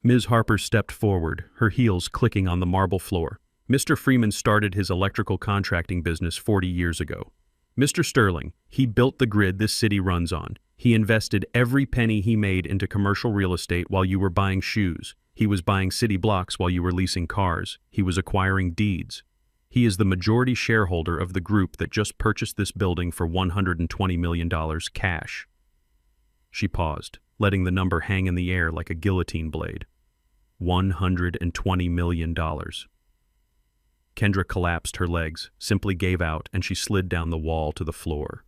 S1: Ms. Harper stepped forward, her heels clicking on the marble floor. Mr. Freeman started his electrical contracting business 40 years ago. Mr. Sterling, he built the grid this city runs on. He invested every penny he made into commercial real estate while you were buying shoes. He was buying city blocks while you were leasing cars. He was acquiring deeds. He is the majority shareholder of the group that just purchased this building for $120 million cash. She paused, letting the number hang in the air like a guillotine blade. $120 million. Kendra collapsed her legs, simply gave out, and she slid down the wall to the floor.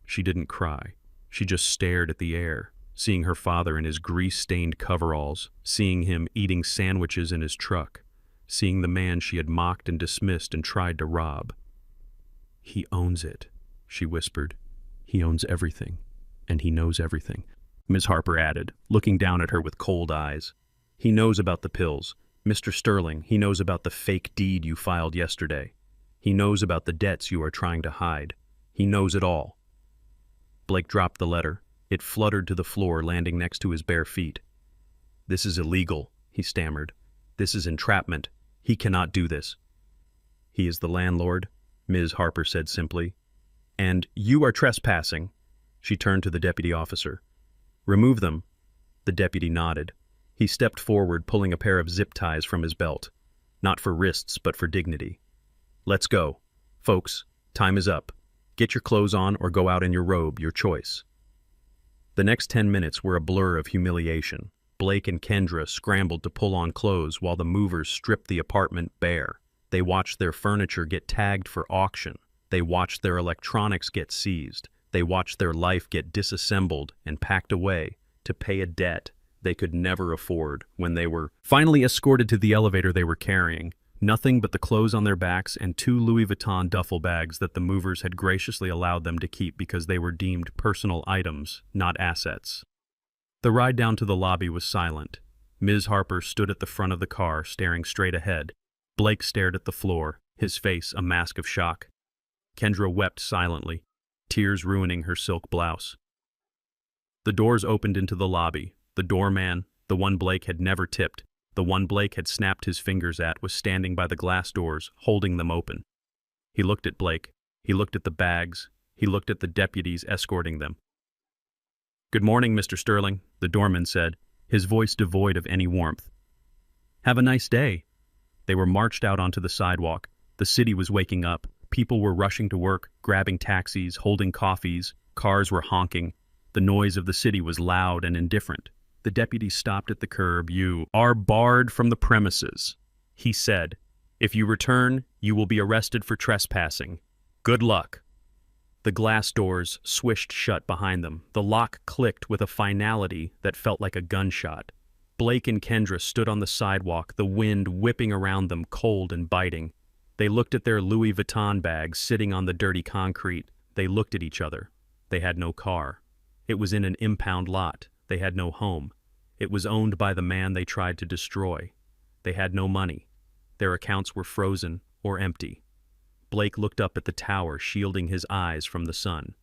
S1: She didn't cry. She just stared at the air, seeing her father in his grease-stained coveralls, seeing him eating sandwiches in his truck, seeing the man she had mocked and dismissed and tried to rob. He owns it, she whispered. He owns everything, and he knows everything. Ms. Harper added, looking down at her with cold eyes. He knows about the pills. Mr. Sterling, he knows about the fake deed you filed yesterday. He knows about the debts you are trying to hide. He knows it all. Blake dropped the letter. It fluttered to the floor, landing next to his bare feet. This is illegal, he stammered. This is entrapment. He cannot do this. He is the landlord, Ms. Harper said simply. And you are trespassing. She turned to the deputy officer. Remove them. The deputy nodded. He stepped forward, pulling a pair of zip ties from his belt. Not for wrists, but for dignity. Let's go. Folks, time is up. Get your clothes on or go out in your robe, your choice. The next 10 minutes were a blur of humiliation. Blake and Kendra scrambled to pull on clothes while the movers stripped the apartment bare. They watched their furniture get tagged for auction. They watched their electronics get seized. They watched their life get disassembled and packed away to pay a debt they could never afford. When they were finally escorted to the elevator they were carrying, nothing but the clothes on their backs and 2 Louis Vuitton duffel bags that the movers had graciously allowed them to keep because they were deemed personal items, not assets. The ride down to the lobby was silent. Ms. Harper stood at the front of the car, staring straight ahead. Blake stared at the floor, his face a mask of shock. Kendra wept silently, tears ruining her silk blouse. The doors opened into the lobby. The doorman, the one Blake had never tipped, the one Blake had snapped his fingers at, was standing by the glass doors, holding them open. He looked at Blake. He looked at the bags. He looked at the deputies escorting them. Good morning, Mr. Sterling, the doorman said, his voice devoid of any warmth. Have a nice day. They were marched out onto the sidewalk. The city was waking up. People were rushing to work, grabbing taxis, holding coffees. Cars were honking. The noise of the city was loud and indifferent. The deputy stopped at the curb. You are barred from the premises, he said. If you return, you will be arrested for trespassing. Good luck. The glass doors swished shut behind them. The lock clicked with a finality that felt like a gunshot. Blake and Kendra stood on the sidewalk, the wind whipping around them, cold and biting. They looked at their Louis Vuitton bags sitting on the dirty concrete. They looked at each other. They had no car. It was in an impound lot. They had no home. It was owned by the man they tried to destroy. They had no money. Their accounts were frozen or empty. Blake looked up at the tower, shielding his eyes from the sun.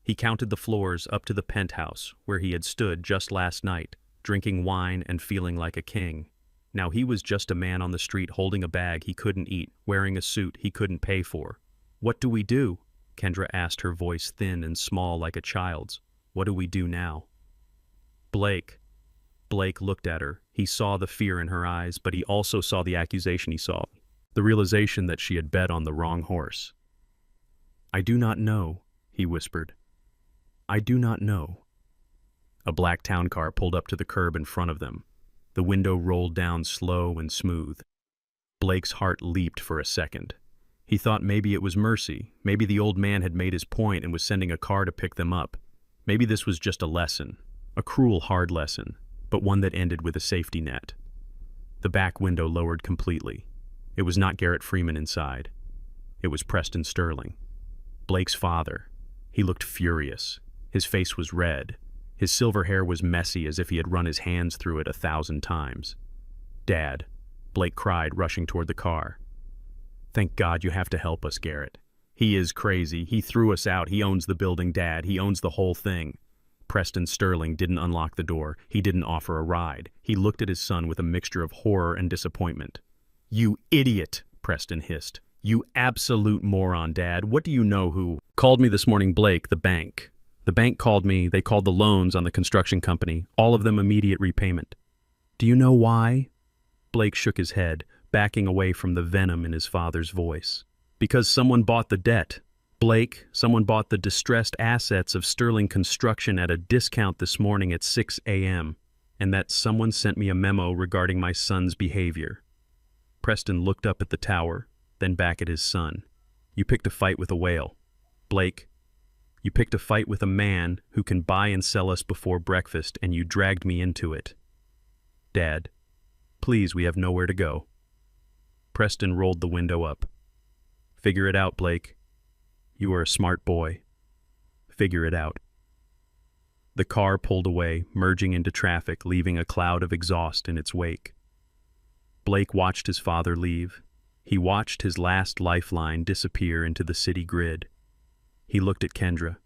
S1: He counted the floors up to the penthouse, where he had stood just last night, drinking wine and feeling like a king. Now he was just a man on the street holding a bag he couldn't eat, wearing a suit he couldn't pay for. "What do we do?" Kendra asked, her voice thin and small like a child's. "What do we do now?" Blake looked at her. He saw the fear in her eyes, but he also saw the accusation he saw, the realization that she had bet on the wrong horse. "I do not know," he whispered. "I do not know." A black town car pulled up to the curb in front of them. The window rolled down slow and smooth. Blake's heart leaped for a second. He thought maybe it was mercy. Maybe the old man had made his point and was sending a car to pick them up. Maybe this was just a lesson, a cruel, hard lesson, but one that ended with a safety net. The back window lowered completely. It was not Garrett Freeman inside. It was Preston Sterling, Blake's father. He looked furious. His face was red. His silver hair was messy, as if he had run his hands through it 1,000 times. "Dad," Blake cried, rushing toward the car. "Thank God you have to help us, Garrett. He is crazy. He threw us out. He owns the building, Dad. He owns the whole thing." Preston Sterling didn't unlock the door. He didn't offer a ride. He looked at his son with a mixture of horror and disappointment. "You idiot," Preston hissed. "You absolute moron, Dad. What do you know who called me this morning?" "Blake, the bank. The bank called me. They called the loans on the construction company. All of them immediate repayment." "Do you know why?" Blake shook his head, backing away from the venom in his father's voice. "Because someone bought the debt. Blake, someone bought the distressed assets of Sterling Construction at a discount this morning at 6 a.m., and that someone sent me a memo regarding my son's behavior." Preston looked up at the tower, then back at his son. "You picked a fight with a whale. Blake, you picked a fight with a man who can buy and sell us before breakfast, and you dragged me into it. Dad, please, we have nowhere to go." Preston rolled the window up. "Figure it out, Blake. You are a smart boy. Figure it out." The car pulled away, merging into traffic, leaving a cloud of exhaust in its wake. Blake watched his father leave. He watched his last lifeline disappear into the city grid. He looked at Kendra.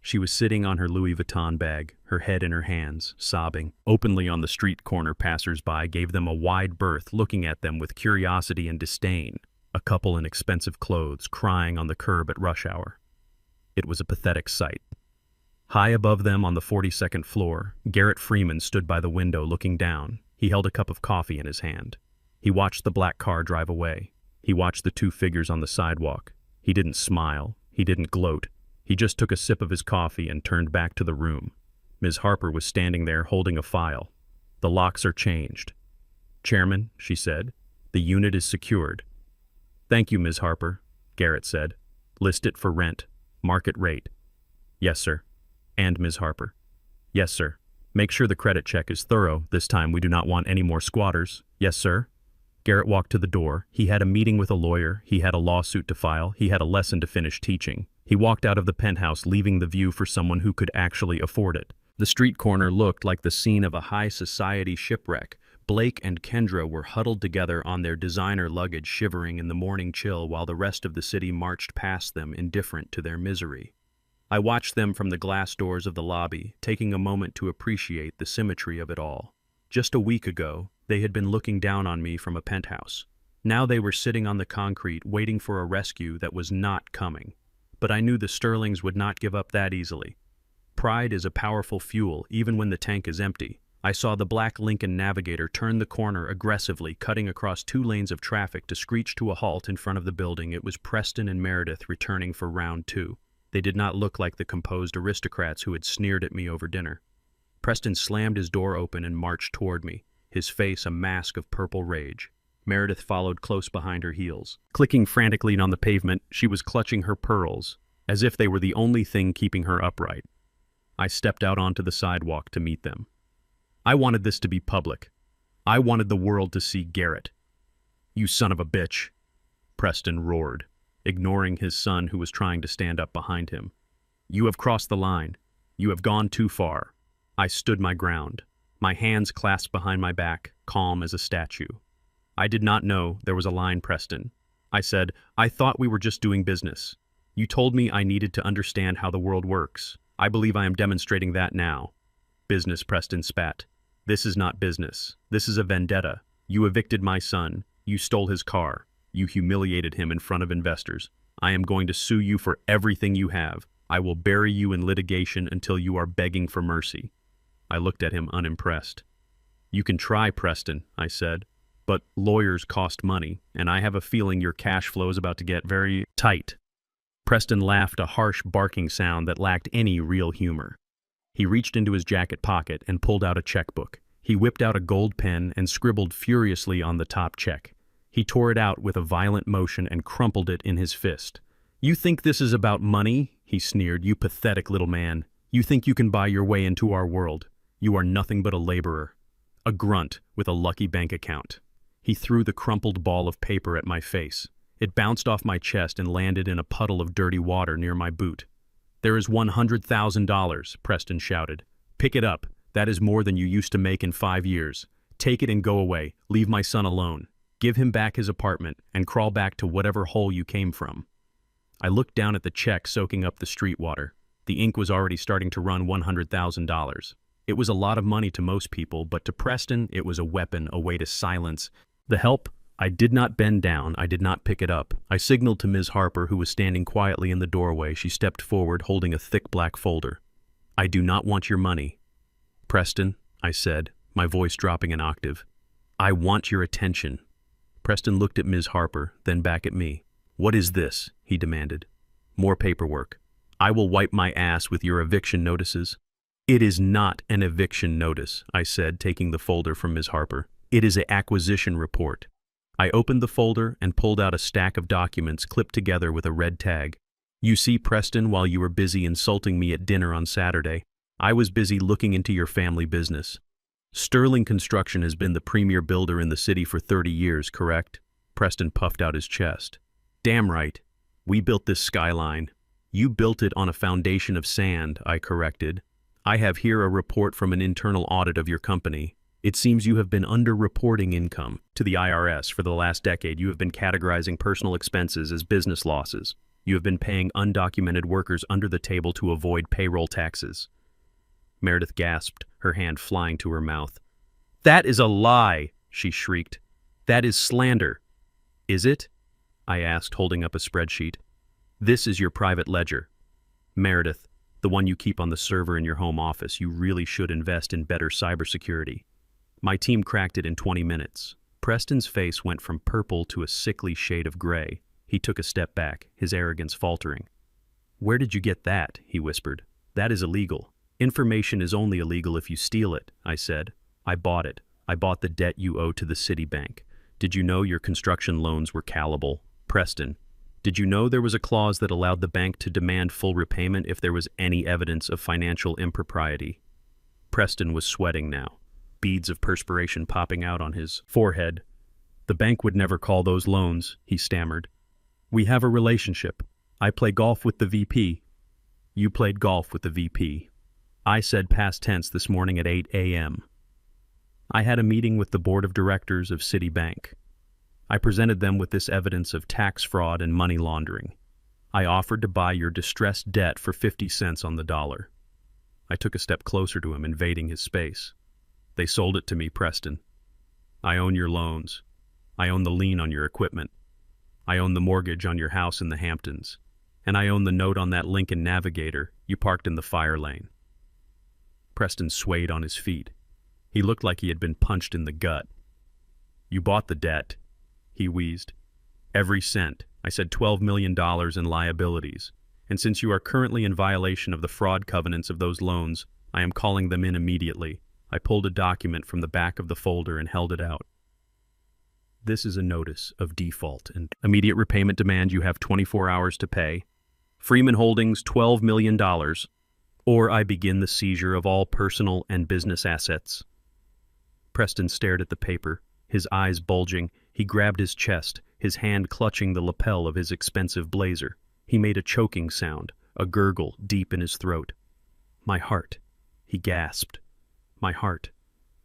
S1: She was sitting on her Louis Vuitton bag, her head in her hands, sobbing. Openly on the street corner, passers-by gave them a wide berth, looking at them with curiosity and disdain. A couple in expensive clothes, crying on the curb at rush hour. It was a pathetic sight. High above them on the 42nd floor, Garrett Freeman stood by the window looking down. He held a cup of coffee in his hand. He watched the black car drive away. He watched the two figures on the sidewalk. He didn't smile. He didn't gloat. He just took a sip of his coffee and turned back to the room. Ms. Harper was standing there holding a file. "The locks are changed." "Chairman," she said, "the unit is secured." "Thank you, Ms. Harper," Garrett said. "List it for rent. Market rate." "Yes, sir." "And Ms. Harper." "Yes, sir. Make sure the credit check is thorough. This time we do not want any more squatters." "Yes, sir." Garrett walked to the door. He had a meeting with a lawyer. He had a lawsuit to file. He had a lesson to finish teaching. He walked out of the penthouse, leaving the view for someone who could actually afford it. The street corner looked like the scene of a high society shipwreck. Blake and Kendra were huddled together on their designer luggage, shivering in the morning chill, while the rest of the city marched past them, indifferent to their misery. I watched them from the glass doors of the lobby, taking a moment to appreciate the symmetry of it all. Just a week ago, they had been looking down on me from a penthouse. Now they were sitting on the concrete, waiting for a rescue that was not coming. But I knew the Sterlings would not give up that easily. Pride is a powerful fuel, even when the tank is empty. I saw the black Lincoln Navigator turn the corner aggressively, cutting across 2 lanes of traffic to screech to a halt in front of the building. It was Preston and Meredith returning for round 2. They did not look like the composed aristocrats who had sneered at me over dinner. Preston slammed his door open and marched toward me, his face a mask of purple rage. Meredith followed close behind her heels. Clicking frantically on the pavement, she was clutching her pearls, as if they were the only thing keeping her upright. I stepped out onto the sidewalk to meet them. I wanted this to be public. I wanted the world to see Garrett. You son of a bitch, Preston roared, ignoring his son who was trying to stand up behind him. You have crossed the line. You have gone too far. I stood my ground, my hands clasped behind my back, calm as a statue. I did not know there was a line, Preston. I said, I thought we were just doing business. You told me I needed to understand how the world works. I believe I am demonstrating that now. Business, Preston spat. This is not business. This is a vendetta. You evicted my son. You stole his car. You humiliated him in front of investors. I am going to sue you for everything you have. I will bury you in litigation until you are begging for mercy. I looked at him unimpressed. You can try, Preston, I said, but lawyers cost money, and I have a feeling your cash flow is about to get very tight. Preston laughed, a harsh barking sound that lacked any real humor. He reached into his jacket pocket and pulled out a checkbook. He whipped out a gold pen and scribbled furiously on the top check. He tore it out with a violent motion and crumpled it in his fist. You think this is about money? He sneered. You pathetic little man. You think you can buy your way into our world. You are nothing but a laborer. A grunt with a lucky bank account. He threw the crumpled ball of paper at my face. It bounced off my chest and landed in a puddle of dirty water near my boot. There is $100,000, Preston shouted. Pick it up. That is more than you used to make in 5 years. Take it and go away. Leave my son alone. Give him back his apartment and crawl back to whatever hole you came from. I looked down at the check soaking up the street water. The ink was already starting to run $100,000. It was a lot of money to most people, but to Preston, it was a weapon, a way to silence the help. I did not bend down. I did not pick it up. I signaled to Ms. Harper, who was standing quietly in the doorway. She stepped forward, holding a thick black folder. I do not want your money. Preston, I said, my voice dropping an octave. I want your attention. Preston looked at Ms. Harper, then back at me. What is this? He demanded. More paperwork. I will wipe my ass with your eviction notices. It is not an eviction notice, I said, taking the folder from Ms. Harper. It is an acquisition report. I opened the folder and pulled out a stack of documents clipped together with a red tag. You see, Preston, while you were busy insulting me at dinner on Saturday, I was busy looking into your family business. Sterling Construction has been the premier builder in the city for 30 years, correct? Preston puffed out his chest. Damn right. We built this skyline. You built it on a foundation of sand, I corrected. I have here a report from an internal audit of your company. It seems you have been under-reporting income to the IRS for the last decade. You have been categorizing personal expenses as business losses. You have been paying undocumented workers under the table to avoid payroll taxes. Meredith gasped, her hand flying to her mouth. That is a lie, she shrieked. That is slander. Is it? I asked, holding up a spreadsheet. This is your private ledger. Meredith, the one you keep on the server in your home office. You really should invest in better cybersecurity. My team cracked it in 20 minutes. Preston's face went from purple to a sickly shade of gray. He took a step back, his arrogance faltering. Where did you get that? He whispered. That is illegal. Information is only illegal if you steal it, I said. I bought it. I bought the debt you owe to the Citibank. Did you know your construction loans were callable? Preston, did you know there was a clause that allowed the bank to demand full repayment if there was any evidence of financial impropriety? Preston was sweating now, beads of perspiration popping out on his forehead. The bank would never call those loans, he stammered. We have a relationship. I play golf with the VP. You played golf with the VP. I said past tense this morning at 8 a.m. I had a meeting with the board of directors of Citibank. I presented them with this evidence of tax fraud and money laundering. I offered to buy your distressed debt for 50 cents on the dollar. I took a step closer to him, invading his space. They sold it to me, Preston. I own your loans. I own the lien on your equipment. I own the mortgage on your house in the Hamptons. And I own the note on that Lincoln Navigator you parked in the fire lane. Preston swayed on his feet. He looked like he had been punched in the gut. You bought the debt, he wheezed. Every cent. I said $12 million in liabilities. And since you are currently in violation of the fraud covenants of those loans, I am calling them in immediately. I pulled a document from the back of the folder and held it out. This is a notice of default and immediate repayment demand. You have 24 hours to pay. Freeman Holdings, $12 million. Or I begin the seizure of all personal and business assets. Preston stared at the paper, his eyes bulging. He grabbed his chest, his hand clutching the lapel of his expensive blazer. He made a choking sound, a gurgle deep in his throat. "My heart," he gasped. "My heart."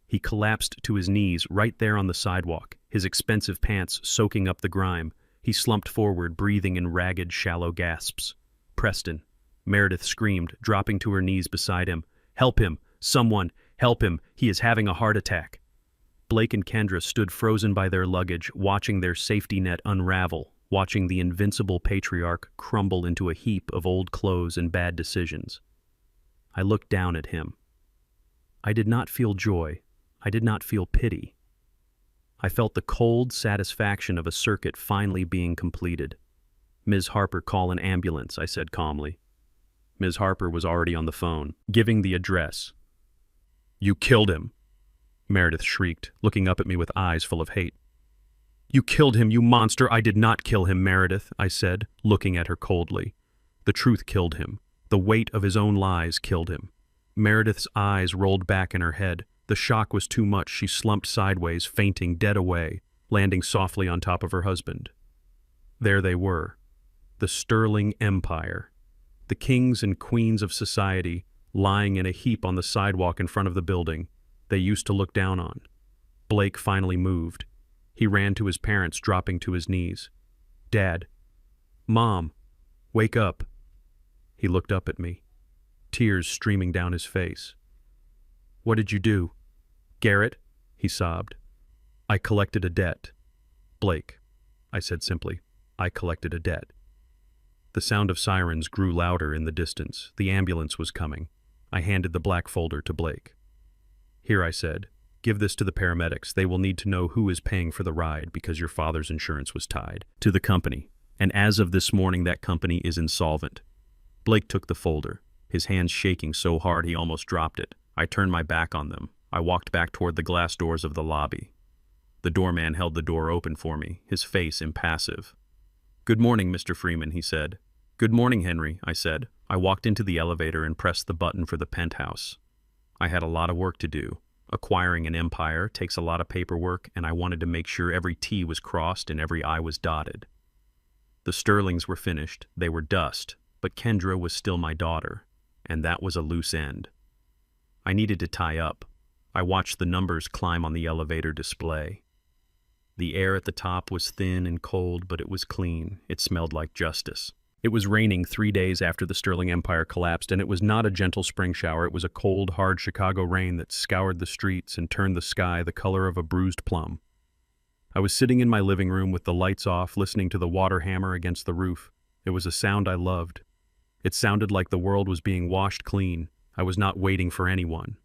S1: He collapsed to his knees right there on the sidewalk, his expensive pants soaking up the grime. He slumped forward, breathing in ragged, shallow gasps. "Preston," Meredith screamed, dropping to her knees beside him. "Help him! Someone! Help him! He is having a heart attack!" Blake and Kendra stood frozen by their luggage, watching their safety net unravel, watching the invincible patriarch crumble into a heap of old clothes and bad decisions. I looked down at him. I did not feel joy. I did not feel pity. I felt the cold satisfaction of a circuit finally being completed. "Ms. Harper, call an ambulance," I said calmly. Ms. Harper was already on the phone, giving the address. "You killed him," Meredith shrieked, looking up at me with eyes full of hate. "You killed him, you monster!" "I did not kill him, Meredith," I said, looking at her coldly. "The truth killed him. The weight of his own lies killed him." Meredith's eyes rolled back in her head. The shock was too much. She slumped sideways, fainting dead away, landing softly on top of her husband. There they were, the Sterling Empire, the kings and queens of society, lying in a heap on the sidewalk in front of the building they used to look down on. Blake finally moved. He ran to his parents, dropping to his knees. "Dad, Mom, wake up." He looked up at me, tears streaming down his face. "What did you do?" "Garrett," he sobbed. "I collected a debt." "Blake," I said simply, "I collected a debt." The sound of sirens grew louder in the distance. The ambulance was coming. I handed the black folder to Blake. "Here," I said, "give this to the paramedics. They will need to know who is paying for the ride because your father's insurance was tied to the company. And as of this morning, that company is insolvent." Blake took the folder, his hands shaking so hard he almost dropped it. I turned my back on them. I walked back toward the glass doors of the lobby. The doorman held the door open for me, his face impassive. "Good morning, Mr. Freeman," he said. "Good morning, Henry," I said. I walked into the elevator and pressed the button for the penthouse. I had a lot of work to do. Acquiring an empire takes a lot of paperwork, and I wanted to make sure every T was crossed and every I was dotted. The Sterlings were finished. They were dust, but Kendra was still my daughter, and that was a loose end. I needed to tie up. I watched the numbers climb on the elevator display. The air at the top was thin and cold, but it was clean. It smelled like justice. It was raining 3 days after the Sterling Empire collapsed, and it was not a gentle spring shower. It was a cold, hard Chicago rain that scoured the streets and turned the sky the color of a bruised plum. I was sitting in my living room with the lights off, listening to the water hammer against the roof. It was a sound I loved. It sounded like the world was being washed clean. I was not waiting for anyone.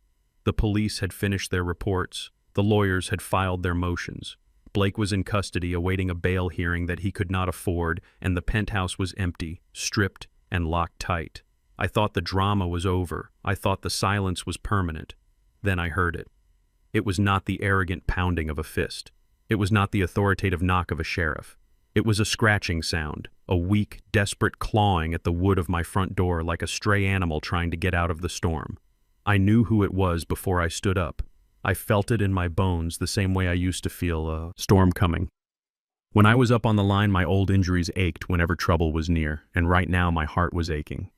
S1: The police had finished their reports. The lawyers had filed their motions. Blake was in custody awaiting a bail hearing that he could not afford, and the penthouse was empty, stripped, and locked tight. I thought the drama was over. I thought the silence was permanent. Then I heard it. It was not the arrogant pounding of a fist. It was not the authoritative knock of a sheriff. It was a scratching sound, a weak, desperate clawing at the wood of my front door like a stray animal trying to get out of the storm. I knew who it was before I stood up. I felt it in my bones the same way I used to feel a storm coming. When I was up on the line, my old injuries ached whenever trouble was near, and right now my heart was aching.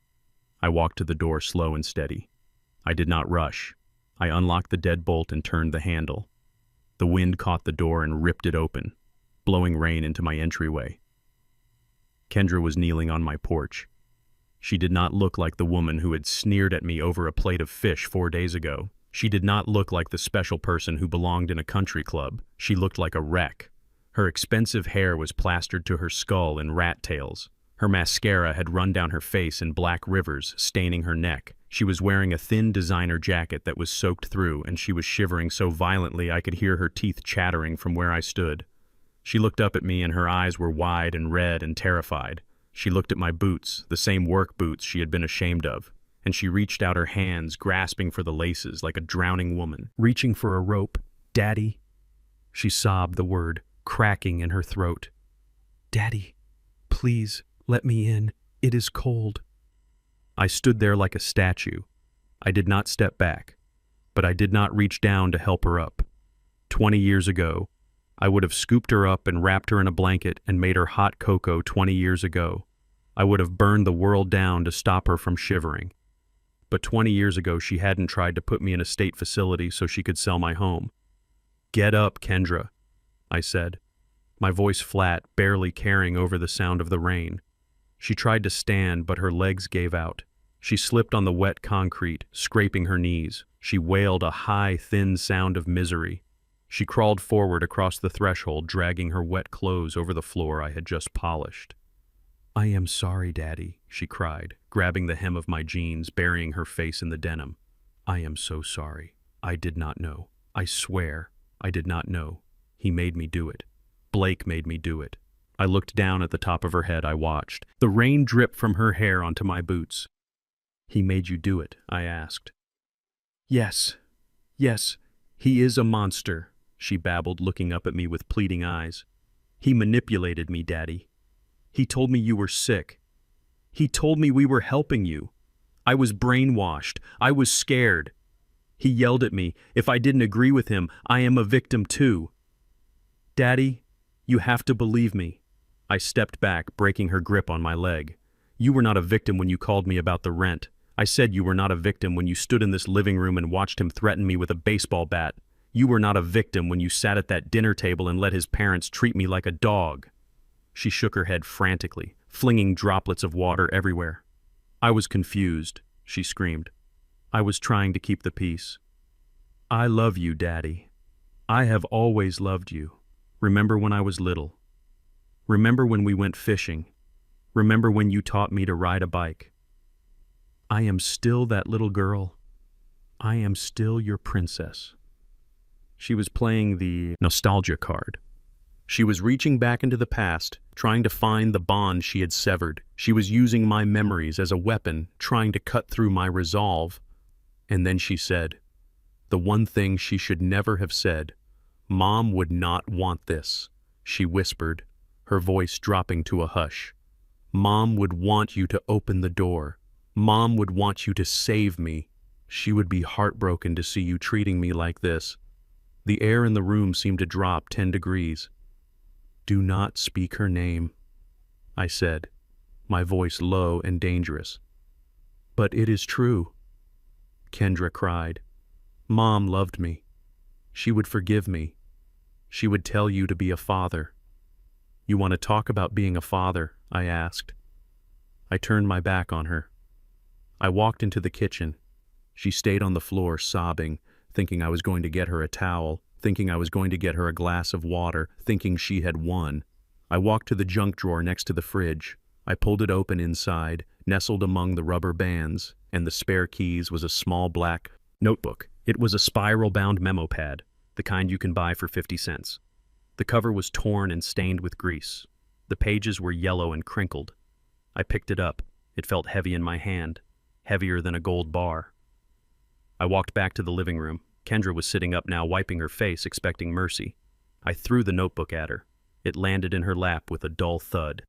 S1: I walked to the door slow and steady. I did not rush. I unlocked the deadbolt and turned the handle. The wind caught the door and ripped it open, blowing rain into my entryway. Kendra was kneeling on my porch. She did not look like the woman who had sneered at me over a plate of fish 4 days ago. She did not look like the special person who belonged in a country club. She looked like a wreck. Her expensive hair was plastered to her skull in rat tails. Her mascara had run down her face in black rivers, staining her neck. She was wearing a thin designer jacket that was soaked through, and she was shivering so violently I could hear her teeth chattering from where I stood. She looked up at me, and her eyes were wide and red and terrified. She looked at my boots, the same work boots she had been ashamed of, and she reached out her hands, grasping for the laces like a drowning woman, reaching for a rope. "Daddy," she sobbed the word, cracking in her throat. "Daddy, please, let me in. It is cold." I stood there like a statue. I did not step back, but I did not reach down to help her up. 20 years ago. I would have scooped her up and wrapped her in a blanket and made her hot cocoa 20 years ago. I would have burned the world down to stop her from shivering. But 20 years ago, she hadn't tried to put me in a state facility so she could sell my home. "Get up, Kendra," I said, my voice flat, barely carrying over the sound of the rain. She tried to stand, but her legs gave out. She slipped on the wet concrete, scraping her knees. She wailed a high, thin sound of misery. She crawled forward across the threshold, dragging her wet clothes over the floor I had just polished. "I am sorry, Daddy," she cried, grabbing the hem of my jeans, burying her face in the denim. "I am so sorry. I did not know. I swear, I did not know. He made me do it. Blake made me do it." I looked down at the top of her head. I watched. The rain dripped from her hair onto my boots. "He made you do it?" I asked. Yes, he is a monster," she babbled, looking up at me with pleading eyes. "He manipulated me, Daddy. He told me you were sick. He told me we were helping you. I was brainwashed. I was scared. He yelled at me. If I didn't agree with him, I am a victim too. Daddy, you have to believe me." I stepped back, breaking her grip on my leg. "You were not a victim when you called me about the rent. I said you were not a victim when you stood in this living room and watched him threaten me with a baseball bat. You were not a victim when you sat at that dinner table and let his parents treat me like a dog." She shook her head frantically, flinging droplets of water everywhere. "I was confused," she screamed. "I was trying to keep the peace. I love you, Daddy. I have always loved you. Remember when I was little? Remember when we went fishing? Remember when you taught me to ride a bike? I am still that little girl. I am still your princess." She was playing the nostalgia card. She was reaching back into the past, trying to find the bond she had severed. She was using my memories as a weapon, trying to cut through my resolve. And then she said, the one thing she should never have said, "Mom would not want this," she whispered, her voice dropping to a hush. "Mom would want you to open the door. Mom would want you to save me. She would be heartbroken to see you treating me like this." The air in the room seemed to drop 10 degrees. "Do not speak her name," I said, my voice low and dangerous. "But it is true," Kendra cried. "Mom loved me. She would forgive me. She would tell you to be a father." "You want to talk about being a father?" I asked. I turned my back on her. I walked into the kitchen. She stayed on the floor sobbing, thinking I was going to get her a towel, thinking I was going to get her a glass of water, thinking she had won. I walked to the junk drawer next to the fridge. I pulled it open inside, nestled among the rubber bands, and the spare keys was a small black notebook. It was a spiral-bound memo pad, the kind you can buy for 50 cents. The cover was torn and stained with grease. The pages were yellow and crinkled. I picked it up. It felt heavy in my hand, heavier than a gold bar. I walked back to the living room. Kendra was sitting up now, wiping her face, expecting mercy. I threw the notebook at her. It landed in her lap with a dull thud.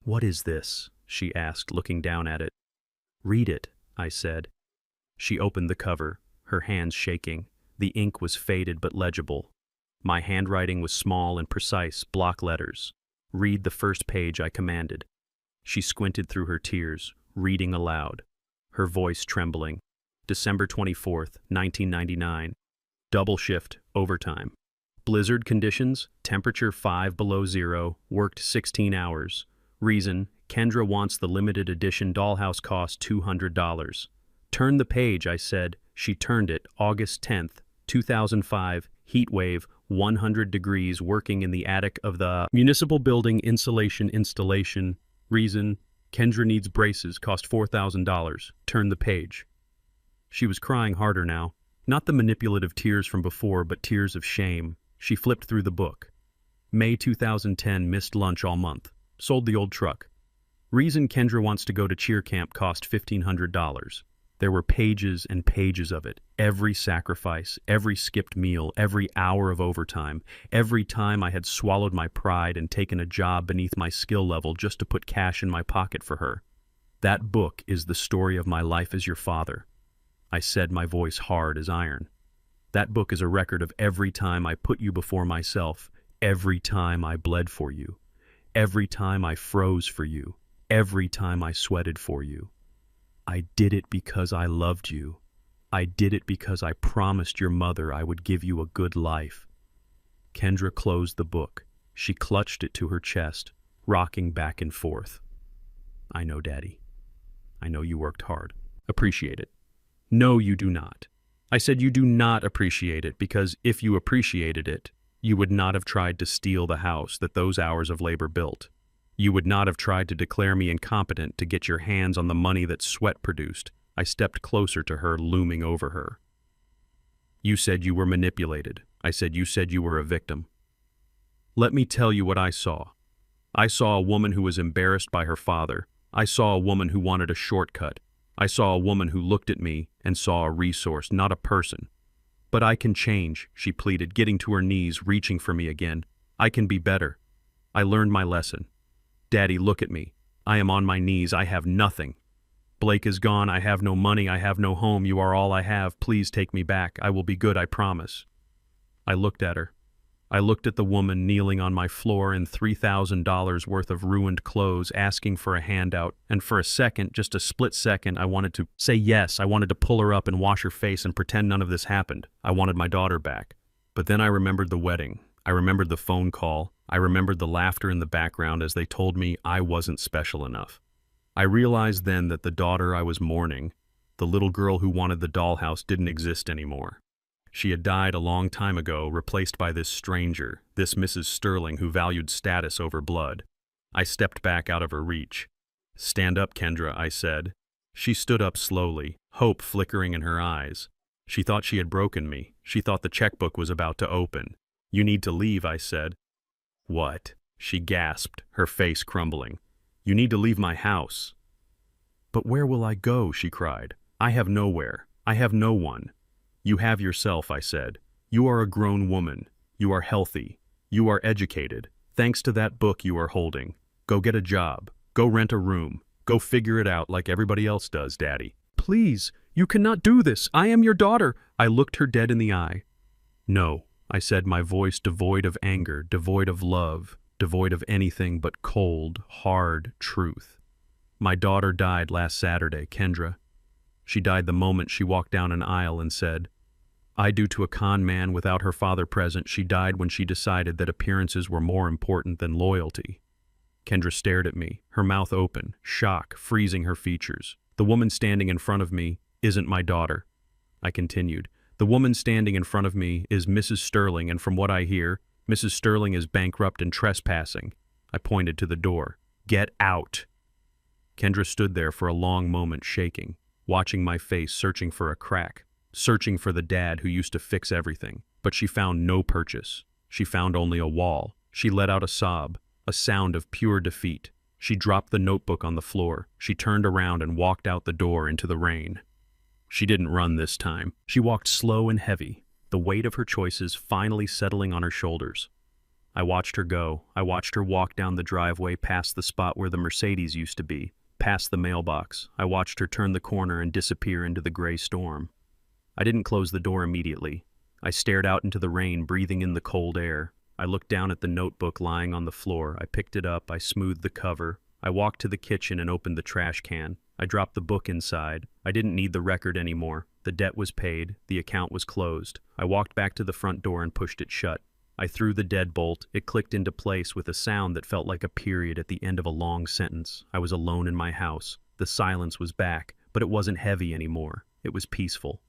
S1: "What is this?" she asked, looking down at it. "Read it," I said. She opened the cover, her hands shaking. The ink was faded but legible. My handwriting was small and precise, block letters. "Read the first page," I commanded. She squinted through her tears, reading aloud, her voice trembling. December 24th, 1999. Double shift, overtime. Blizzard conditions, temperature 5 below zero, worked 16 hours. Reason, Kendra wants the limited edition dollhouse, cost $200. "Turn the page," I said. She turned it. August 10th, 2005, heat wave, 100 degrees, working in the attic of the municipal building, insulation installation. Reason, Kendra needs braces, cost $4,000. Turn the page. She was crying harder now. Not the manipulative tears from before, but tears of shame. She flipped through the book. May 2010, missed lunch all month. Sold the old truck. Reason, Kendra wants to go to cheer camp, cost $1,500. There were pages and pages of it. Every sacrifice, every skipped meal, every hour of overtime, every time I had swallowed my pride and taken a job beneath my skill level just to put cash in my pocket for her. That book is the story of my life as your father, I said, my voice hard as iron. That book is a record of every time I put you before myself, every time I bled for you, every time I froze for you, every time I sweated for you. I did it because I loved you. I did it because I promised your mother I would give you a good life. Kendra closed the book. She clutched it to her chest, rocking back and forth. I know, Daddy. I know you worked hard. Appreciate it. No, you do not. I said you do not appreciate it because if you appreciated it, you would not have tried to steal the house that those hours of labor built. You would not have tried to declare me incompetent to get your hands on the money that sweat produced. I stepped closer to her, looming over her. You said you were manipulated. I said you were a victim. Let me tell you what I saw. I saw a woman who was embarrassed by her father. I saw a woman who wanted a shortcut. I saw a woman who looked at me and saw a resource, not a person. But I can change, she pleaded, getting to her knees, reaching for me again. I can be better. I learned my lesson. Daddy, look at me. I am on my knees. I have nothing. Blake is gone. I have no money. I have no home. You are all I have. Please take me back. I will be good, I promise. I looked at her. I looked at the woman kneeling on my floor in $3,000 worth of ruined clothes, asking for a handout, and for a second, just a split second, I wanted to say yes. I wanted to pull her up and wash her face and pretend none of this happened. I wanted my daughter back. But then I remembered the wedding. I remembered the phone call. I remembered the laughter in the background as they told me I wasn't special enough. I realized then that the daughter I was mourning, the little girl who wanted the dollhouse, didn't exist anymore. She had died a long time ago, replaced by this stranger, this Mrs. Sterling who valued status over blood. I stepped back out of her reach. Stand up, Kendra, I said. She stood up slowly, hope flickering in her eyes. She thought she had broken me. She thought the checkbook was about to open. You need to leave, I said. What? She gasped, her face crumbling. You need to leave my house. But where will I go? She cried. I have nowhere. I have no one. You have yourself, I said. You are a grown woman. You are healthy. You are educated. Thanks to that book you are holding. Go get a job. Go rent a room. Go figure it out like everybody else does, Daddy. Please, you cannot do this. I am your daughter. I looked her dead in the eye. No, I said, my voice devoid of anger, devoid of love, devoid of anything but cold, hard truth. My daughter died last Saturday, Kendra. She died the moment she walked down an aisle and said, I do to a con man without her father present. She died when she decided that appearances were more important than loyalty. Kendra stared at me, her mouth open, shock freezing her features. The woman standing in front of me isn't my daughter. I continued. The woman standing in front of me is Mrs. Sterling, and from what I hear, Mrs. Sterling is bankrupt and trespassing. I pointed to the door. Get out! Kendra stood there for a long moment, shaking, watching my face, searching for a crack, searching for the dad who used to fix everything. But she found no purchase. She found only a wall. She let out a sob, a sound of pure defeat. She dropped the notebook on the floor. She turned around and walked out the door into the rain. She didn't run this time. She walked slow and heavy, the weight of her choices finally settling on her shoulders. I watched her go. I watched her walk down the driveway past the spot where the Mercedes used to be, past the mailbox. I watched her turn the corner and disappear into the gray storm. I didn't close the door immediately. I stared out into the rain, breathing in the cold air. I looked down at the notebook lying on the floor. I picked it up. I smoothed the cover. I walked to the kitchen and opened the trash can. I dropped the book inside. I didn't need the record anymore. The debt was paid. The account was closed. I walked back to the front door and pushed it shut. I threw the deadbolt. It clicked into place with a sound that felt like a period at the end of a long sentence. I was alone in my house. The silence was back, but it wasn't heavy anymore. It was peaceful.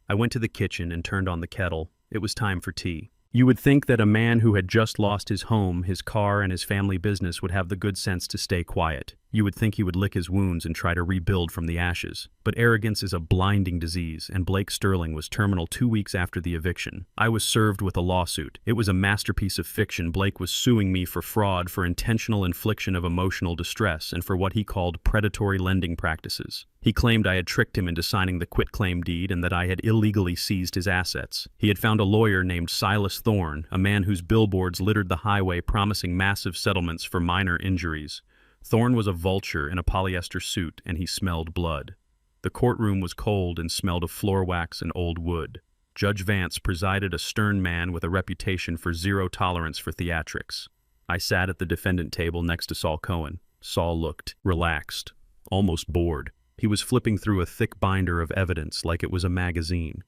S1: I went to the kitchen and turned on the kettle. It was time for tea. You would think that a man who had just lost his home, his car, and his family business would have the good sense to stay quiet. You would think he would lick his wounds and try to rebuild from the ashes. But arrogance is a blinding disease, and Blake Sterling was terminal 2 weeks after the eviction. I was served with a lawsuit. It was a masterpiece of fiction. Blake was suing me for fraud, for intentional infliction of emotional distress, and for what he called predatory lending practices. He claimed I had tricked him into signing the quitclaim deed and that I had illegally seized his assets. He had found a lawyer named Silas Thorne, a man whose billboards littered the highway promising massive settlements for minor injuries. Thorne was a vulture in a polyester suit, and he smelled blood. The courtroom was cold and smelled of floor wax and old wood. Judge Vance presided, a stern man with a reputation for zero tolerance for theatrics. I sat at the defendant table next to Saul Cohen. Saul looked relaxed, almost bored. He was flipping through a thick binder of evidence like it was a magazine.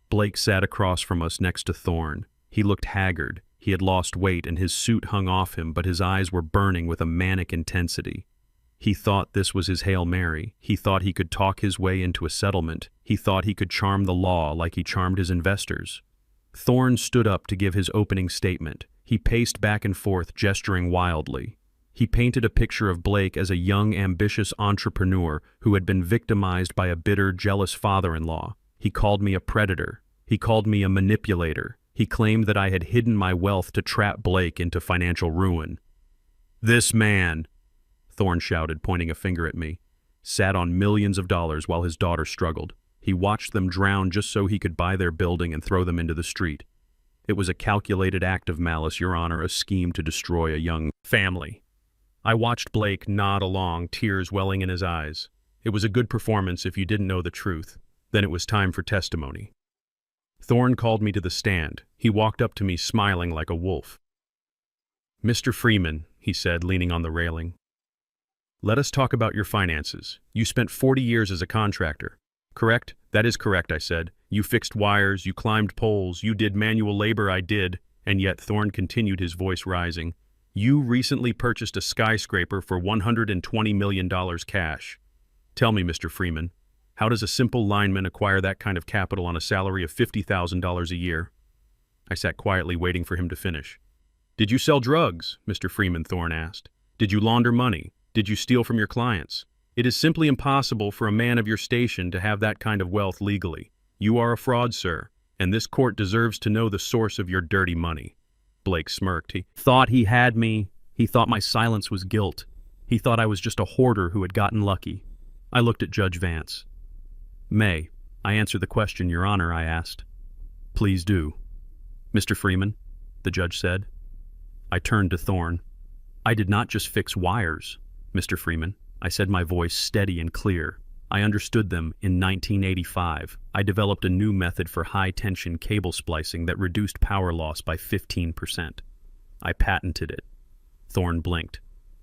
S1: Blake sat across from us next to Thorne. He looked haggard. He had lost weight and his suit hung off him, but his eyes were burning with a manic intensity. He thought this was his Hail Mary. He thought he could talk his way into a settlement. He thought he could charm the law like he charmed his investors. Thorne stood up to give his opening statement. He paced back and forth, gesturing wildly. He painted a picture of Blake as a young, ambitious entrepreneur who had been victimized by a bitter, jealous father-in-law. He called me a predator. He called me a manipulator. He claimed that I had hidden my wealth to trap Blake into financial ruin. "This man," Thorne shouted, pointing a finger at me, "sat on millions of dollars while his daughter struggled. He watched them drown just so he could buy their building and throw them into the street. It was a calculated act of malice, Your Honor, a scheme to destroy a young family." I watched Blake nod along, tears welling in his eyes. It was a good performance if you didn't know the truth. Then it was time for testimony. Thorne called me to the stand. He walked up to me smiling like a wolf. "Mr. Freeman," he said, leaning on the railing, "let us talk about your finances. You spent 40 years as a contractor, correct?" "That is correct," I said. "You fixed wires, you climbed poles, you did manual labor." "I did." And yet, Thorne continued, his voice rising, "you recently purchased a skyscraper for $120 million cash. Tell me, Mr. Freeman, how does a simple lineman acquire that kind of capital on a salary of $50,000 a year?" I sat quietly waiting for him to finish. "Did you sell drugs?" Mr. Freeman, Thorne asked. "Did you launder money? Did you steal from your clients? It is simply impossible for a man of your station to have that kind of wealth legally. You are a fraud, sir, and this court deserves to know the source of your dirty money." Blake smirked. He thought he had me. He thought my silence was guilt. He thought I was just a hoarder who had gotten lucky. I looked at Judge Vance. "May I answer the question, Your Honor?" I asked. "Please do." "Mr. Freeman," the judge said. I turned to Thorne. "I did not just fix wires, Mr. Freeman," I said, my voice steady and clear. "I understood them in 1985. I developed a new method for high-tension cable splicing that reduced power loss by 15%. I patented it." Thorne blinked.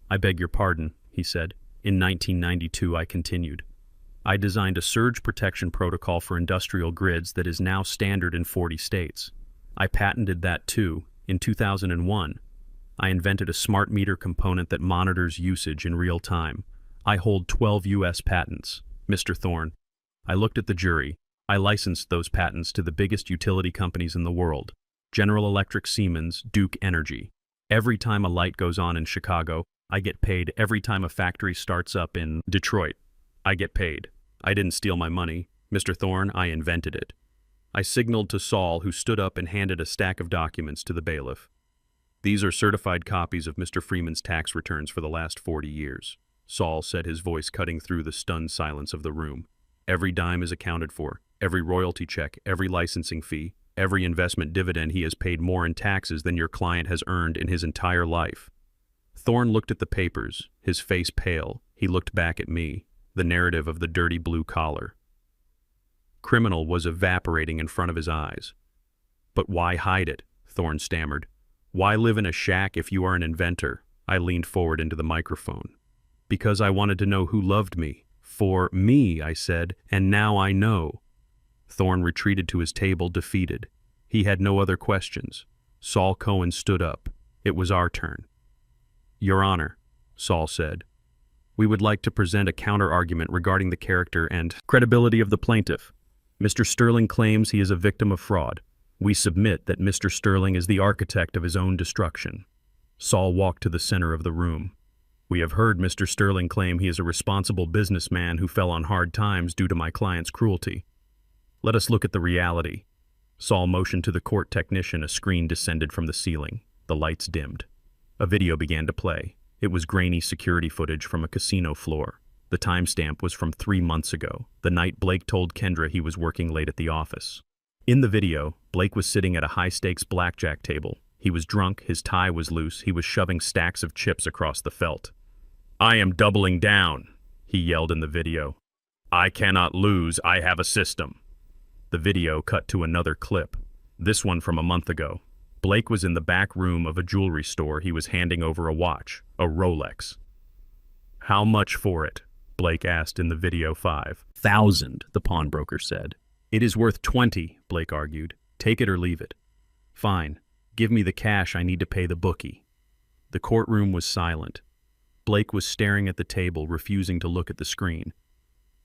S1: "I beg your pardon," he said. "In 1992, I continued. I designed a surge protection protocol for industrial grids that is now standard in 40 states. I patented that too, in 2001. I invented a smart meter component that monitors usage in real time. I hold 12 U.S. patents. Mr. Thorne." I looked at the jury. "I licensed those patents to the biggest utility companies in the world: General Electric, Siemens, Duke Energy. Every time a light goes on in Chicago, I get paid. Every time a factory starts up in Detroit, I get paid. I didn't steal my money, Mr. Thorne, I invented it." I signaled to Saul, who stood up and handed a stack of documents to the bailiff. "These are certified copies of Mr. Freeman's tax returns for the last 40 years. Saul said, his voice cutting through the stunned silence of the room. "Every dime is accounted for, every royalty check, every licensing fee, every investment dividend. He has paid more in taxes than your client has earned in his entire life." Thorne looked at the papers, his face pale. He looked back at me, the narrative of the dirty blue collar. Criminal was evaporating in front of his eyes. "But why hide it?" Thorne stammered. "Why live in a shack if you are an inventor?" I leaned forward into the microphone. "Because I wanted to know who loved me. For me," I said, "and now I know." Thorne retreated to his table, defeated. He had no other questions. Saul Cohen stood up. It was our turn. "Your Honor," Saul said, "we would like to present a counter-argument regarding the character and credibility of the plaintiff. Mr. Sterling claims he is a victim of fraud. We submit that Mr. Sterling is the architect of his own destruction." Saul walked to the center of the room. "We have heard Mr. Sterling claim he is a responsible businessman who fell on hard times due to my client's cruelty. Let us look at the reality." Saul motioned to the court technician. A screen descended from the ceiling. The lights dimmed. A video began to play. It was grainy security footage from a casino floor. The timestamp was from 3 months ago, the night Blake told Kendra he was working late at the office. In the video, Blake was sitting at a high-stakes blackjack table. He was drunk, his tie was loose, he was shoving stacks of chips across the felt. "I am doubling down," he yelled in the video. "I cannot lose, I have a system." The video cut to another clip, this one from a month ago. Blake was in the back room of a jewelry store. He was handing over a watch, a Rolex. "How much for it?" Blake asked in the video. "5,000, the pawnbroker said. "It is worth 20, Blake argued. "Take it or leave it." "Fine. Give me the cash. I need to pay the bookie." The courtroom was silent. Blake was staring at the table, refusing to look at the screen.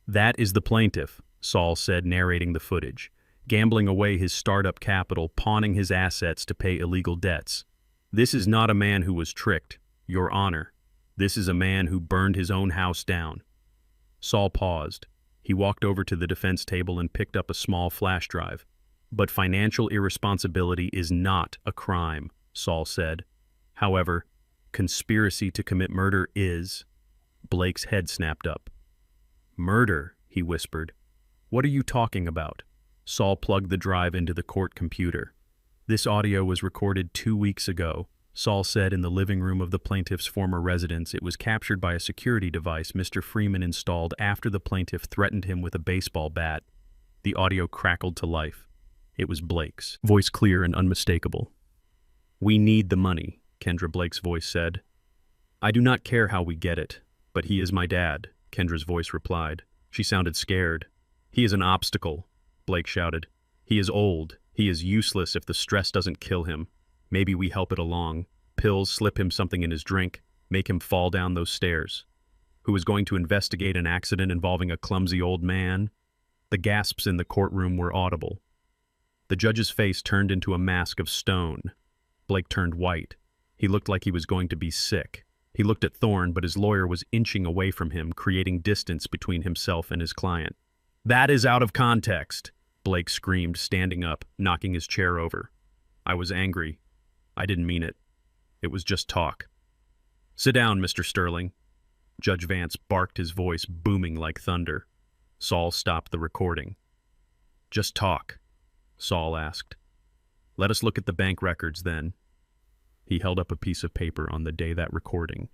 S1: "That is the plaintiff," Saul said, narrating the footage. "Gambling away his startup capital, pawning his assets to pay illegal debts. This is not a man who was tricked, Your Honor. This is a man who burned his own house down." Saul paused. He walked over to the defense table and picked up a small flash drive. "But financial irresponsibility is not a crime," Saul said. "However, conspiracy to commit murder is." Blake's head snapped up. "Murder?" he whispered. "What are you talking about?" Saul plugged the drive into the court computer. "This audio was recorded 2 weeks ago," Saul said, in the living room of the plaintiff's former residence. "It was captured by a security device Mr. Freeman installed after the plaintiff threatened him with a baseball bat." The audio crackled to life. It was Blake's, voice clear and unmistakable. "We need the money," Kendra Blake's voice said. "I do not care how we get it, but he is my dad," Kendra's voice replied. She sounded scared. "He is an obstacle," Blake shouted. "He is old. He is useless if the stress doesn't kill him. Maybe we help it along. Pills, slip him something in his drink, make him fall down those stairs. Who is going to investigate an accident involving a clumsy old man?" The gasps in the courtroom were audible. The judge's face turned into a mask of stone. Blake turned white. He looked like he was going to be sick. He looked at Thorne, but his lawyer was inching away from him, creating distance between himself and his client. "That is out of context," Blake screamed, standing up, knocking his chair over. "I was angry. I didn't mean it. It was just talk." "Sit down, Mr. Sterling." Judge Vance barked, his voice booming like thunder. Saul stopped the recording. "Just talk?" Saul asked. "Let us look at the bank records then." He held up a piece of paper. On the day that recording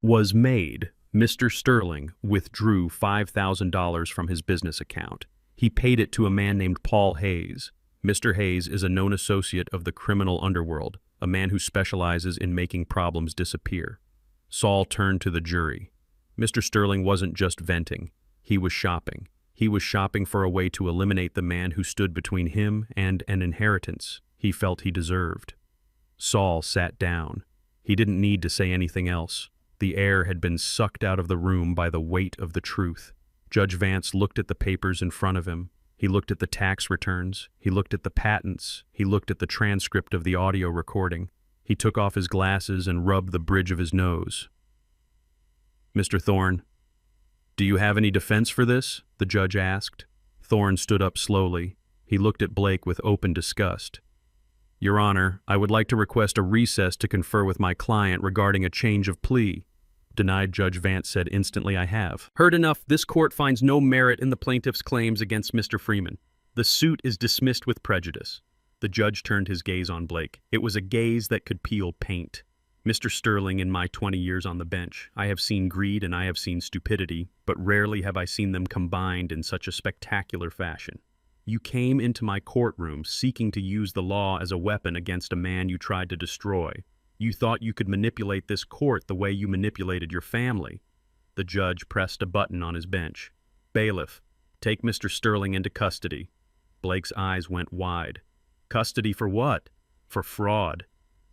S1: was made, Mr. Sterling withdrew $5,000 from his business account. He paid it to a man named Paul Hayes. Mr. Hayes is a known associate of the criminal underworld, a man who specializes in making problems disappear. Saul turned to the jury. Mr. Sterling wasn't just venting. He was shopping. He was shopping for a way to eliminate the man who stood between him and an inheritance he felt he deserved. Saul sat down. He didn't need to say anything else. The air had been sucked out of the room by the weight of the truth. Judge Vance looked at the papers in front of him. He looked at the tax returns. He looked at the patents. He looked at the transcript of the audio recording. He took off his glasses and rubbed the bridge of his nose. "Mr. Thorne, do you have any defense for this?" the judge asked. Thorne stood up slowly. He looked at Blake with open disgust. "Your Honor, I would like to request a recess to confer with my client regarding a change of plea." "Denied," Judge Vance said instantly. "I have heard enough. This court finds no merit in the plaintiff's claims against Mr. Freeman. The suit is dismissed with prejudice." The judge turned his gaze on Blake. It was a gaze that could peel paint. "Mr. Sterling, in my 20 years on the bench, I have seen greed and I have seen stupidity, but rarely have I seen them combined in such a spectacular fashion. You came into my courtroom seeking to use the law as a weapon against a man you tried to destroy. You thought you could manipulate this court the way you manipulated your family." The judge pressed a button on his bench. "Bailiff, take Mr. Sterling into custody." Blake's eyes went wide. "Custody for what?" "For fraud,"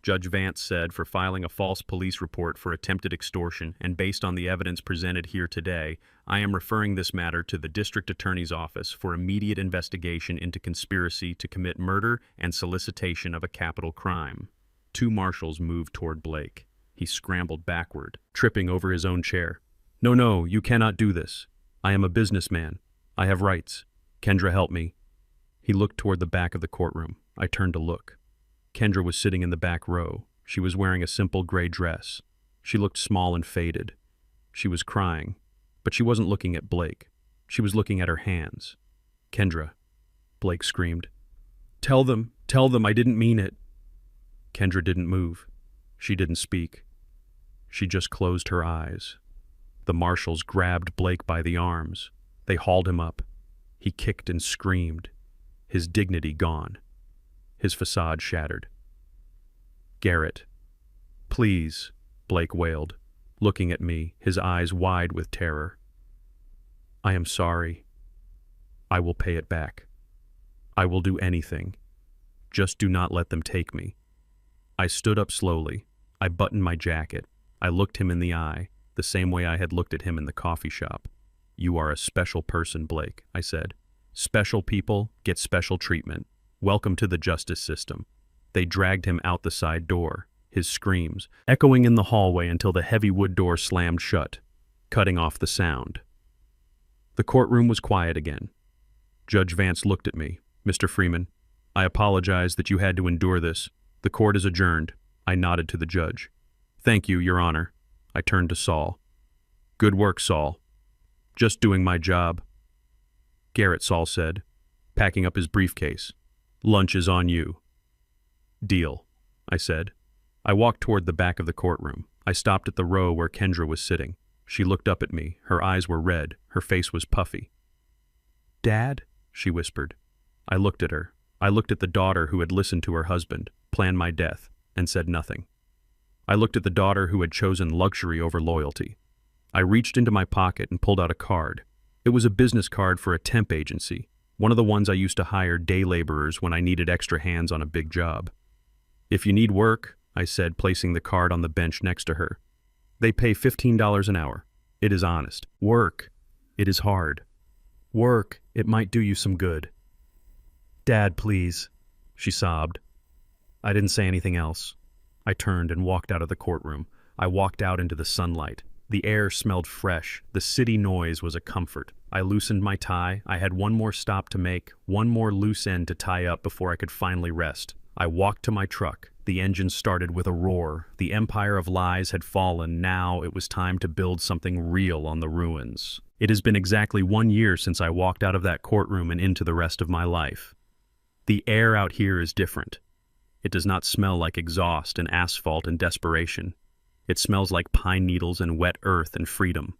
S1: Judge Vance said, "for filing a false police report for attempted extortion, and based on the evidence presented here today, I am referring this matter to the District Attorney's Office for immediate investigation into conspiracy to commit murder and solicitation of a capital crime." Two marshals moved toward Blake. He scrambled backward, tripping over his own chair. No, you cannot do this. I am a businessman. I have rights. Kendra, help me." He looked toward the back of the courtroom. I turned to look. Kendra was sitting in the back row. She was wearing a simple gray dress. She looked small and faded. She was crying, but she wasn't looking at Blake. She was looking at her hands. "Kendra," Blake screamed. Tell them, I didn't mean it." Kendra didn't move. She didn't speak. She just closed her eyes. The marshals grabbed Blake by the arms. They hauled him up. He kicked and screamed. his dignity gone, his facade shattered. "Garrett, please," Blake wailed, looking at me, his eyes wide with terror. "I am sorry. I will pay it back. I will do anything. Just do not let them take me." I stood up slowly. I buttoned my jacket. I looked him in the eye, the same way I had looked at him in the coffee shop. "You are a special person, Blake," I said. "Special people get special treatment. Welcome to the justice system." They dragged him out the side door, his screams echoing in the hallway until the heavy wood door slammed shut, cutting off the sound. The courtroom was quiet again. Judge Vance looked at me. "Mr. Freeman, I apologize that you had to endure this. The court is adjourned." I nodded to the judge. "Thank you, Your Honor." I turned to Saul. "Good work, Saul." "Just doing my job." "Garrett," Saul said, packing up his briefcase. "Lunch is on you." "Deal," I said. I walked toward the back of the courtroom. I stopped at the row where Kendra was sitting. She looked up at me. Her eyes were red. Her face was puffy. "Dad?" she whispered. I looked at her. I looked at the daughter who had listened to her husband, plan my death, and said nothing. I looked at the daughter who had chosen luxury over loyalty. I reached into my pocket and pulled out a card. It was a business card for a temp agency, one of the ones I used to hire day laborers when I needed extra hands on a big job. "If you need work," I said, placing the card on the bench next to her. "They pay $15 an hour. It is honest. Work. It is hard. Work. It might do you some good." "Dad, please," she sobbed. I didn't say anything else. I turned and walked out of the courtroom. I walked out into the sunlight. The air smelled fresh. The city noise was a comfort. I loosened my tie. I had one more stop to make, one more loose end to tie up before I could finally rest. I walked to my truck. The engine started with a roar. The empire of lies had fallen. Now it was time to build something real on the ruins. It has been exactly 1 year since I walked out of that courtroom and into the rest of my life. The air out here is different. It does not smell like exhaust and asphalt and desperation. It smells like pine needles and wet earth and freedom.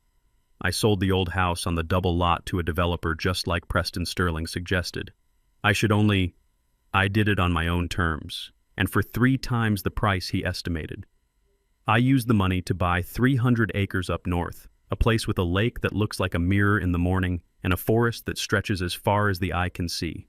S1: I sold the old house on the double lot to a developer just like Preston Sterling suggested. I did it on my own terms, and for 3 times the price he estimated. I used the money to buy 300 acres up north, a place with a lake that looks like a mirror in the morning and a forest that stretches as far as the eye can see.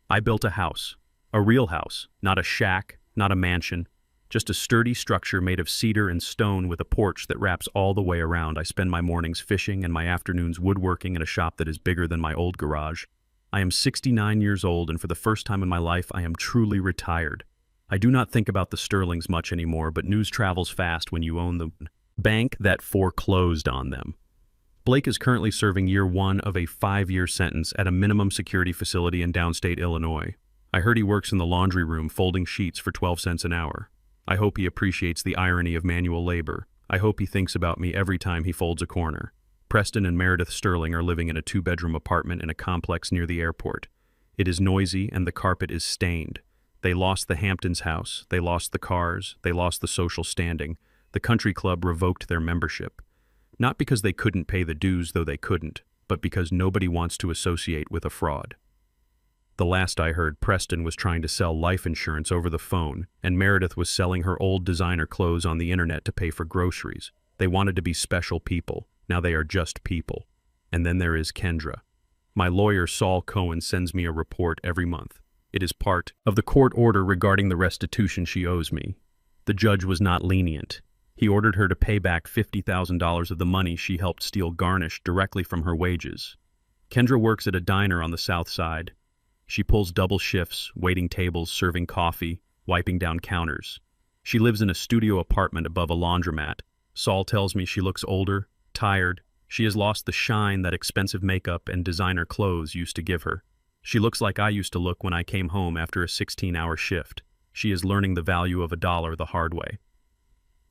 S1: I built a house, a real house, not a shack, not a mansion, just a sturdy structure made of cedar and stone with a porch that wraps all the way around. I spend my mornings fishing and my afternoons woodworking in a shop that is bigger than my old garage. I am 69 years old, and for the first time in my life, I am truly retired. I do not think about the Sterlings much anymore, but news travels fast when you own the bank that foreclosed on them. Blake is currently serving year 1 of a 5-year sentence at a minimum security facility in downstate Illinois. I heard he works in the laundry room folding sheets for 12 cents an hour. I hope he appreciates the irony of manual labor. I hope he thinks about me every time he folds a corner. Preston and Meredith Sterling are living in a 2-bedroom apartment in a complex near the airport. It is noisy and the carpet is stained. They lost the Hamptons house, they lost the cars, they lost the social standing. The country club revoked their membership. Not because they couldn't pay the dues, though they couldn't, but because nobody wants to associate with a fraud. The last I heard, Preston was trying to sell life insurance over the phone, and Meredith was selling her old designer clothes on the internet to pay for groceries. They wanted to be special people. Now they are just people. And then there is Kendra. My lawyer, Saul Cohen, sends me a report every month. It is part of the court order regarding the restitution she owes me. The judge was not lenient. He ordered her to pay back $50,000 of the money she helped steal garnish directly from her wages. Kendra works at a diner on the south side. She pulls double shifts, waiting tables, serving coffee, wiping down counters. She lives in a studio apartment above a laundromat. Saul tells me she looks older, tired. She has lost the shine that expensive makeup and designer clothes used to give her. She looks like I used to look when I came home after a 16-hour shift. She is learning the value of $1 the hard way.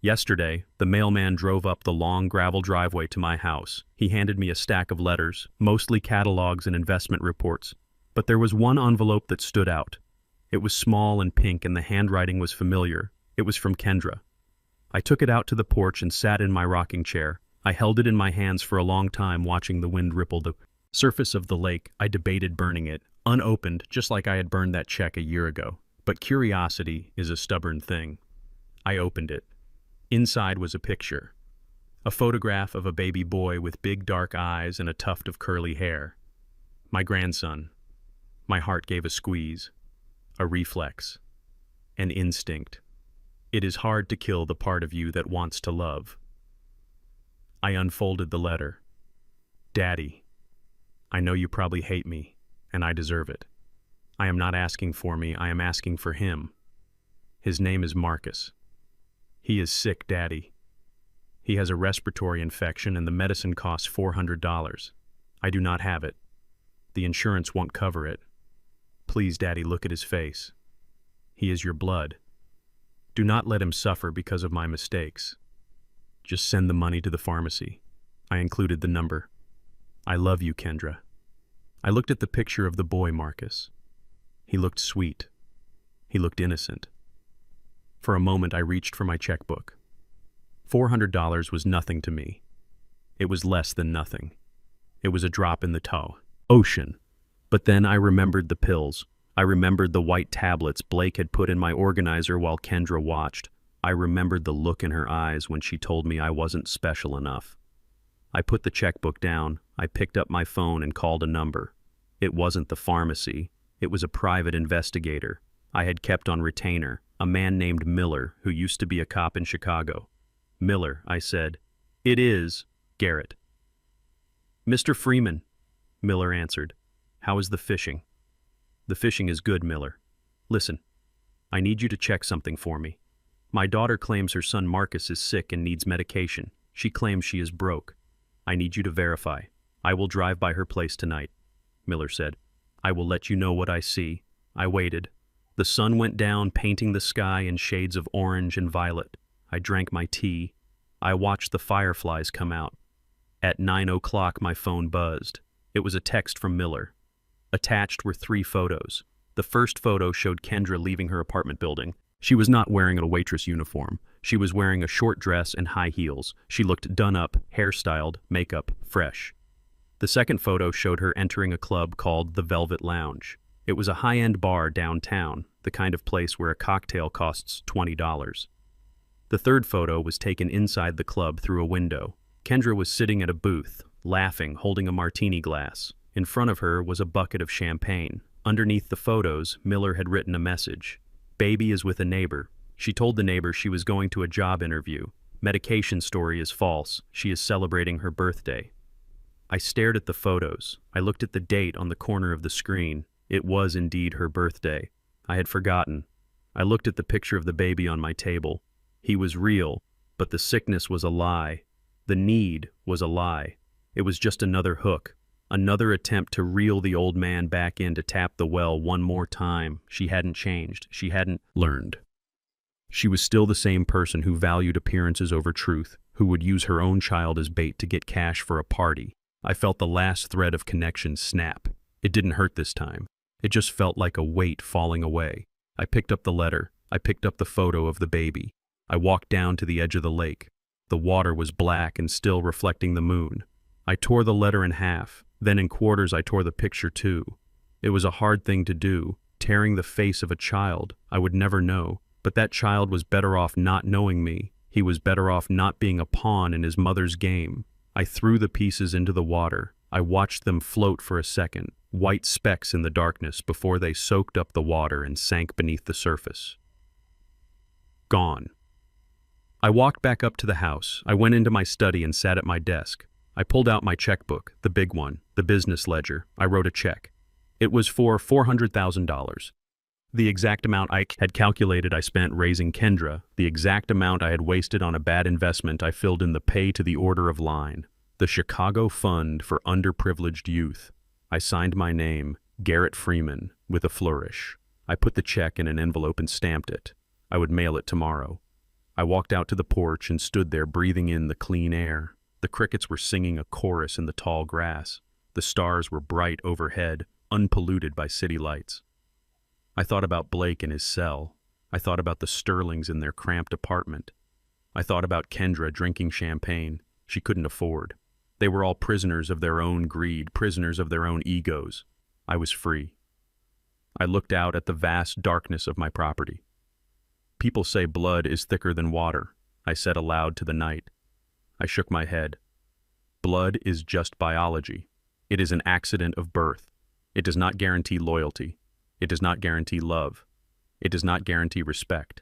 S1: Yesterday, the mailman drove up the long gravel driveway to my house. He handed me a stack of letters, mostly catalogs and investment reports. But there was one envelope that stood out. It was small and pink, and the handwriting was familiar. It was from Kendra. I took it out to the porch and sat in my rocking chair. I held it in my hands for a long time, watching the wind ripple the Surface of the lake, I debated burning it, unopened, just like I had burned that check a year ago. But curiosity is a stubborn thing. I opened it. Inside was a picture. A photograph of a baby boy with big dark eyes and a tuft of curly hair. My grandson. My heart gave a squeeze. A reflex. An instinct. It is hard to kill the part of you that wants to love. I unfolded the letter. Daddy, I know you probably hate me, and I deserve it. I am not asking for me, I am asking for him. His name is Marcus. He is sick, Daddy. He has a respiratory infection and the medicine costs $400. I do not have it. The insurance won't cover it. Please, Daddy, look at his face. He is your blood. Do not let him suffer because of my mistakes. Just send the money to the pharmacy. I included the number. I love you, Kendra. I looked at the picture of the boy, Marcus. He looked sweet. He looked innocent. For a moment, I reached for my checkbook. $400 was nothing to me. It was less than nothing. It was a drop in the ocean. But then I remembered the pills. I remembered the white tablets Blake had put in my organizer while Kendra watched. I remembered the look in her eyes when she told me I wasn't special enough. I put the checkbook down. I picked up my phone and called a number. It wasn't the pharmacy. It was a private investigator I had kept on retainer, a man named Miller who used to be a cop in Chicago. Miller, I said. It is, Garrett. Mr. Freeman, Miller answered. How is the fishing? The fishing is good, Miller. Listen, I need you to check something for me. My daughter claims her son Marcus is sick and needs medication. She claims she is broke. I need you to verify. I will drive by her place tonight, Miller said. I will let you know what I see. I waited. The sun went down, painting the sky in shades of orange and violet. I drank my tea. I watched the fireflies come out. At 9 o'clock, my phone buzzed. It was a text from Miller. Attached were 3 photos. The first photo showed Kendra leaving her apartment building. She was not wearing a waitress uniform. She was wearing a short dress and high heels. She looked done up, hairstyled, makeup, fresh. The second photo showed her entering a club called the Velvet Lounge. It was a high-end bar downtown, the kind of place where a cocktail costs $20. The third photo was taken inside the club through a window. Kendra was sitting at a booth, laughing, holding a martini glass. In front of her was a bucket of champagne. Underneath the photos, Miller had written a message. Baby is with a neighbor. She told the neighbor she was going to a job interview. Medication story is false. She is celebrating her birthday. I stared at the photos. I looked at the date on the corner of the screen. It was indeed her birthday. I had forgotten. I looked at the picture of the baby on my table. He was real, but the sickness was a lie. The need was a lie. It was just another hook. Another attempt to reel the old man back in to tap the well one more time. She hadn't changed. She hadn't learned. She was still the same person who valued appearances over truth, who would use her own child as bait to get cash for a party. I felt the last thread of connection snap. It didn't hurt this time. It just felt like a weight falling away. I picked up the letter. I picked up the photo of the baby. I walked down to the edge of the lake. The water was black and still reflecting the moon. I tore the letter in half. Then in quarters I tore the picture too. It was a hard thing to do, tearing the face of a child I would never know, but that child was better off not knowing me. He was better off not being a pawn in his mother's game. I threw the pieces into the water. I watched them float for a second, white specks in the darkness before they soaked up the water and sank beneath the surface. Gone. I walked back up to the house. I went into my study and sat at my desk. I pulled out my checkbook, the big one, the business ledger. I wrote a check. It was for $400,000. The exact amount I had calculated I spent raising Kendra, the exact amount I had wasted on a bad investment I filled in the pay to the order of line. The Chicago Fund for Underprivileged Youth. I signed my name, Garrett Freeman, with a flourish. I put the check in an envelope and stamped it. I would mail it tomorrow. I walked out to the porch and stood there breathing in the clean air. The crickets were singing a chorus in the tall grass. The stars were bright overhead, unpolluted by city lights. I thought about Blake in his cell. I thought about the Sterlings in their cramped apartment. I thought about Kendra drinking champagne she couldn't afford. They were all prisoners of their own greed, prisoners of their own egos. I was free. I looked out at the vast darkness of my property. People say blood is thicker than water, I said aloud to the night. I shook my head. Blood is just biology. It is an accident of birth. It does not guarantee loyalty. It does not guarantee love. It does not guarantee respect.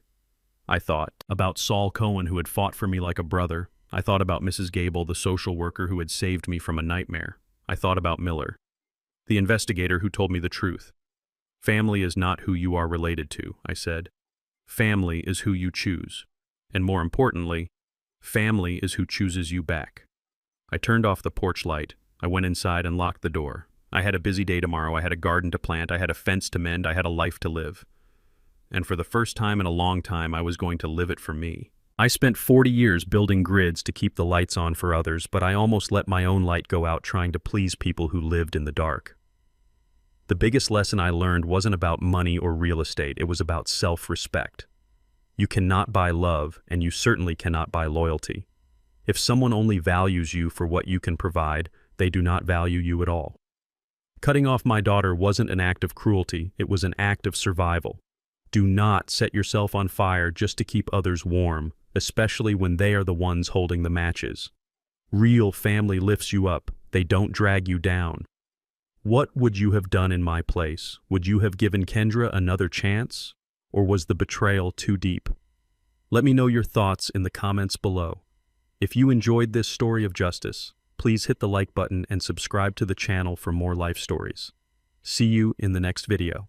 S1: I thought about Saul Cohen, who had fought for me like a brother. I thought about Mrs. Gable, the social worker who had saved me from a nightmare. I thought about Miller, the investigator who told me the truth. Family is not who you are related to, I said. Family is who you choose. And more importantly, family is who chooses you back. I turned off the porch light. I went inside and locked the door. I had a busy day tomorrow. I had a garden to plant. I had a fence to mend. I had a life to live. And for the first time in a long time, I was going to live it for me. I spent 40 years building grids to keep the lights on for others, but I almost let my own light go out trying to please people who lived in the dark. The biggest lesson I learned wasn't about money or real estate. It was about self-respect. You cannot buy love, and you certainly cannot buy loyalty. If someone only values you for what you can provide, they do not value you at all. Cutting off my daughter wasn't an act of cruelty. It was an act of survival. Do not set yourself on fire just to keep others warm, especially when they are the ones holding the matches. Real family lifts you up. They don't drag you down. What would you have done in my place? Would you have given Kendra another chance? Or was the betrayal too deep? Let me know your thoughts in the comments below. If you enjoyed this story of justice, please hit the like button and subscribe to the channel for more life stories. See you in the next video.